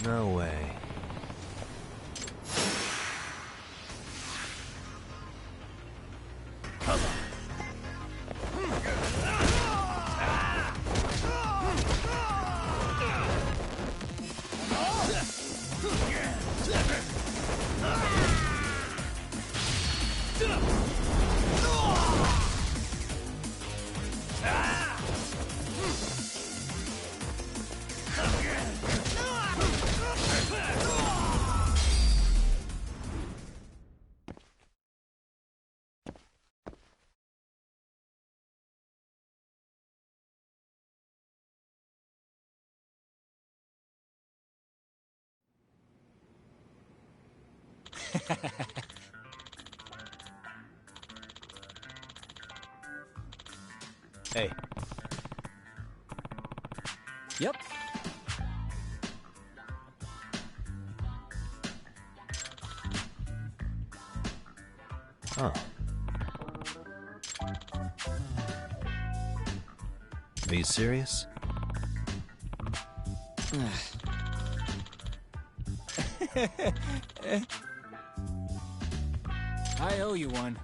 No way. Hey. Yep. Oh. Are you serious? I owe you one.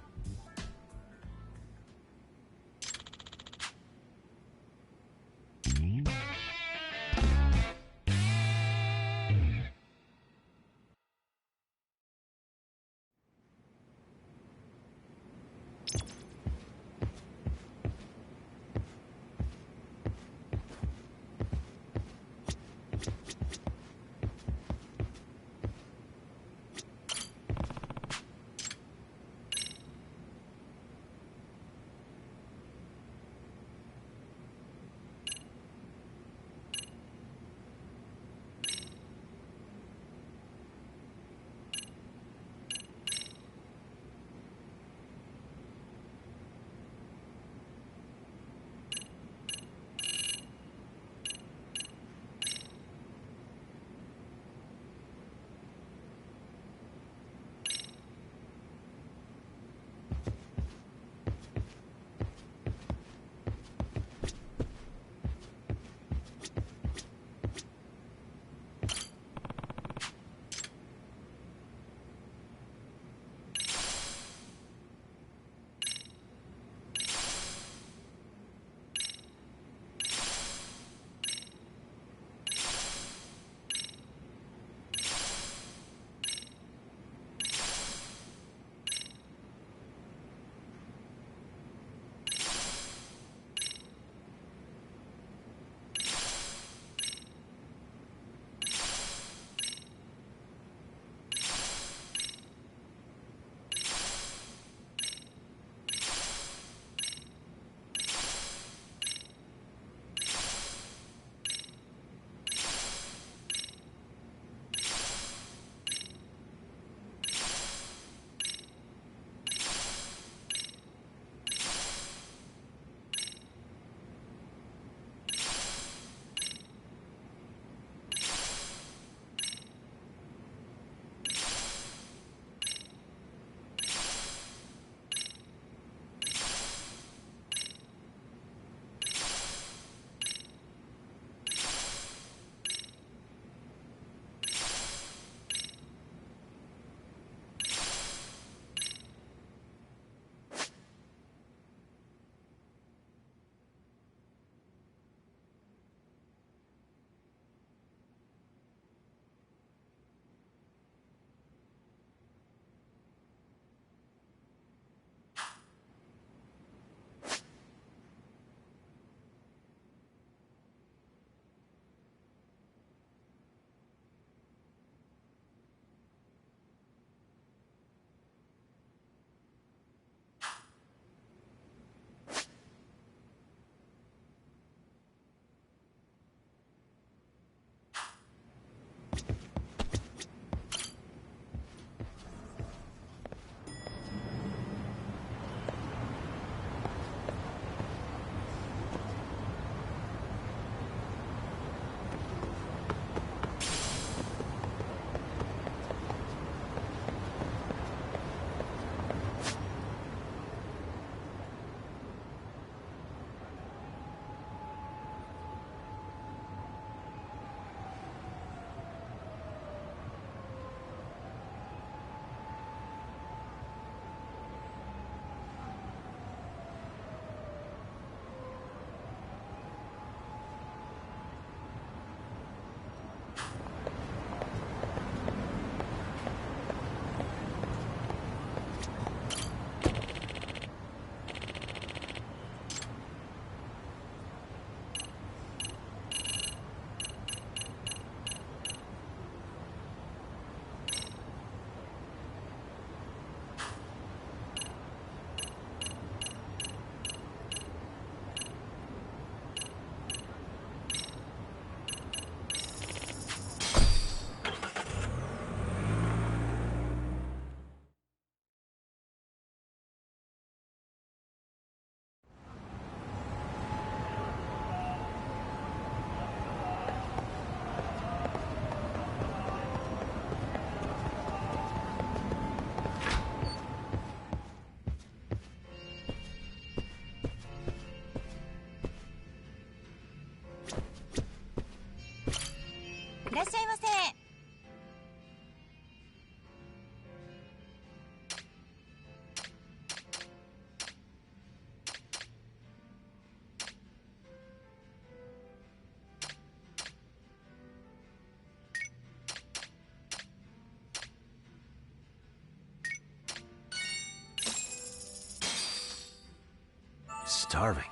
starving.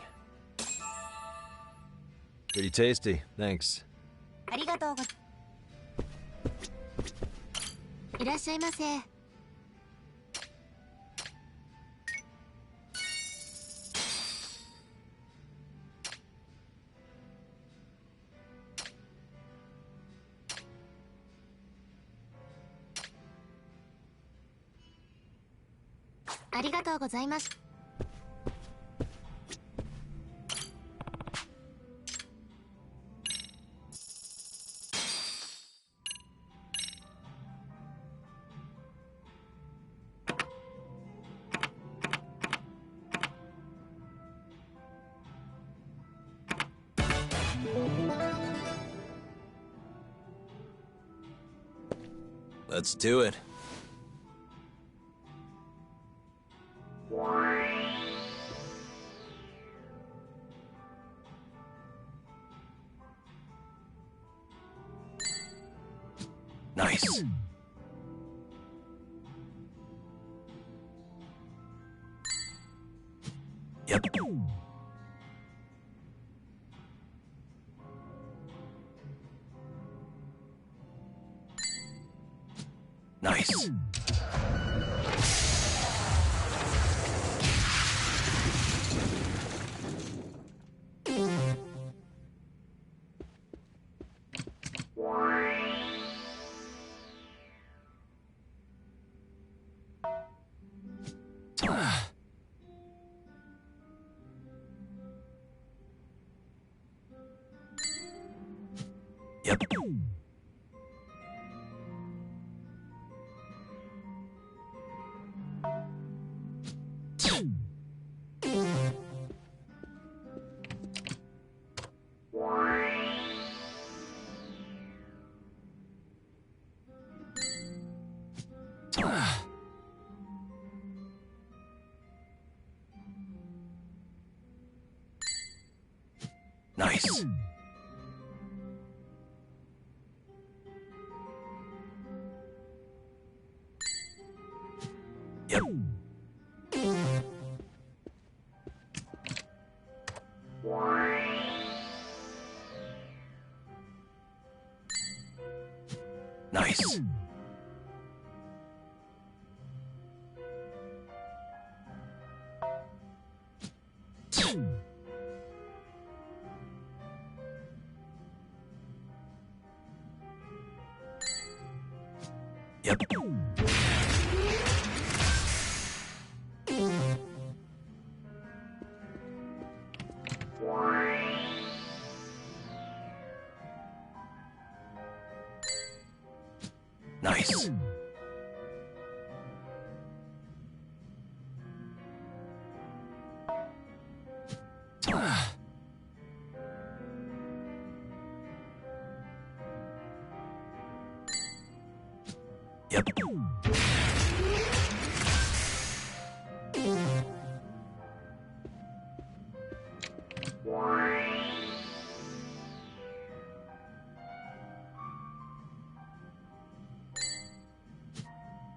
Pretty tasty, thanks. ありがとうごいらっしゃいませ。ありがとうございます。Let's do it. Nice. Yep. Nice. Yep. Nice. Yep. Nice. Yep.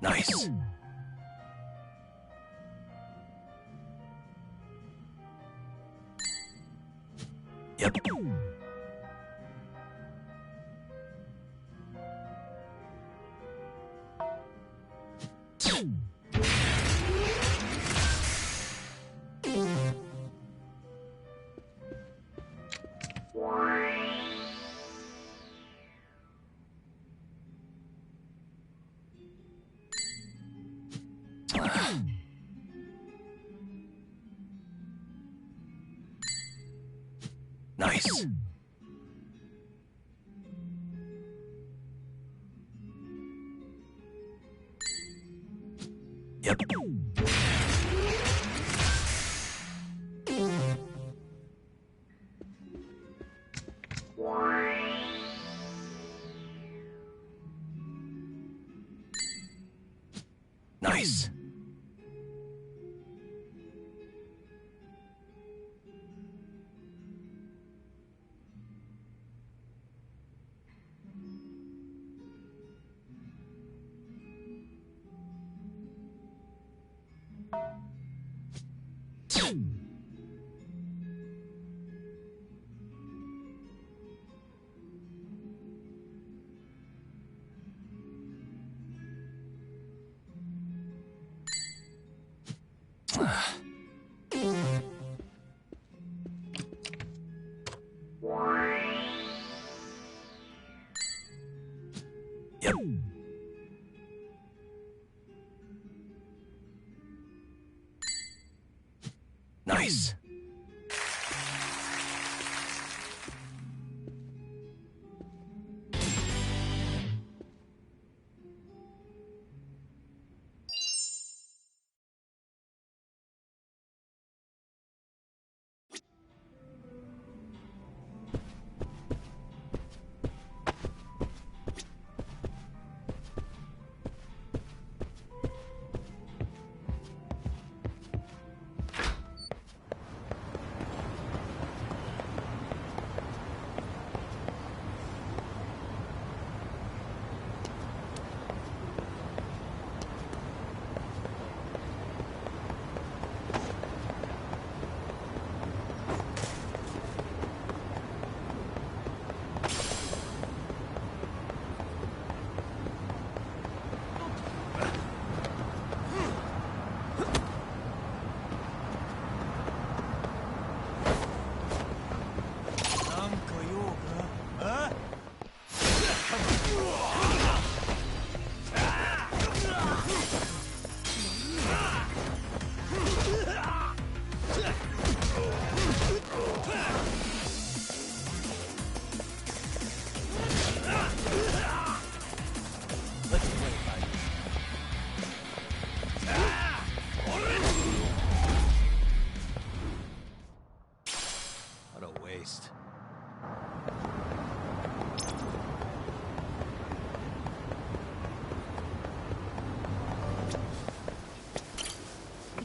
Nice. Yep. Nice. Yep. Nice. Yep. Nice.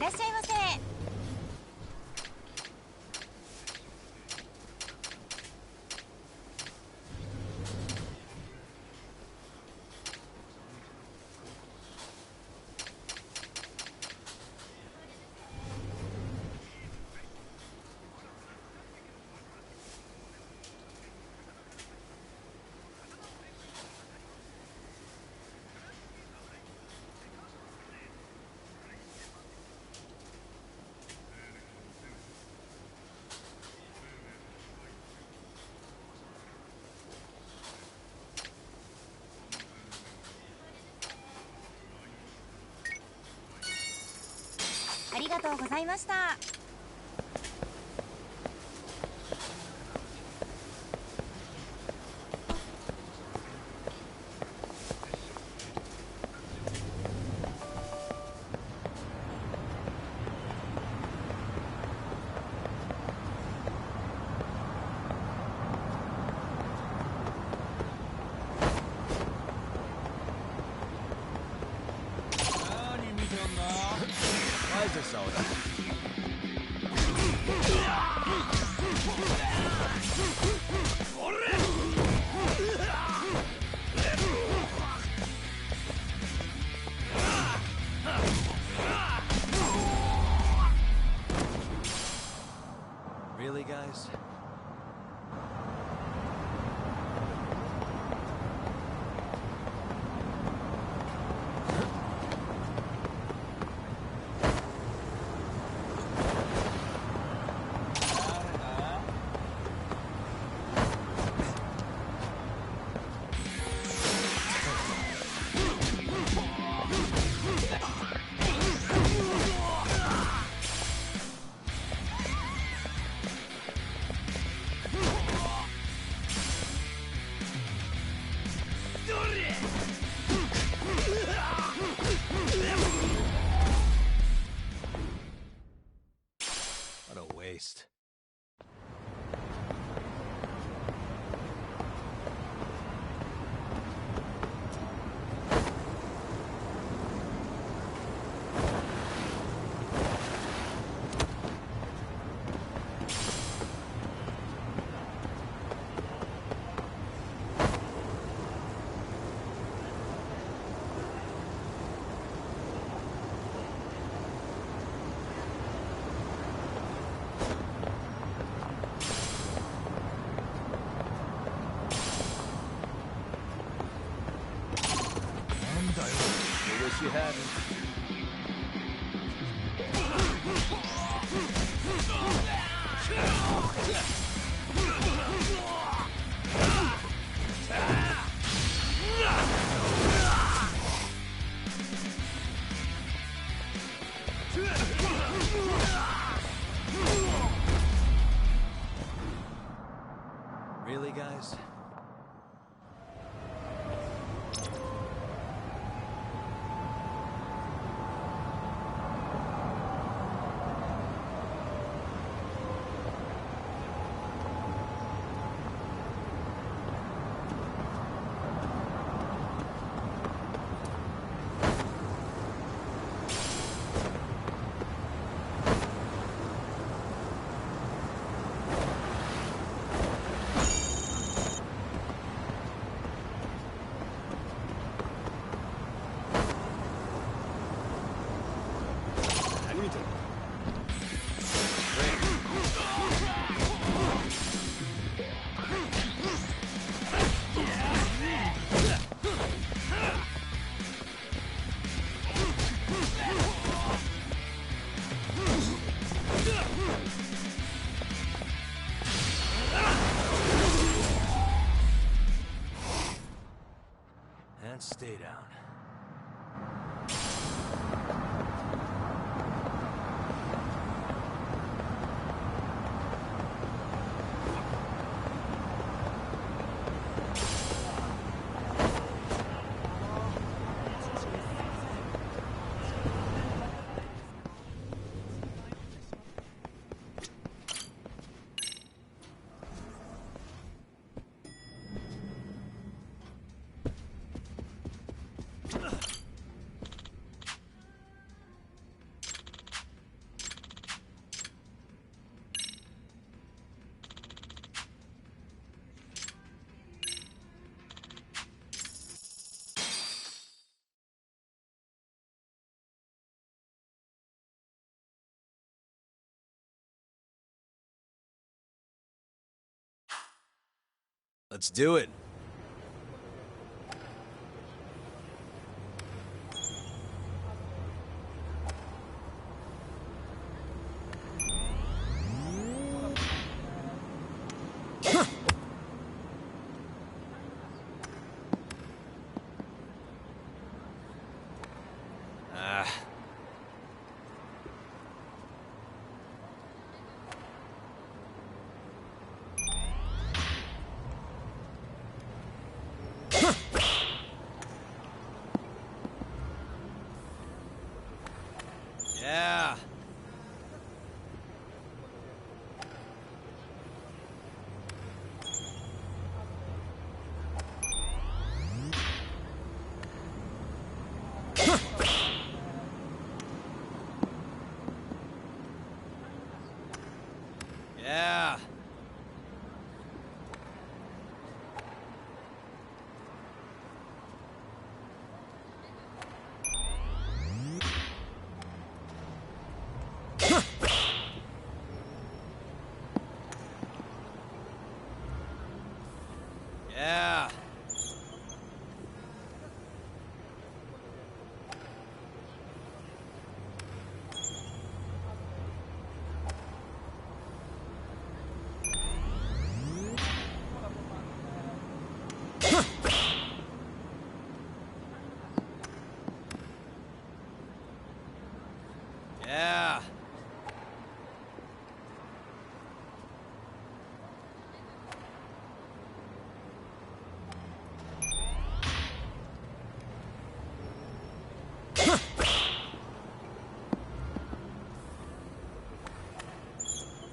らっしゃいませ。ありがとうございました。Really, guys? What a waste. I wish you hadn't. Really, guys? And stay down. Let's do it. Yeah. Yeah. Yeah. Yeah.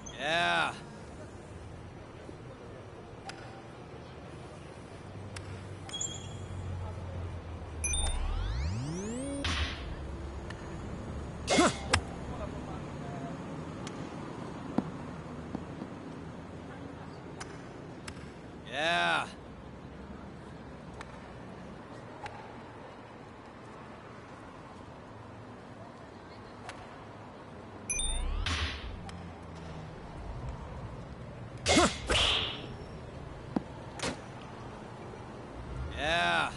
Yeah. Yeah. Yeah.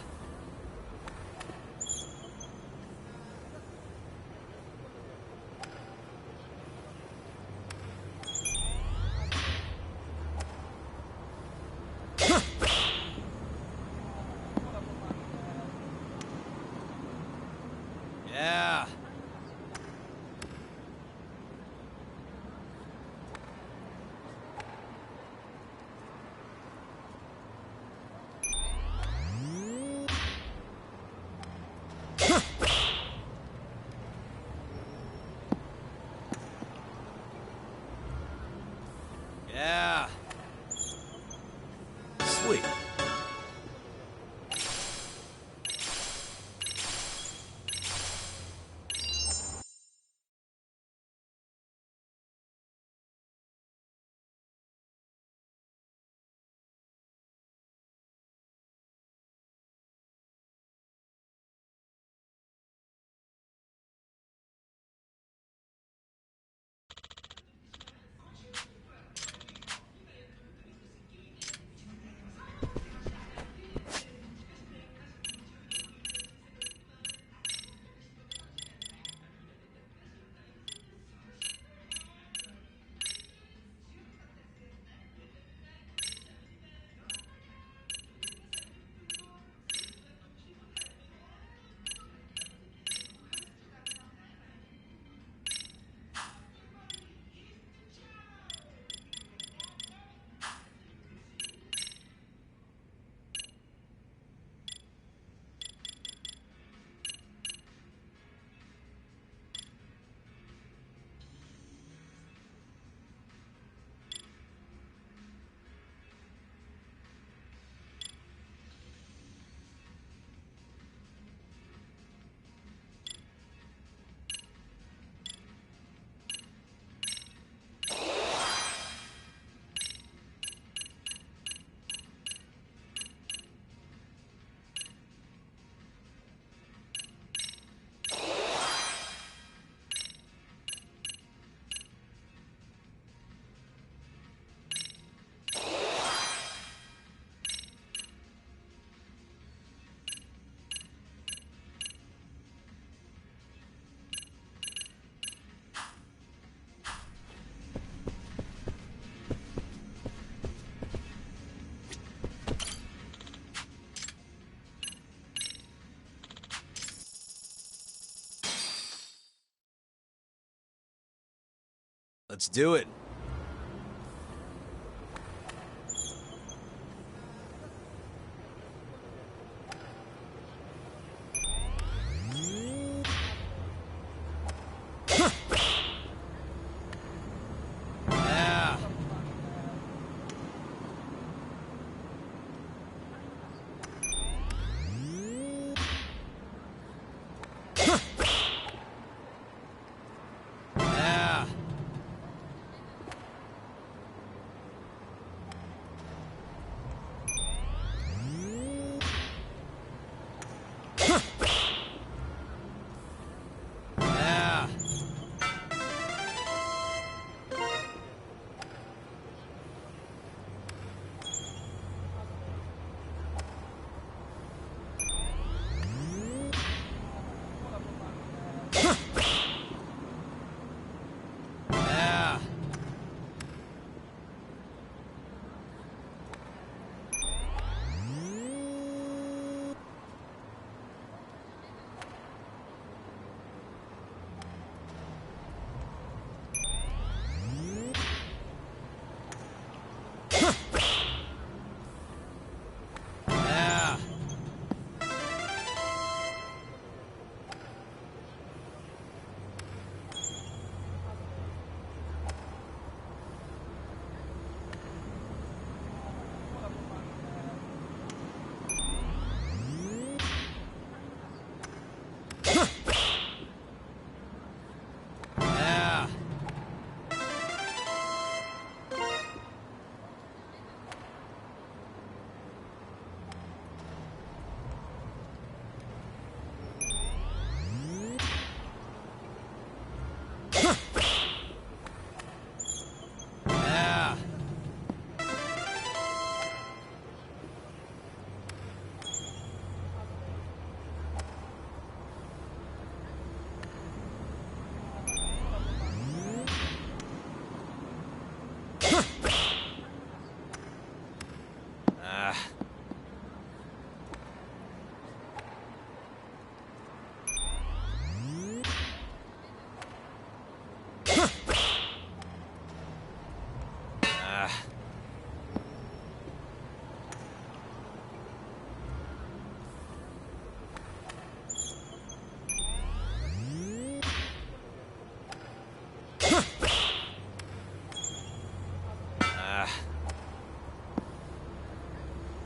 Yeah. Yeah. Sweet. Let's do it.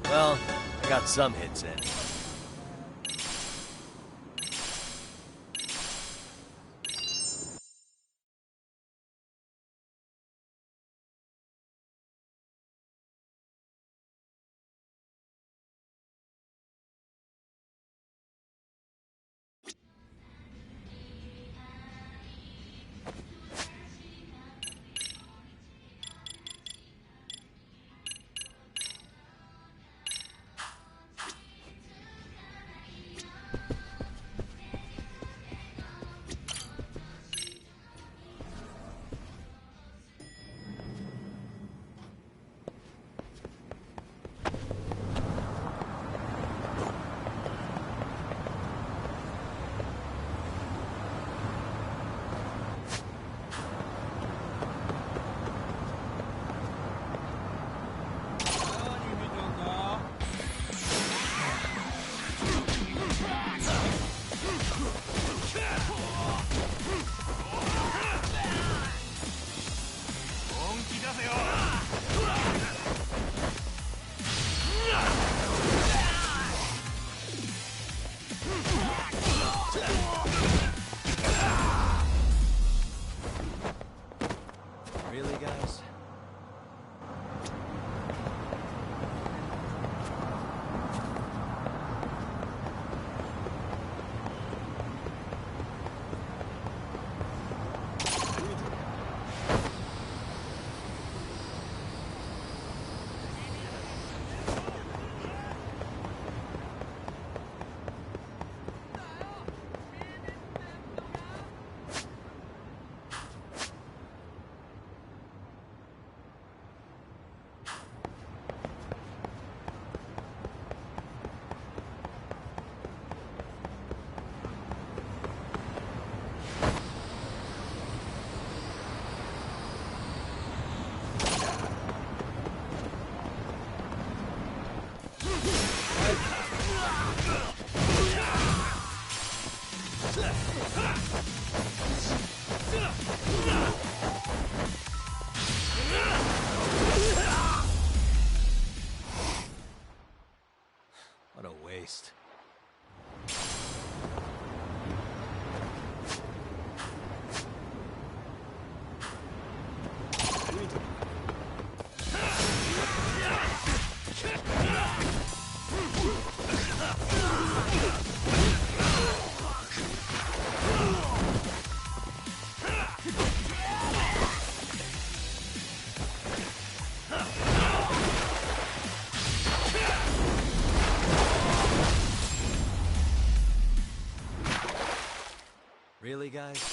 Well, I got some hits in. What a waste. Really, guys?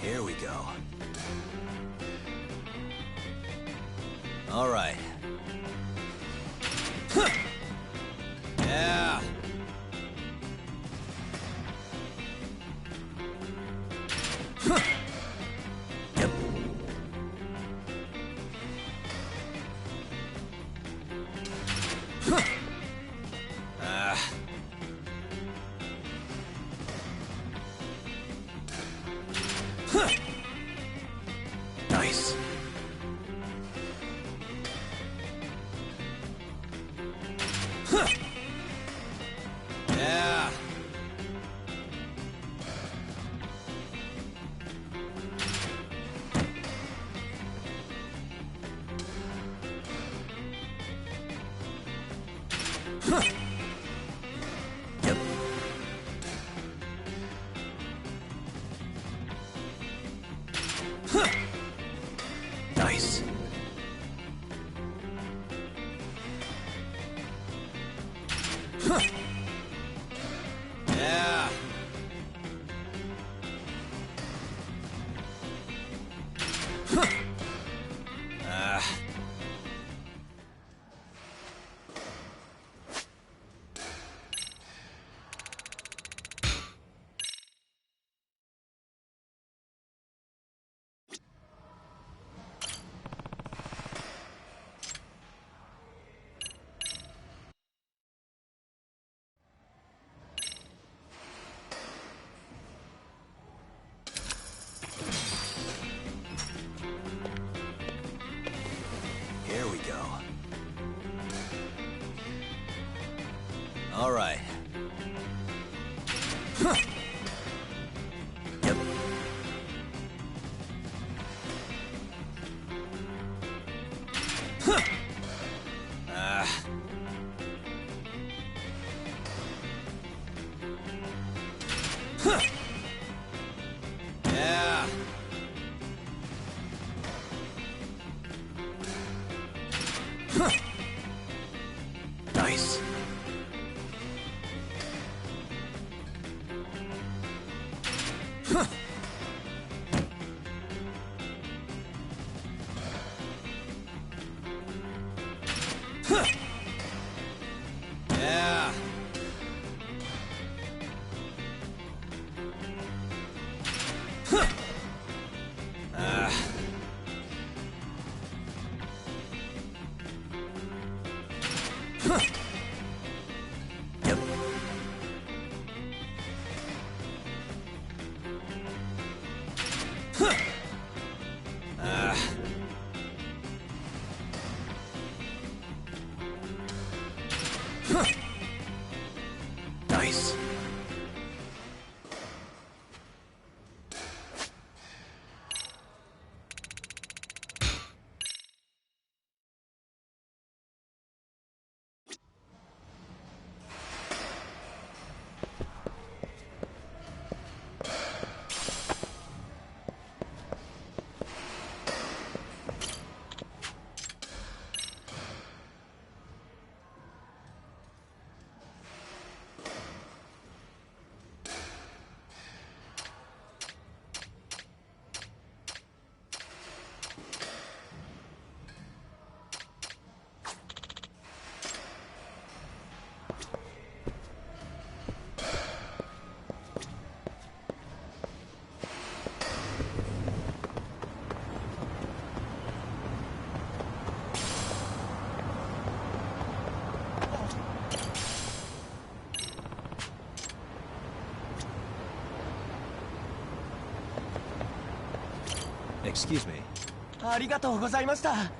Here we go. All right. Yeah. Yep. Nice. Yeah. Yep. Nice. Yeah. Here we go. All right. Yep. Nice. Huh. Huh. Yeah. Huh. Huh. Yep. Huh. Huh. Nice. Excuse me. ありがとうございました。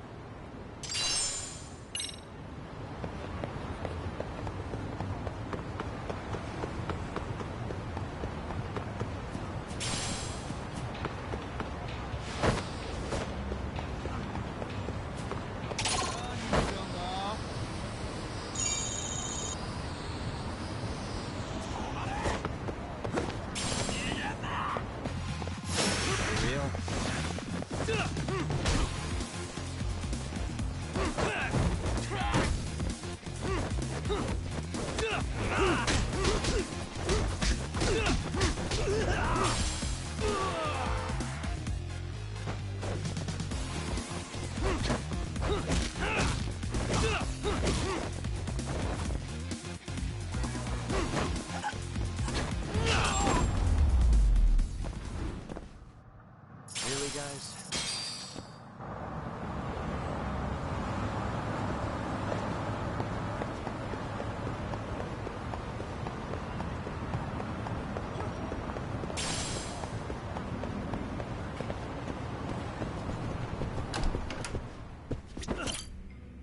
Really, guys?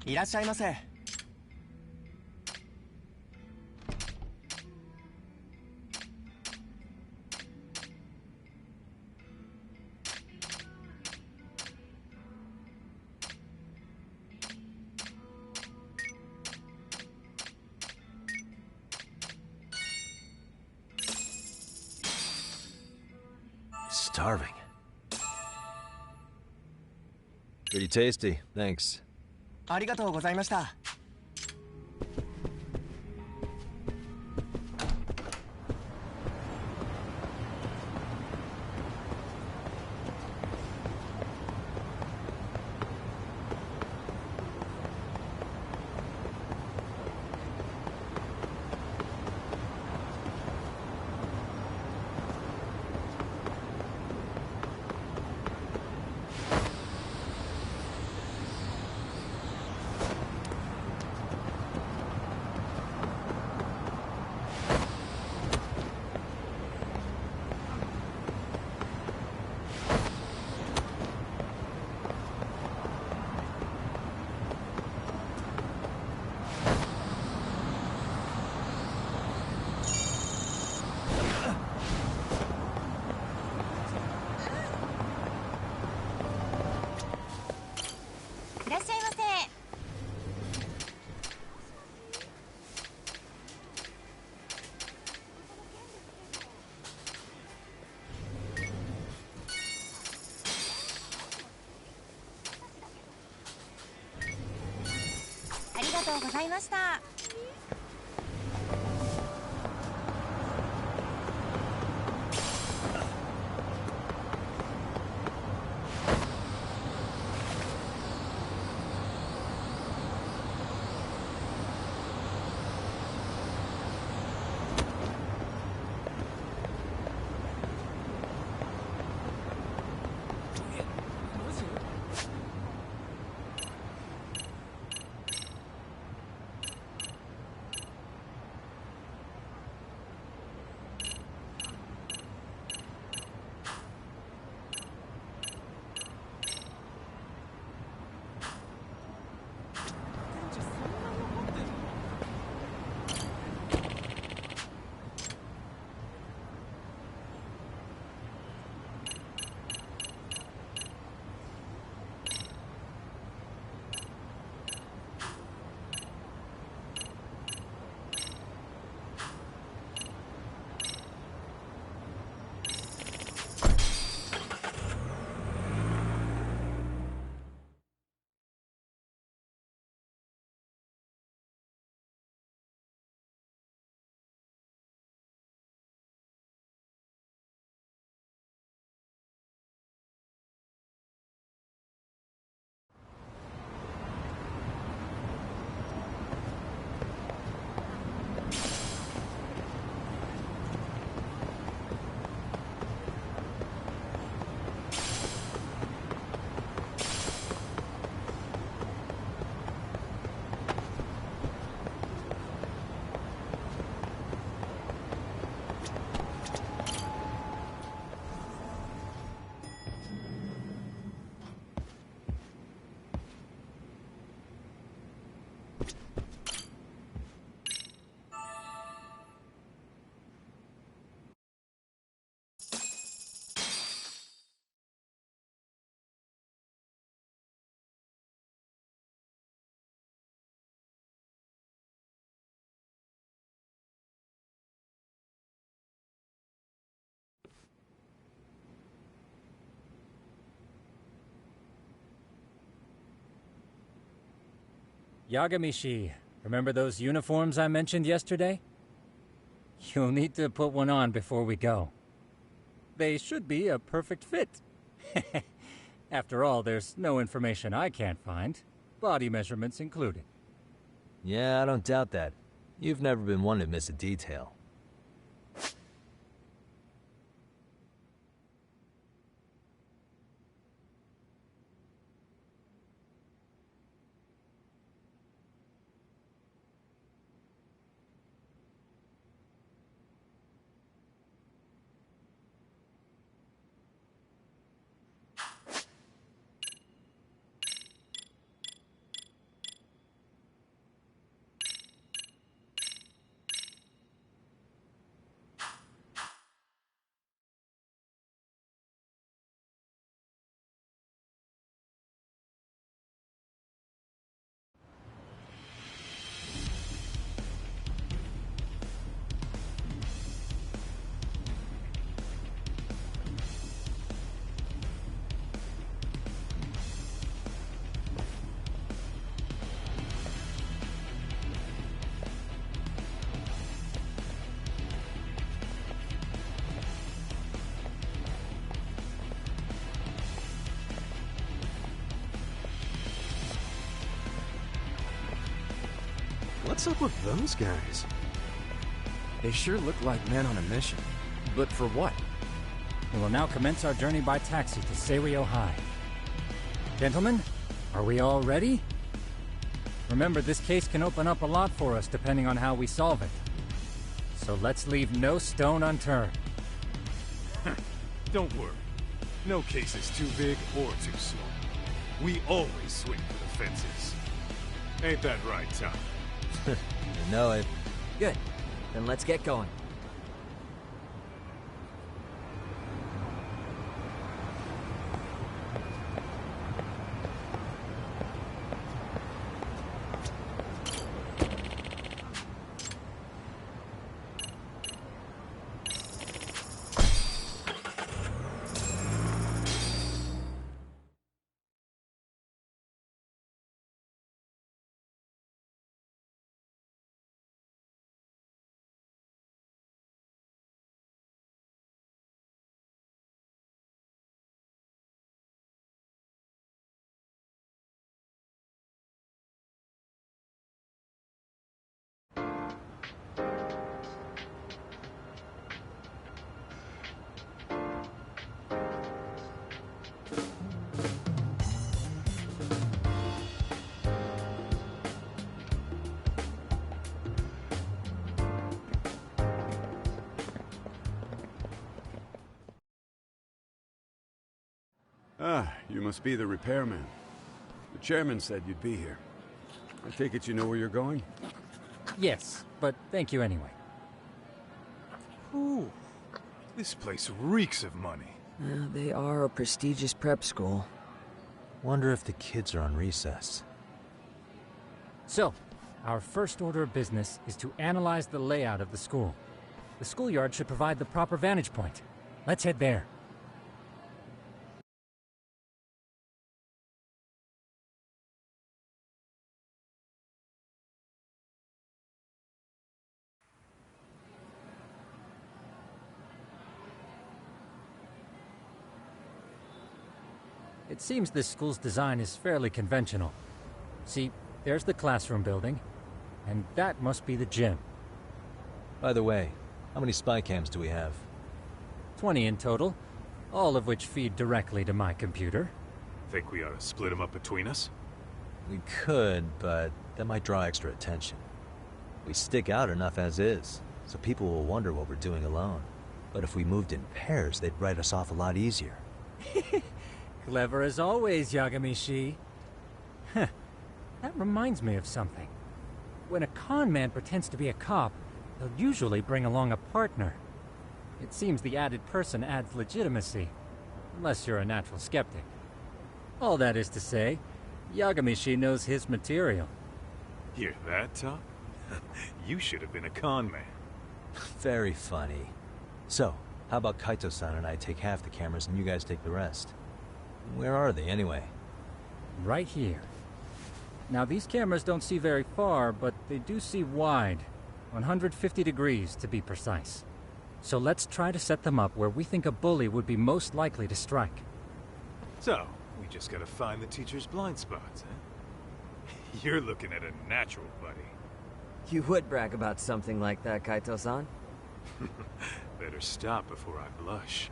「いらっしゃいませ」Starving. Pretty tasty, thanks. ありがとうございました。いらっしゃいませ。ありがとうございました。Yagamishi, remember those uniforms I mentioned yesterday? You'll need to put one on before we go. They should be a perfect fit. After all, there's no information I can't find, body measurements included. Yeah, I don't doubt that. You've never been one to miss a detail. What's up with those guys? They sure look like men on a mission. But for what? We will now commence our journey by taxi to Seiryo High. Gentlemen, are we all ready? Remember, this case can open up a lot for us depending on how we solve it. So let's leave no stone unturned. Don't worry. No case is too big or too small. We always swing for the fences. Ain't that right, Tom? You know it. Good. Then let's get going. Ah, you must be the repairman. The chairman said you'd be here. I take it you know where you're going? Yes, but thank you anyway. Ooh, this place reeks of money. They are a prestigious prep school. Wonder if the kids are on recess. So, our first order of business is to analyze the layout of the school. The schoolyard should provide the proper vantage point. Let's head there. It seems this school's design is fairly conventional. See, there's the classroom building, and that must be the gym. By the way, how many spy cams do we have? 20 in total, all of which feed directly to my computer. Think we ought to split them up between us? We could, but that might draw extra attention. We stick out enough as is, so people will wonder what we're doing alone. But if we moved in pairs, they'd write us off a lot easier. Clever as always, Yagamishi. Huh. That reminds me of something. When a con man pretends to be a cop, they'll usually bring along a partner. It seems the added person adds legitimacy, unless you're a natural skeptic. All that is to say, Yagamishi knows his material. Hear that, Tom? You should have been a con man. Very funny. So, how about Kaito-san and I take half the cameras and you guys take the rest? Where are they, anyway? Right here. Now, these cameras don't see very far, but they do see wide. 150 degrees, to be precise. So let's try to set them up where we think a bully would be most likely to strike. So, we just gotta find the teacher's blind spots, huh? You're looking at a natural, buddy. You would brag about something like that, Kaito-san. Better stop before I blush.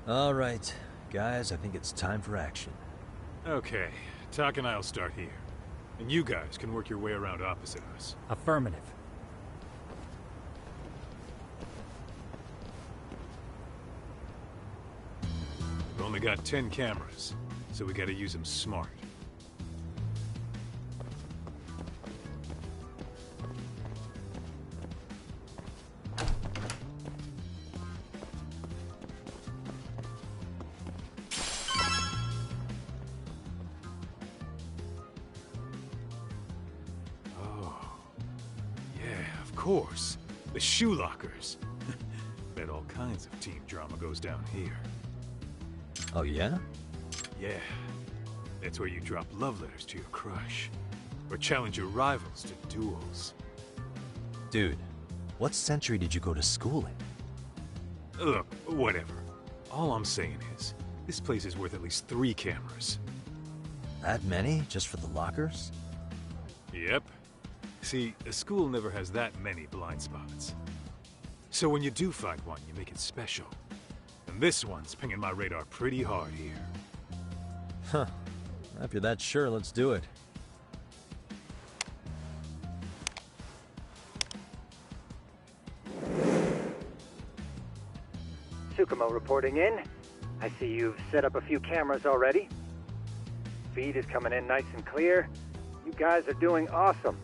All right, guys, I think it's time for action. Okay, Tak and I'll start here. And you guys can work your way around opposite us. Affirmative. We've only got 10 cameras, so we gotta use them smart. Of course. The shoe lockers. Bet all kinds of team drama goes down here. Oh, yeah? Yeah. That's where you drop love letters to your crush. Or challenge your rivals to duels. Dude, what century did you go to school in? Look, whatever. All I'm saying is, this place is worth at least 3 cameras. That many? Just for the lockers? Yep. See, a school never has that many blind spots. So when you do find one, you make it special. And this one's pinging my radar pretty hard here. Huh. If you're that sure, let's do it. Tsukumo reporting in. I see you've set up a few cameras already. Feed is coming in nice and clear. You guys are doing awesome.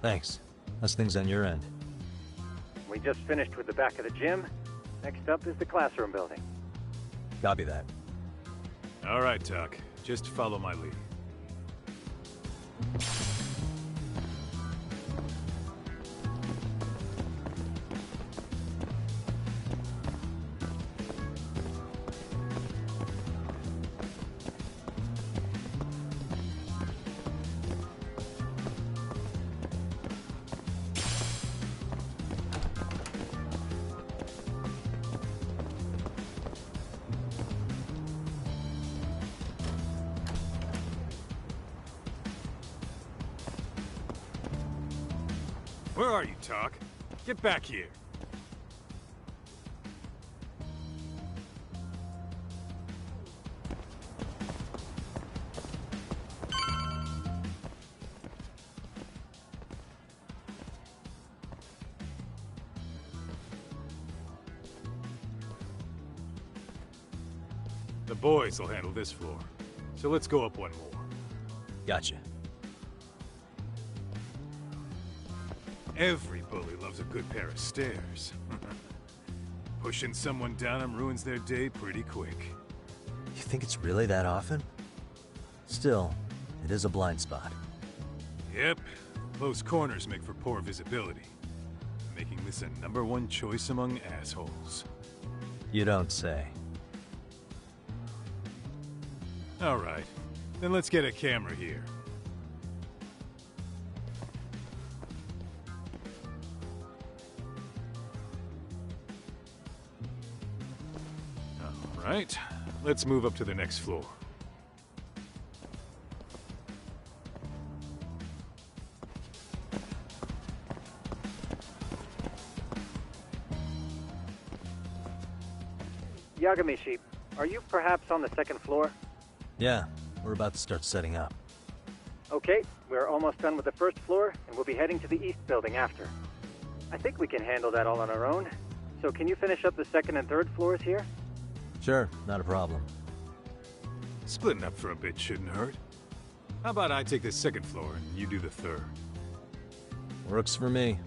Thanks. How's things on your end? We just finished with the back of the gym. Next up is the classroom building. Copy that. All right, Tak. Just follow my lead. Where are you, Tak? Get back here. The boys will handle this floor. So let's go up one more. Gotcha. Every bully loves a good pair of stairs. Pushing someone down them ruins their day pretty quick. You think it's really that often? Still, it is a blind spot. Yep. Close corners make for poor visibility. Making this a #1 choice among assholes. You don't say. All right. Then let's get a camera here. Right, let's move up to the next floor. Yagamishi, are you perhaps on the second floor? Yeah, we're about to start setting up. Okay, we're almost done with the first floor, and we'll be heading to the east building after. I think we can handle that all on our own. So can you finish up the second and third floors here? Sure, not a problem. Splitting up for a bit shouldn't hurt. How about I take the second floor and you do the third? Works for me.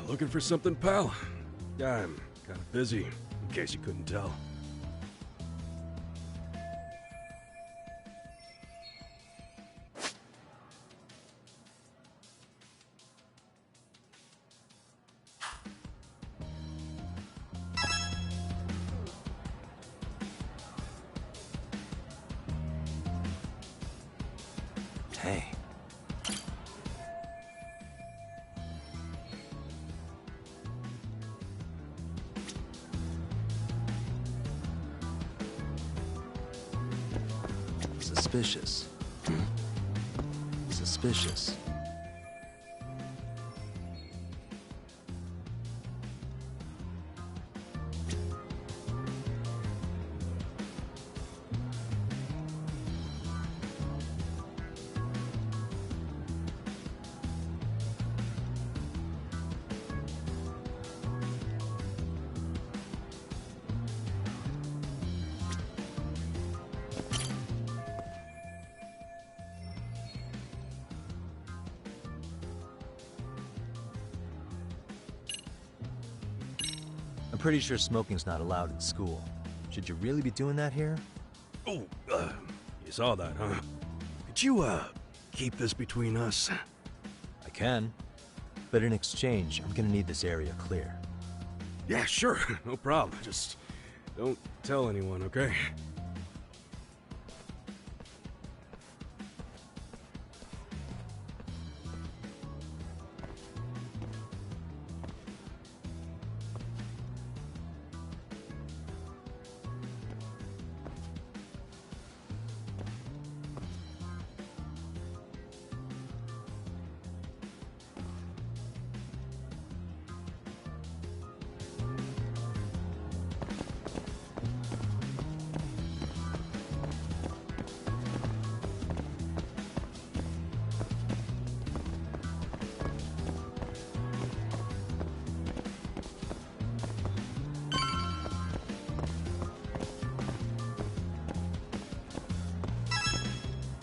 Looking for something, pal? I'm kind of busy, in case you couldn't tell. Hey. Suspicious. Suspicious. I'm pretty sure smoking's not allowed in school. Should you really be doing that here? Oh, you saw that, huh? Could you, keep this between us? I can. But in exchange, I'm gonna need this area clear. Yeah, sure. No problem. Just don't tell anyone, okay?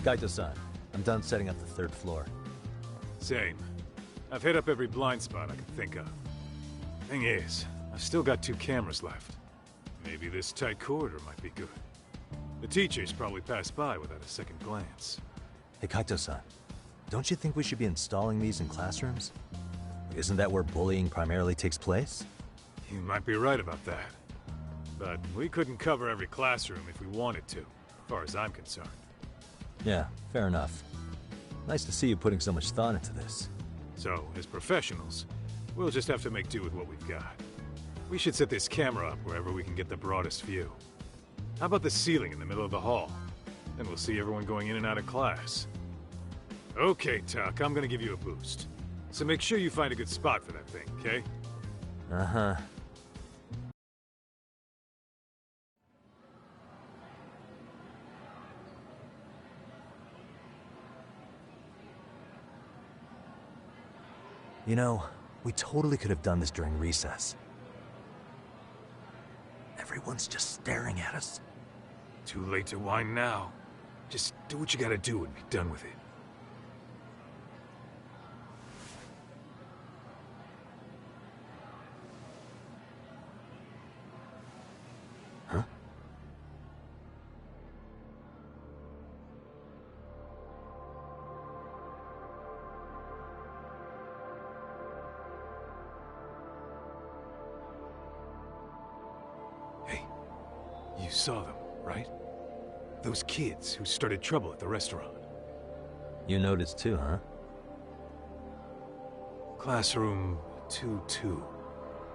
Kaito-san, I'm done setting up the third floor. Same. I've hit up every blind spot I could think of. Thing is, I've still got 2 cameras left. Maybe this tight corridor might be good. The teachers probably passed by without a second glance. Hey Kaito-san, don't you think we should be installing these in classrooms? Isn't that where bullying primarily takes place? You might be right about that. But we couldn't cover every classroom if we wanted to, as far as I'm concerned. Yeah, fair enough. Nice to see you putting so much thought into this. So, as professionals, we'll just have to make do with what we've got. We should set this camera up wherever we can get the broadest view. How about the ceiling in the middle of the hall? Then we'll see everyone going in and out of class. Okay, Tuck, I'm gonna give you a boost. So make sure you find a good spot for that thing, okay? Uh-huh. You know, we totally could have done this during recess. Everyone's just staring at us. Too late to whine now. Just do what you gotta do and be done with it. Huh? You saw them, right? Those kids who started trouble at the restaurant. You noticed too, huh? Classroom 2-2.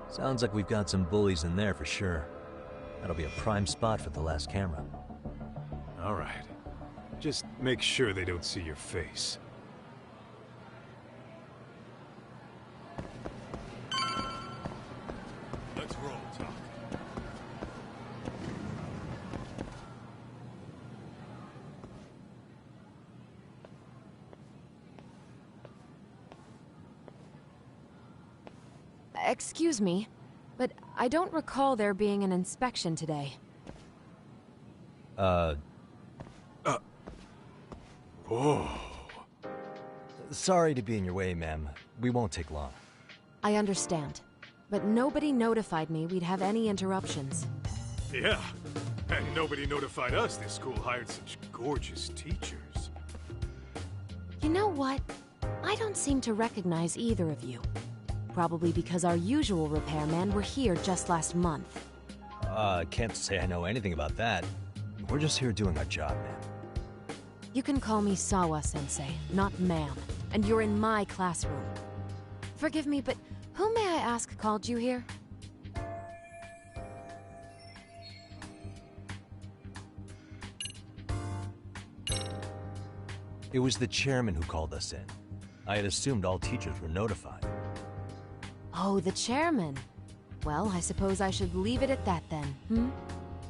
Sounds like we've got some bullies in there for sure. That'll be a prime spot for the last camera. All right. Just make sure they don't see your face. Let's roll, Tuck. Excuse me, but I don't recall there being an inspection today. Whoa. Sorry to be in your way, ma'am. We won't take long. I understand. But nobody notified me we'd have any interruptions. Yeah, and nobody notified us this school hired such gorgeous teachers. You know what? I don't seem to recognize either of you. Probably because our usual repairmen were here just last month. Can't say I know anything about that. We're just here doing our job, man. You can call me Sawa-sensei, not ma'am. And you're in my classroom. Forgive me, but who may I ask called you here? It was the chairman who called us in. I had assumed all teachers were notified. Oh, the chairman. Well, I suppose I should leave it at that then, hmm?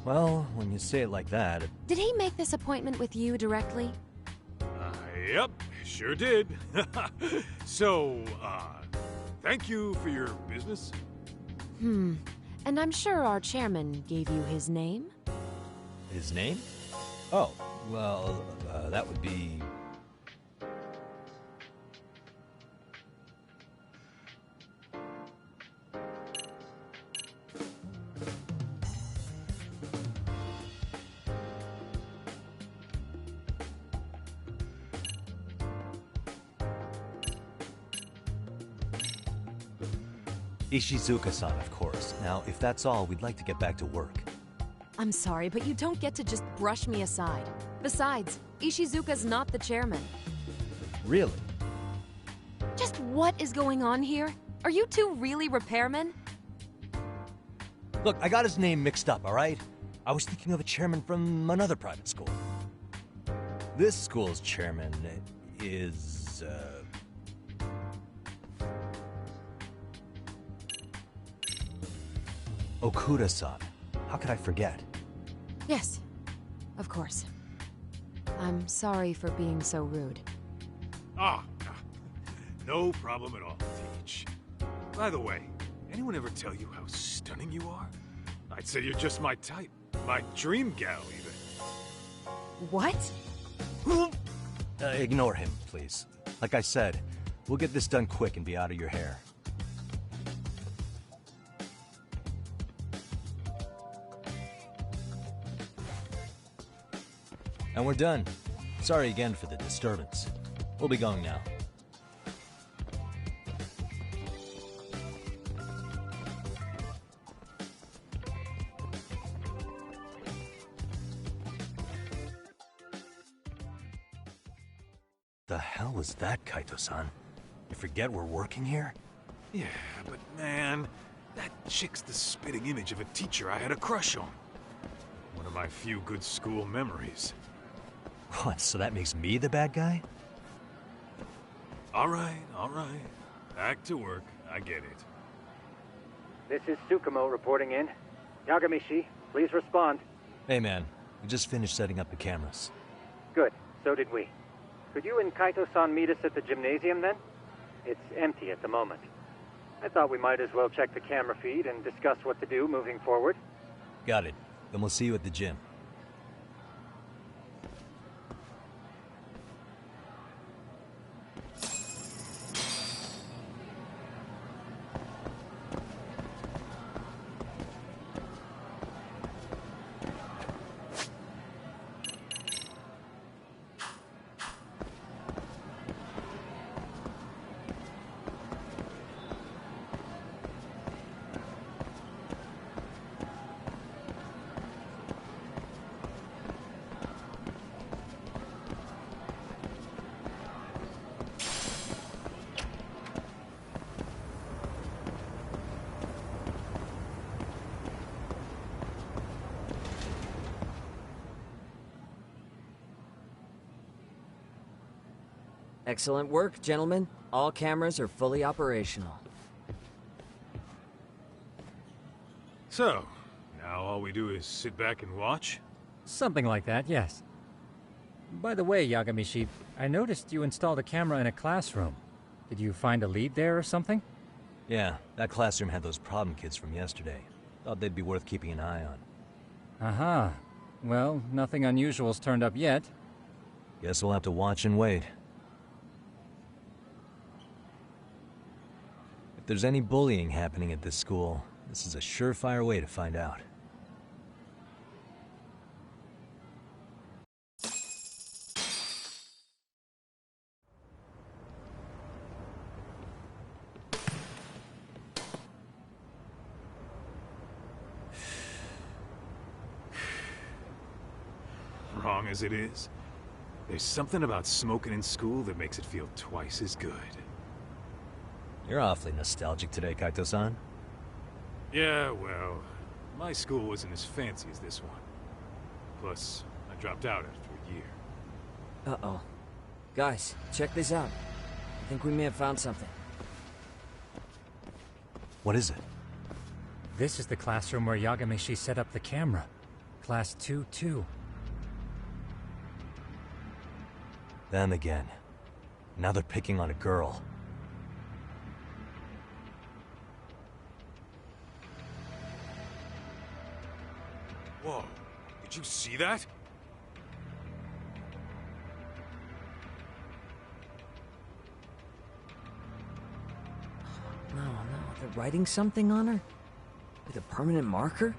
Well, when you say it like that... Did he make this appointment with you directly? Yep, sure did. So, thank you for your business. And I'm sure our chairman gave you his name? His name? Oh, well, that would be... Ishizuka-san, of course. Now, if that's all, we'd like to get back to work. I'm sorry, but you don't get to just brush me aside. Besides, Ishizuka's not the chairman. Really? Just what is going on here? Are you two really repairmen? Look, I got his name mixed up, all right? I was thinking of a chairman from another private school. This school's chairman is, Okuda-san. How could I forget? Yes, of course. I'm sorry for being so rude. Ah, no problem at all, Teach. By the way, anyone ever tell you how stunning you are? I'd say you're just my type. My dream gal, even. What? Ignore him, please. Like I said, we'll get this done quick and be out of your hair. And we're done. Sorry again for the disturbance. We'll be going now. The hell was that, Kaito-san? You forget we're working here? Yeah, but man, that chick's the spitting image of a teacher I had a crush on. One of my few good school memories. What, so that makes me the bad guy? All right. Back to work. I get it. This is Tsukumo reporting in. Yagamishi, please respond. Hey man, we just finished setting up the cameras. Good, so did we. Could you and Kaito-san meet us at the gymnasium then? It's empty at the moment. I thought we might as well check the camera feed and discuss what to do moving forward. Got it. Then we'll see you at the gym. Excellent work, gentlemen. All cameras are fully operational. So, now all we do is sit back and watch? Something like that, yes. By the way, Yagamishi, I noticed you installed a camera in a classroom. Did you find a lead there or something? Yeah, that classroom had those problem kids from yesterday. Thought they'd be worth keeping an eye on. Aha. Well, nothing unusual's turned up yet. Guess we'll have to watch and wait. If there's any bullying happening at this school, this is a surefire way to find out. Wrong as it is, there's something about smoking in school that makes it feel twice as good. You're awfully nostalgic today, Kaito-san. Yeah, well, my school wasn't as fancy as this one. Plus, I dropped out after a year. Uh-oh. Guys, check this out. I think we may have found something. What is it? This is the classroom where Yagamishi set up the camera. Class 2-2. Them again. Now they're picking on a girl. Whoa, did you see that? No, they're writing something on her? With a permanent marker?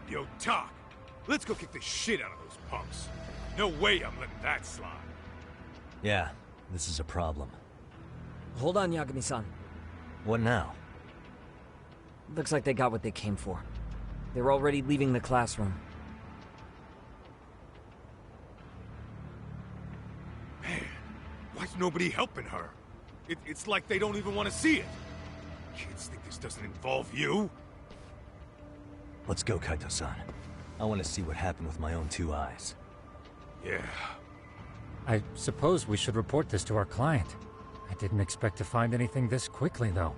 Yo, Doc, let's go kick the shit out of those punks. No way I'm letting that slide. Yeah, this is a problem. Hold on, Yagami-san. What now? Looks like they got what they came for. They're already leaving the classroom. Man, why's nobody helping her? It's like they don't even want to see it. Kids think this doesn't involve you? Let's go, Kaito-san. I want to see what happened with my own two eyes. Yeah. I suppose we should report this to our client. I didn't expect to find anything this quickly, though.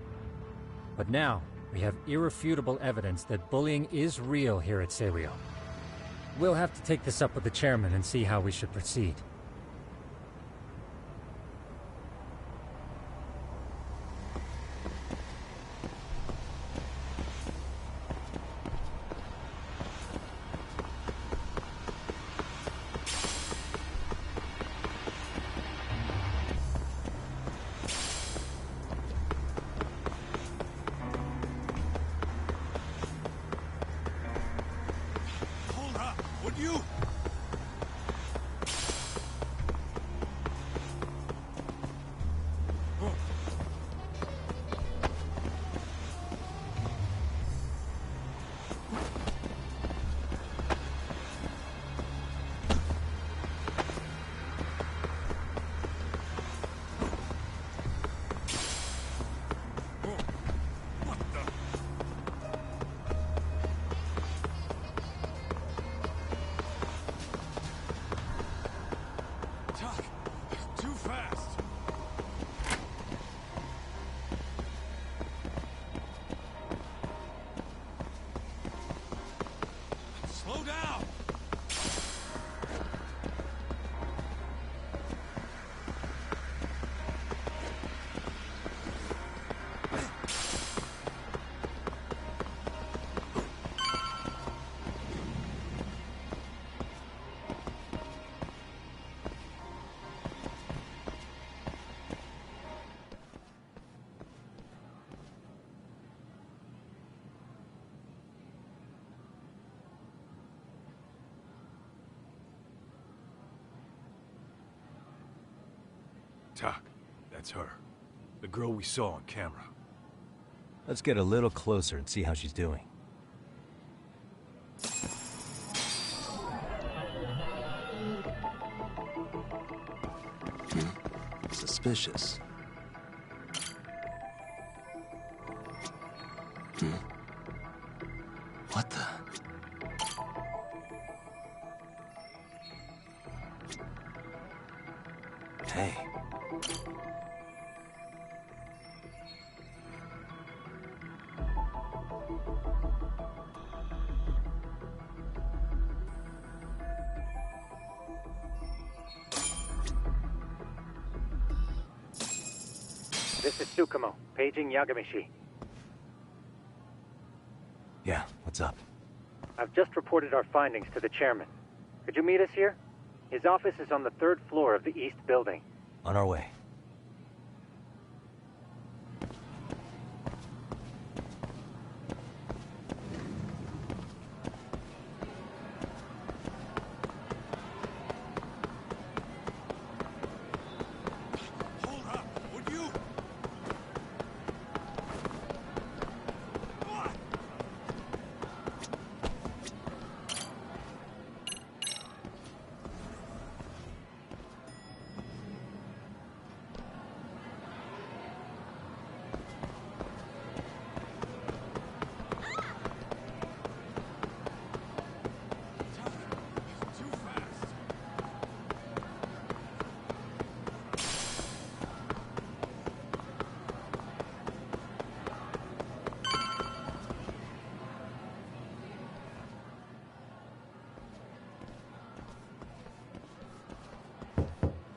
But now, we have irrefutable evidence that bullying is real here at Serio. We'll have to take this up with the chairman and see how we should proceed. Tak, that's her. The girl we saw on camera. Let's get a little closer and see how she's doing. Suspicious. What the? Hey. This is Tsukumo, paging Yagamishi. Yeah, what's up? I've just reported our findings to the chairman. Could you meet us here? His office is on the 3rd floor of the east building. On our way.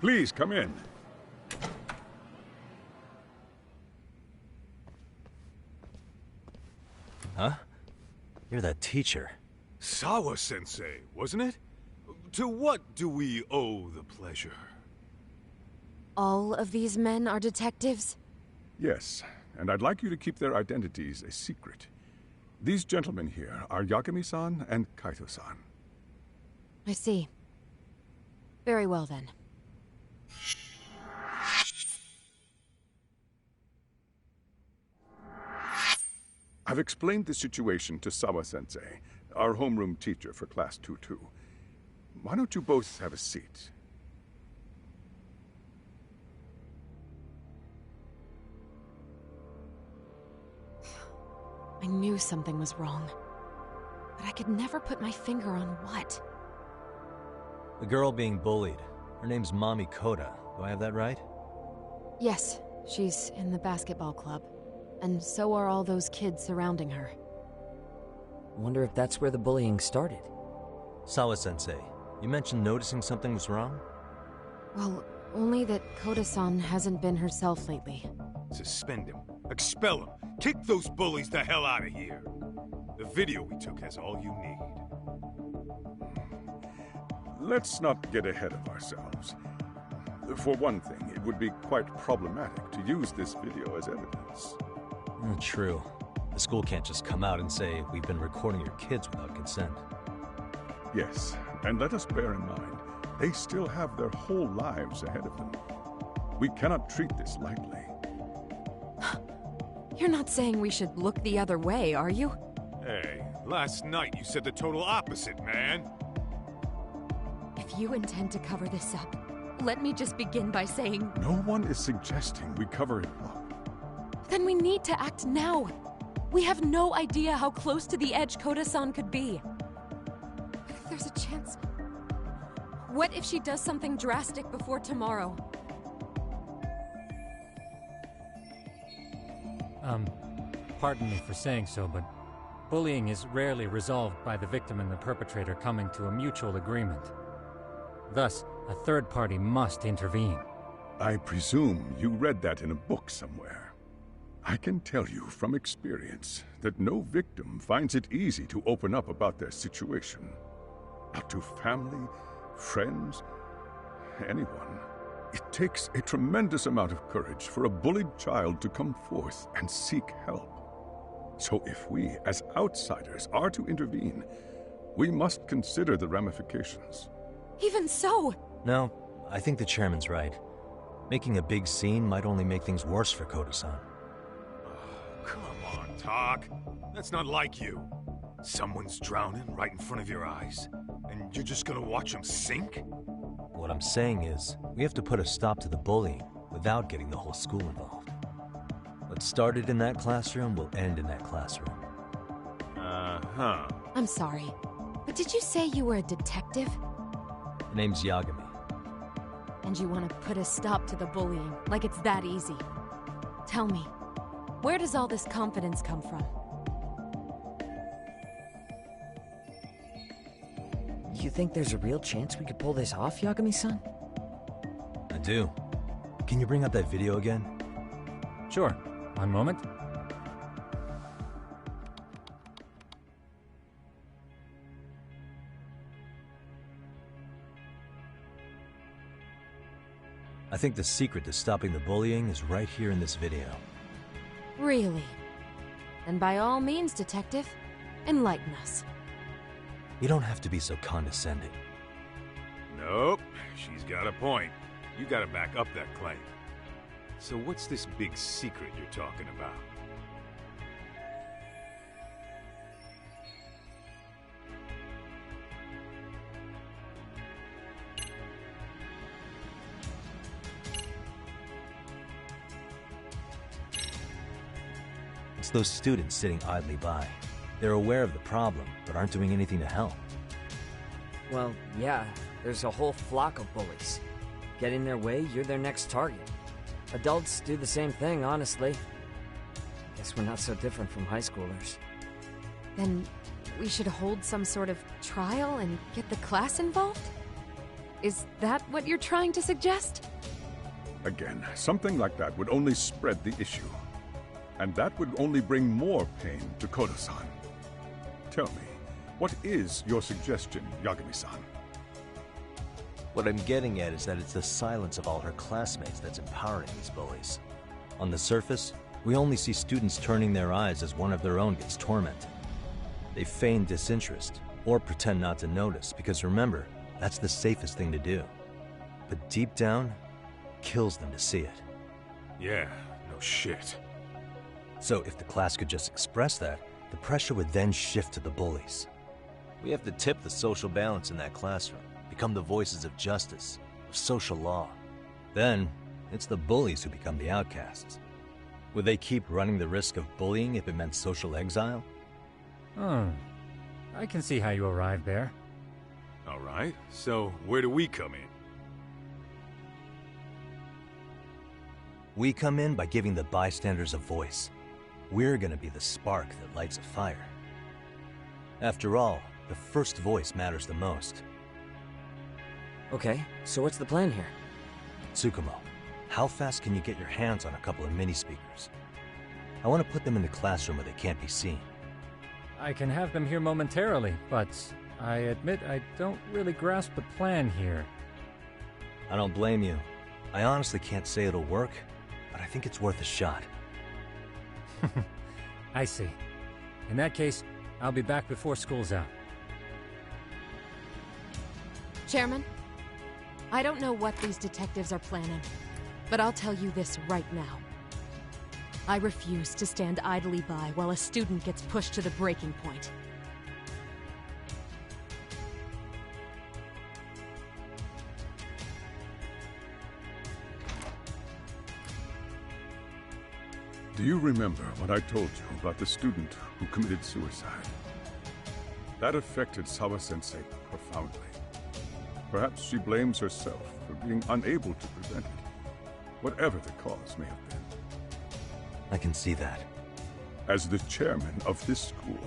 Please, come in. Huh? You're that teacher. Sawa-sensei, wasn't it? To what do we owe the pleasure? All of these men are detectives? Yes, and I'd like you to keep their identities a secret. These gentlemen here are Yagami-san and Kaito-san. I see. Very well, then. I've explained the situation to Sawa-sensei, our homeroom teacher for Class 2-2. Why don't you both have a seat? I knew something was wrong, but I could never put my finger on what. The girl being bullied. Her name's Mami Koda. Do I have that right? Yes, she's in the basketball club. And so are all those kids surrounding her. Wonder if that's where the bullying started. Sawa-sensei, you mentioned noticing something was wrong? Well, only that Koda-san hasn't been herself lately. Suspend him. Expel him. Kick those bullies the hell out of here. The video we took has all you need. Let's not get ahead of ourselves. For one thing, it would be quite problematic to use this video as evidence. True. The school can't just come out and say, we've been recording your kids without consent. Yes, and let us bear in mind, they still have their whole lives ahead of them. We cannot treat this lightly. You're not saying we should look the other way, are you? Hey, last night you said the total opposite, man. If you intend to cover this up, let me just begin by saying... No one is suggesting we cover it up. Then we need to act now. We have no idea how close to the edge Koda-san could be. There's a chance. What if she does something drastic before tomorrow? Pardon me for saying so, but bullying is rarely resolved by the victim and the perpetrator coming to a mutual agreement. Thus, a third party must intervene. I presume you read that in a book somewhere. I can tell you from experience that no victim finds it easy to open up about their situation. Not to family, friends, anyone. It takes a tremendous amount of courage for a bullied child to come forth and seek help. So if we, as outsiders, are to intervene, we must consider the ramifications. Even so! No, I think the chairman's right. Making a big scene might only make things worse for Koda-san. Come on, Talk. That's not like you. Someone's drowning right in front of your eyes, and you're just gonna watch them sink? What I'm saying is, we have to put a stop to the bullying without getting the whole school involved. What started in that classroom will end in that classroom. Uh-huh. I'm sorry, but did you say you were a detective? My name's Yagami. And you want to put a stop to the bullying, like it's that easy. Tell me, where does all this confidence come from? You think there's a real chance we could pull this off, Yagami-san? I do. Can you bring up that video again? Sure. One moment. I think the secret to stopping the bullying is right here in this video. Really? Then by all means, detective, enlighten us. You don't have to be so condescending. Nope, she's got a point. You gotta back up that claim. So what's this big secret you're talking about? It's those students sitting idly by. They're aware of the problem, but aren't doing anything to help. Well, yeah, there's a whole flock of bullies. Get in their way, you're their next target. Adults do the same thing, honestly. Guess we're not so different from high schoolers. Then we should hold some sort of trial and get the class involved? Is that what you're trying to suggest? Again, something like that would only spread the issue. And that would only bring more pain to Kodo-san. Tell me, what is your suggestion, Yagami-san? What I'm getting at is that it's the silence of all her classmates that's empowering these bullies. On the surface, we only see students turning their eyes as one of their own gets tormented. They feign disinterest, or pretend not to notice, because remember, that's the safest thing to do. But deep down, it kills them to see it. Yeah, no shit. So if the class could just express that, the pressure would then shift to the bullies. We have to tip the social balance in that classroom, become the voices of justice, of social law. Then, it's the bullies who become the outcasts. Would they keep running the risk of bullying if it meant social exile? I can see how you arrived there. All right, so where do we come in? We come in by giving the bystanders a voice. We're gonna be the spark that lights a fire. After all, the first voice matters the most. Okay, so what's the plan here? Tsukumo, how fast can you get your hands on a couple of mini-speakers? I want to put them in the classroom where they can't be seen. I can have them here momentarily, but I admit I don't really grasp the plan here. I don't blame you. I honestly can't say it'll work, but I think it's worth a shot. I see. In that case, I'll be back before school's out. Chairman, I don't know what these detectives are planning, but I'll tell you this right now. I refuse to stand idly by while a student gets pushed to the breaking point. Do you remember what I told you about the student who committed suicide? That affected Sawa-sensei profoundly. Perhaps she blames herself for being unable to prevent it, whatever the cause may have been. I can see that. As the chairman of this school,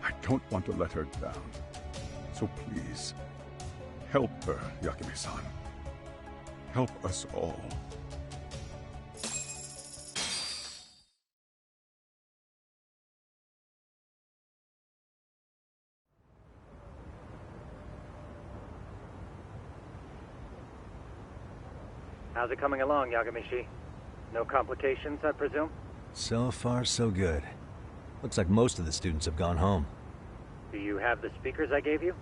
I don't want to let her down. So please, help her, Yagami-san. Help us all. How's it coming along, Yagamishi? No complications, I presume? So far, so good. Looks like most of the students have gone home. Do you have the speakers I gave you?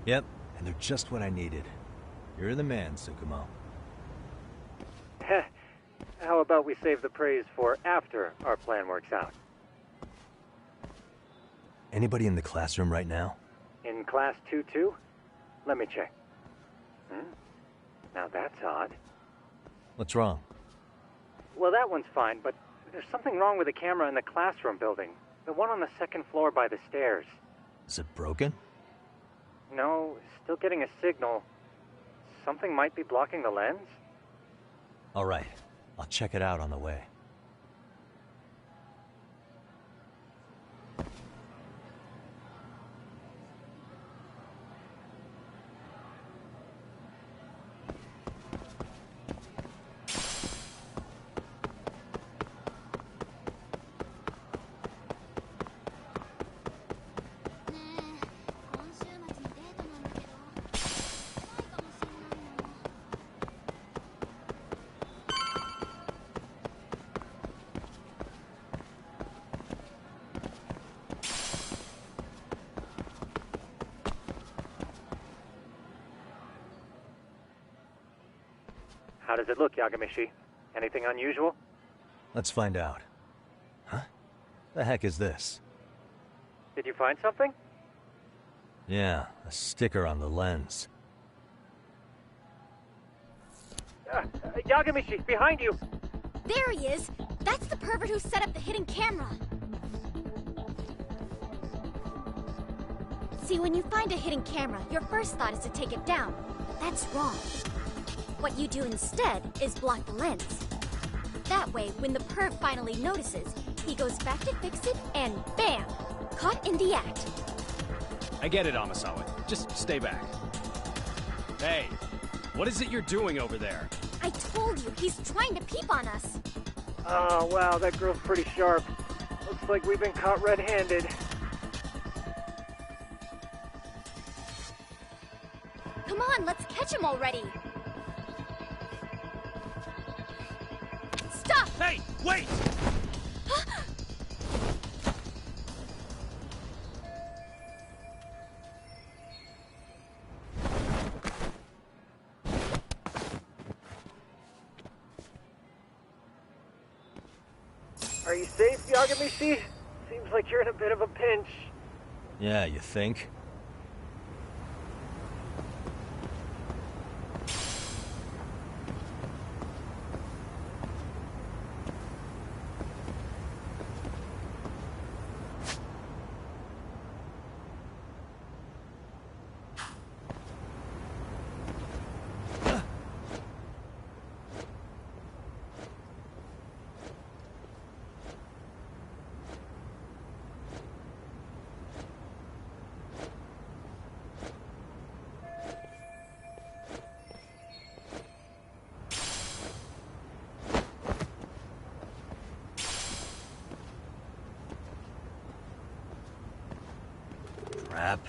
Yep, and they're just what I needed. You're the man, Tsukumo. Heh. How about we save the praise for after our plan works out? Anybody in the classroom right now? In class 2-2? Let me check. Now that's odd. What's wrong? Well, that one's fine, but there's something wrong with the camera in the classroom building. The one on the second floor by the stairs. Is it broken? No, still getting a signal. Something might be blocking the lens? All right, I'll check it out on the way. How does it look, Yagamishi? Anything unusual? Let's find out. Huh? The heck is this? Did you find something? Yeah, a sticker on the lens. Yagamishi, behind you! There he is! That's the pervert who set up the hidden camera! See, when you find a hidden camera, your first thought is to take it down. But that's wrong. What you do instead is block the lens. That way, when the perv finally notices, he goes back to fix it, and bam! Caught in the act. I get it, Amasawa. Just stay back. Hey, What is it you're doing over there? I told you, he's trying to peep on us. Oh, wow, that girl's pretty sharp. Looks like we've been caught red-handed. Come on, let's catch him already. Stop! Hey, wait! Are you safe, Yagamishi? Seems like you're in a bit of a pinch. Yeah, you think? Crap.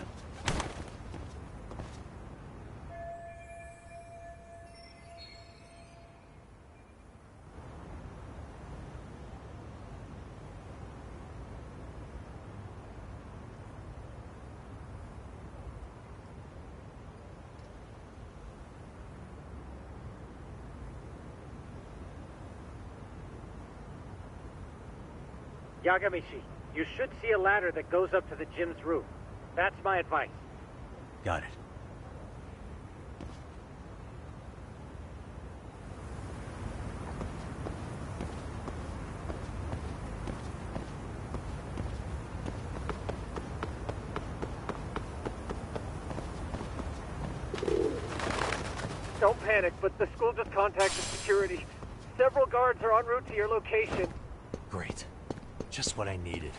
Yagamishi, you should see a ladder that goes up to the gym's roof. That's my advice. Got it. Don't panic, but the school just contacted security. Several guards are en route to your location. Great. Just what I needed.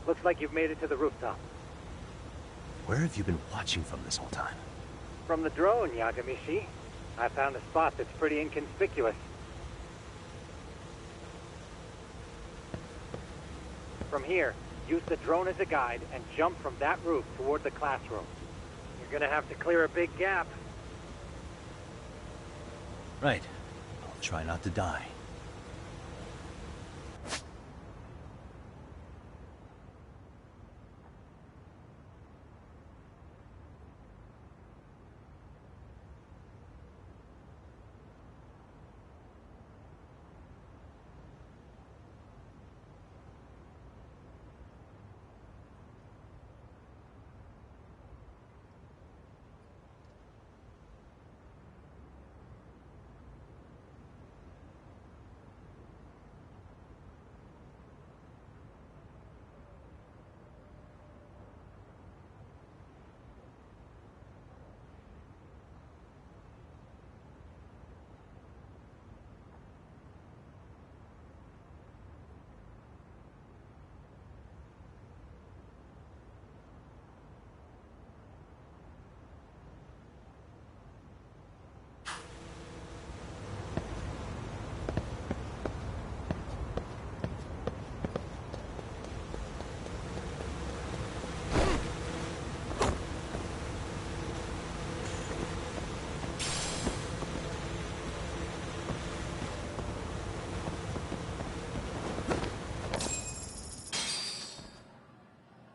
Looks like you've made it to the rooftop. Where have you been watching from this whole time? From the drone, Yagamishi. I found a spot that's pretty inconspicuous. From here, use the drone as a guide and jump from that roof toward the classroom. You're gonna have to clear a big gap. Right. I'll try not to die.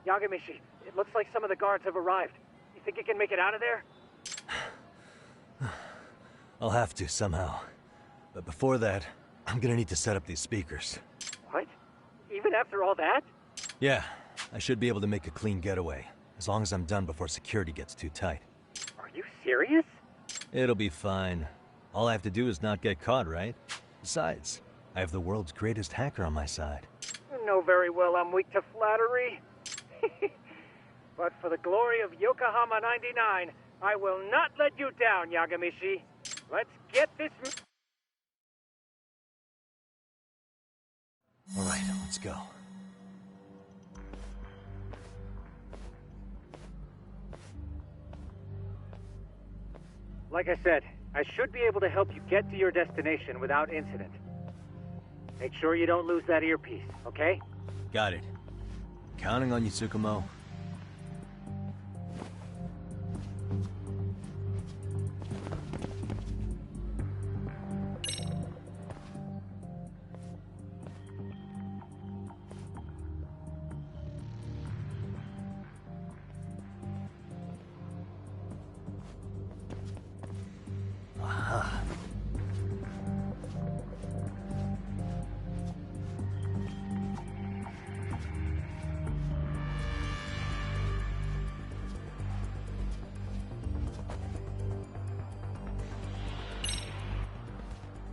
Yagamishi, it looks like some of the guards have arrived. You think you can make it out of there? I'll have to, somehow. But before that, I'm gonna need to set up these speakers. What? Even after all that? Yeah, I should be able to make a clean getaway, as long as I'm done before security gets too tight. Are you serious? It'll be fine. All I have to do is not get caught, right? Besides, I have the world's greatest hacker on my side. You know very well I'm weak to flattery. But for the glory of Yokohama 99, I will not let you down, Yagamishi. Let's get this... All right, let's go. Like I said, I should be able to help you get to your destination without incident. Make sure you don't lose that earpiece, okay? Got it. Counting on you, Tsukumo. Aha.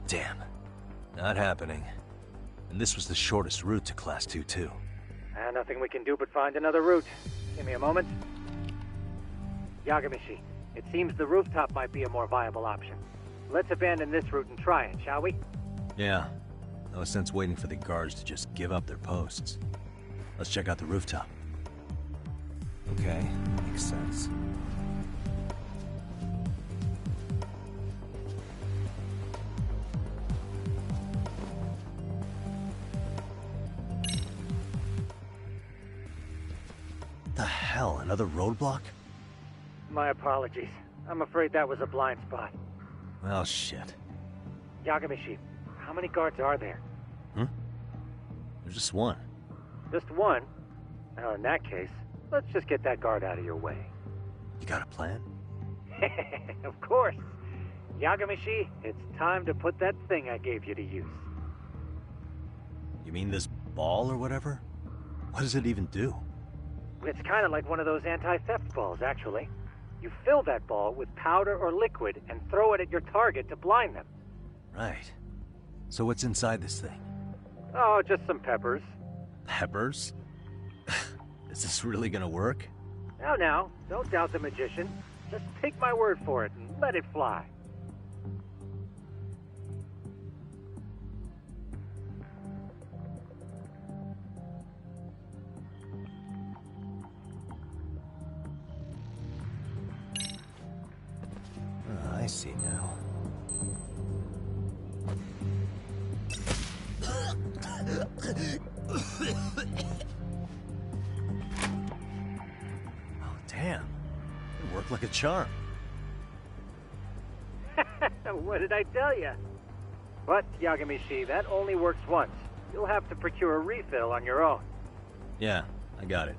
Damn. Not happening. And this was the shortest route to Class 2, too. Nothing we can do but find another route. Give me a moment. Yagamishi, it seems the rooftop might be a more viable option. Let's abandon this route and try it, shall we? Yeah. No sense waiting for the guards to just give up their posts. Let's check out the rooftop. Okay, makes sense. The hell, another roadblock? My apologies. I'm afraid that was a blind spot. Well, shit. Yagamishi, how many guards are there? There's just one. Just one? Well, in that case, let's just get that guard out of your way. You got a plan? Of course. Yagamishi, it's time to put that thing I gave you to use. You mean this ball or whatever? What does it even do? It's kind of like one of those anti-theft balls, actually. You fill that ball with powder or liquid and throw it at your target to blind them. Right. So what's inside this thing? Oh, just some peppers. Peppers? Is this really gonna work? Now, don't doubt the magician. Just take my word for it and let it fly. I see now. Oh, damn. It worked like a charm. What did I tell you? But, Yagamishi, that only works once. You'll have to procure a refill on your own. Yeah, I got it.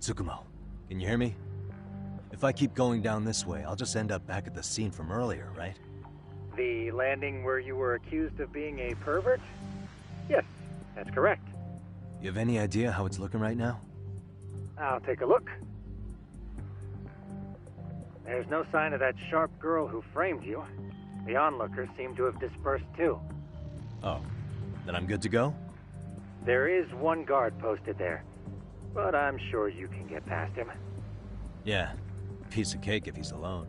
Tsukumo, can you hear me? If I keep going down this way, I'll just end up back at the scene from earlier, right? The landing where you were accused of being a pervert? Yes, that's correct. You have any idea how it's looking right now? I'll take a look. There's no sign of that sharp girl who framed you. The onlookers seem to have dispersed too. Oh, then I'm good to go? There is one guard posted there. but I'm sure you can get past him. Yeah, piece of cake if he's alone.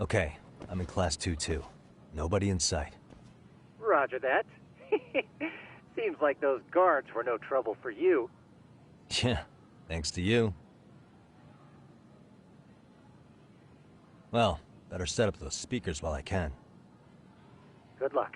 Okay, I'm in Class 2-2. Nobody in sight. Roger that. Seems like those guards were no trouble for you. Yeah, thanks to you. Well, better set up those speakers while I can. Good luck.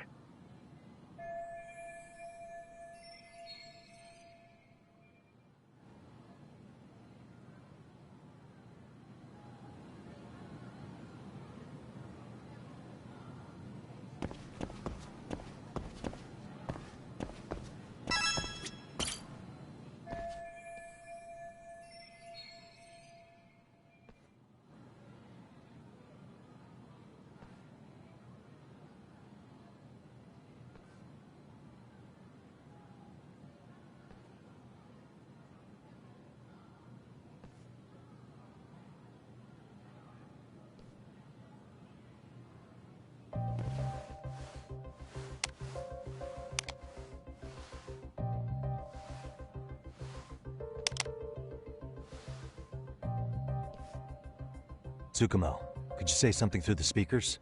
Tsukumo, could you say something through the speakers?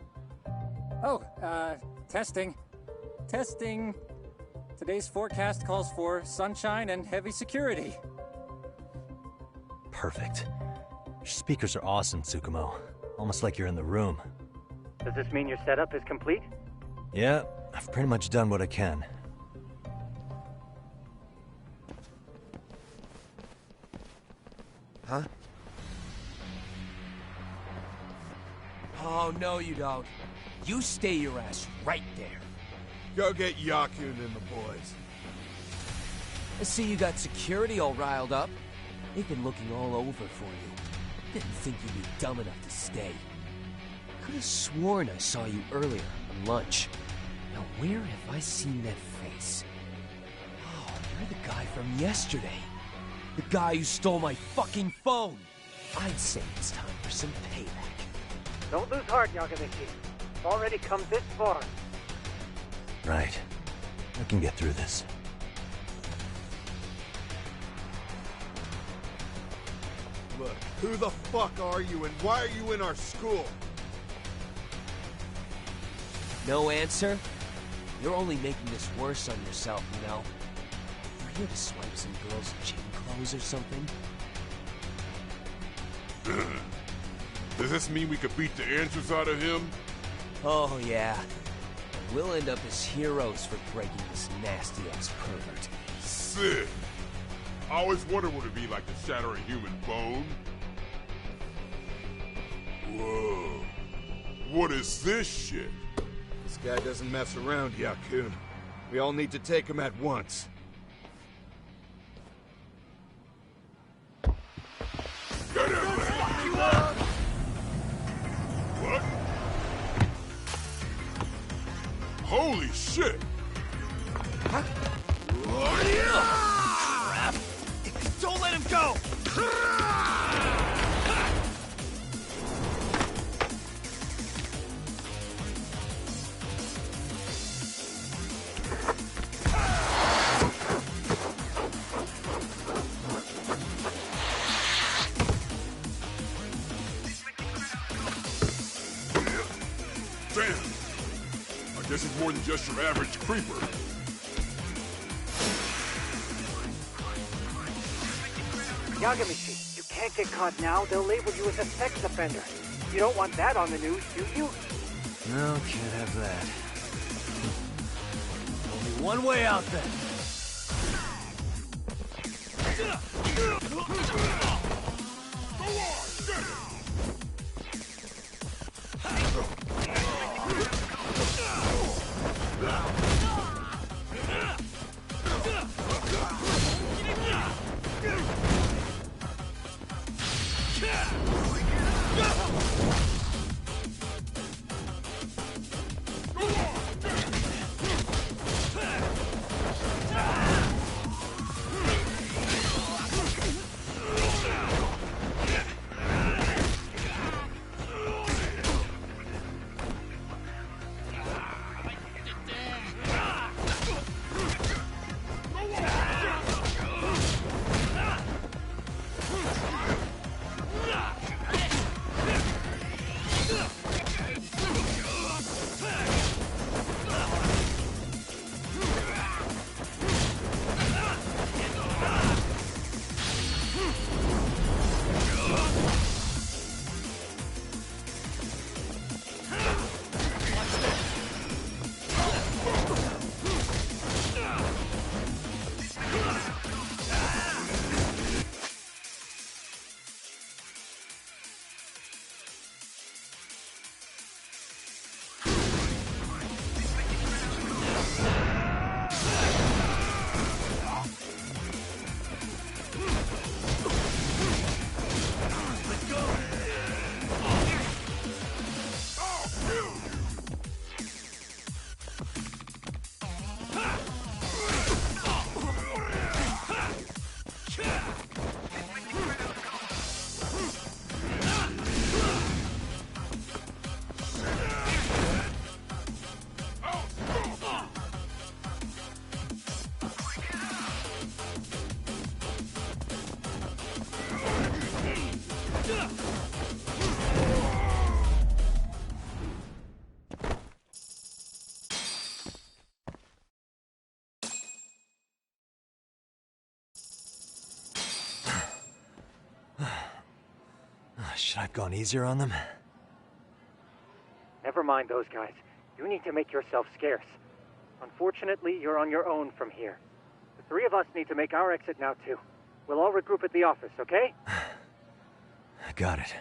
Oh, testing. Testing. Today's forecast calls for sunshine and heavy security. Perfect. Your speakers are awesome, Tsukumo. Almost like you're in the room. Does this mean your setup is complete? Yeah, I've pretty much done what I can. Huh? Oh, no you don't. You stay your ass right there. Go get Yakun and the boys. I see you got security all riled up. They've been looking all over for you. Didn't think you'd be dumb enough to stay. Could have sworn I saw you earlier on lunch. Now where have I seen that face? Oh, you're the guy from yesterday. The guy who stole my fucking phone. I'd say it's time for some payback. Don't lose heart, Yakamichi. Already come this far. Right. I can get through this. Who the fuck are you and why are you in our school? No answer? You're only making this worse on yourself, you know? You're here to swipe some girl's gym clothes or something? Does this mean we could beat the answers out of him? Oh, yeah. We'll end up as heroes for breaking this nasty-ass pervert. Sick! I always wondered what it'd be like to shatter a human bone. Whoa. What is this shit? This guy doesn't mess around, Yakun. We all need to take him at once. Get him! What? Holy shit! Crap! Don't let him go! Damn! I guess he's more than just your average creeper. Yagamishi, you can't get caught now. They'll label you as a sex offender. You don't want that on the news, do you? No, can't have that. Only one way out then. Should I have gone easier on them? Never mind those guys. You need to make yourself scarce. Unfortunately, you're on your own from here. The three of us need to make our exit now, too. We'll all regroup at the office, okay? Got it.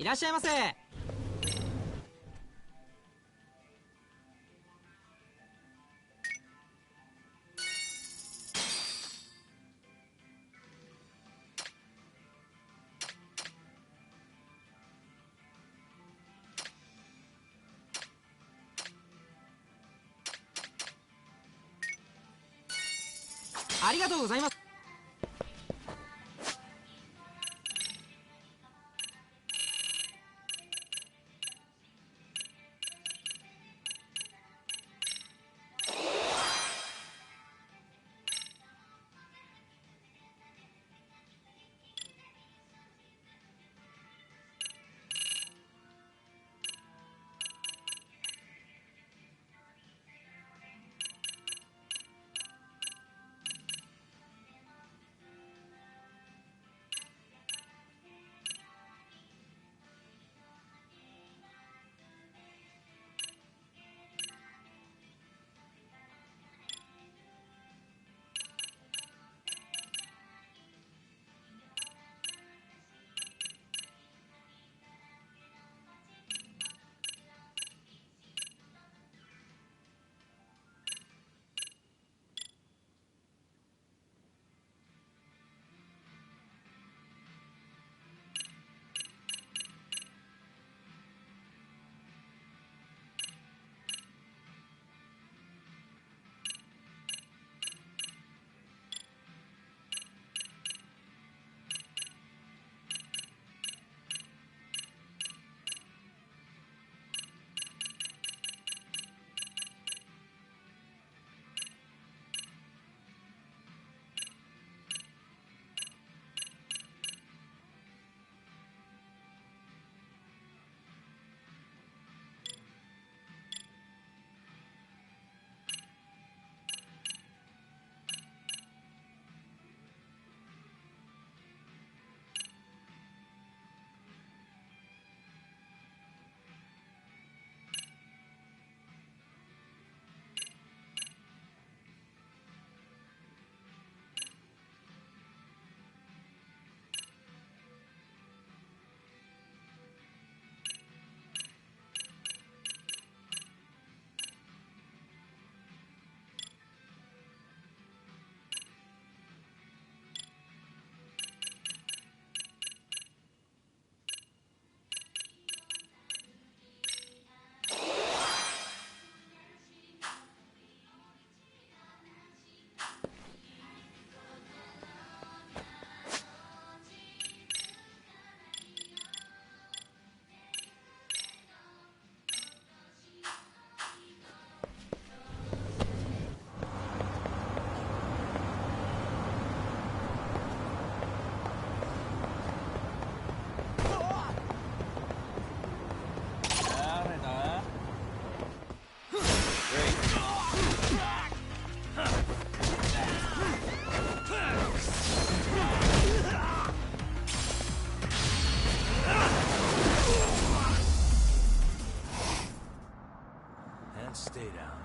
いらっしゃいませ。ありがとうございます。Stay down.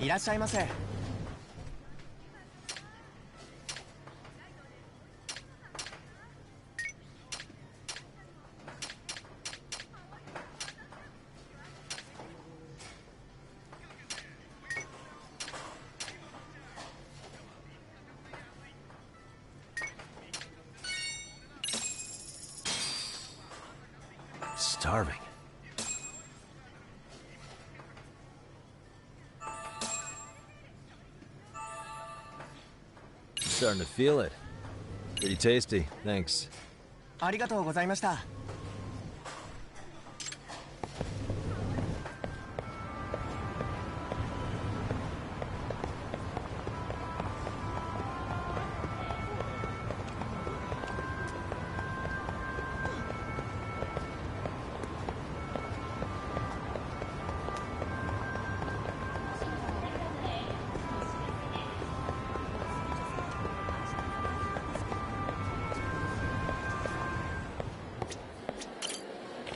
いらっしゃいませ。Starving. Starting to feel it. Pretty tasty, thanks. ありがとうございました。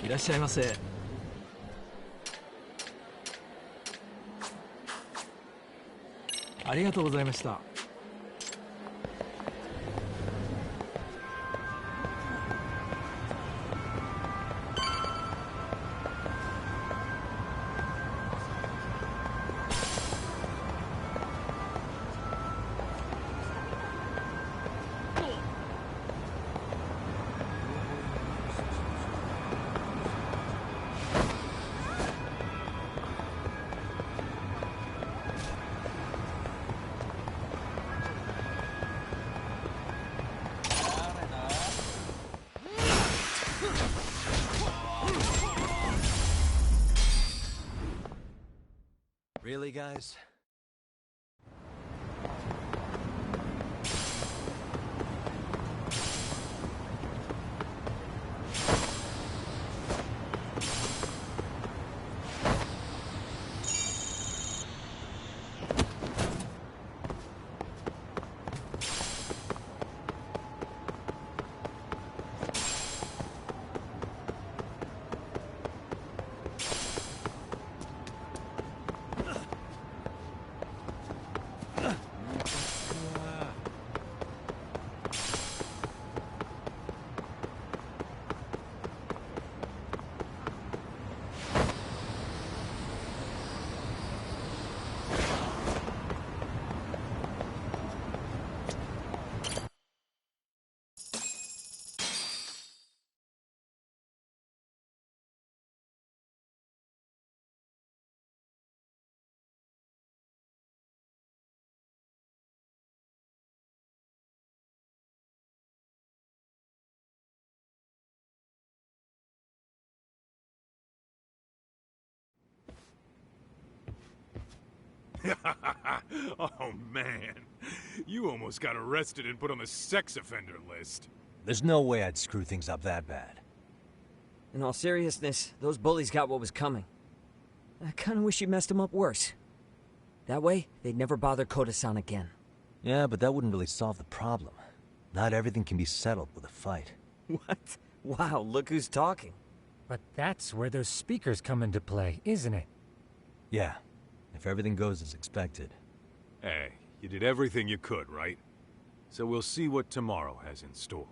いらっしゃいませ。ありがとうございました。Really, guys? Oh, man. You almost got arrested and put on the sex offender list. There's no way I'd screw things up that bad. In all seriousness, those bullies got what was coming. I kinda wish you messed them up worse. That way, they'd never bother Koda-san again. Yeah, but that wouldn't really solve the problem. Not everything can be settled with a fight. What? Wow, look who's talking. But that's where those speakers come into play, isn't it? Yeah, if everything goes as expected. Hey, you did everything you could, right? So we'll see what tomorrow has in store.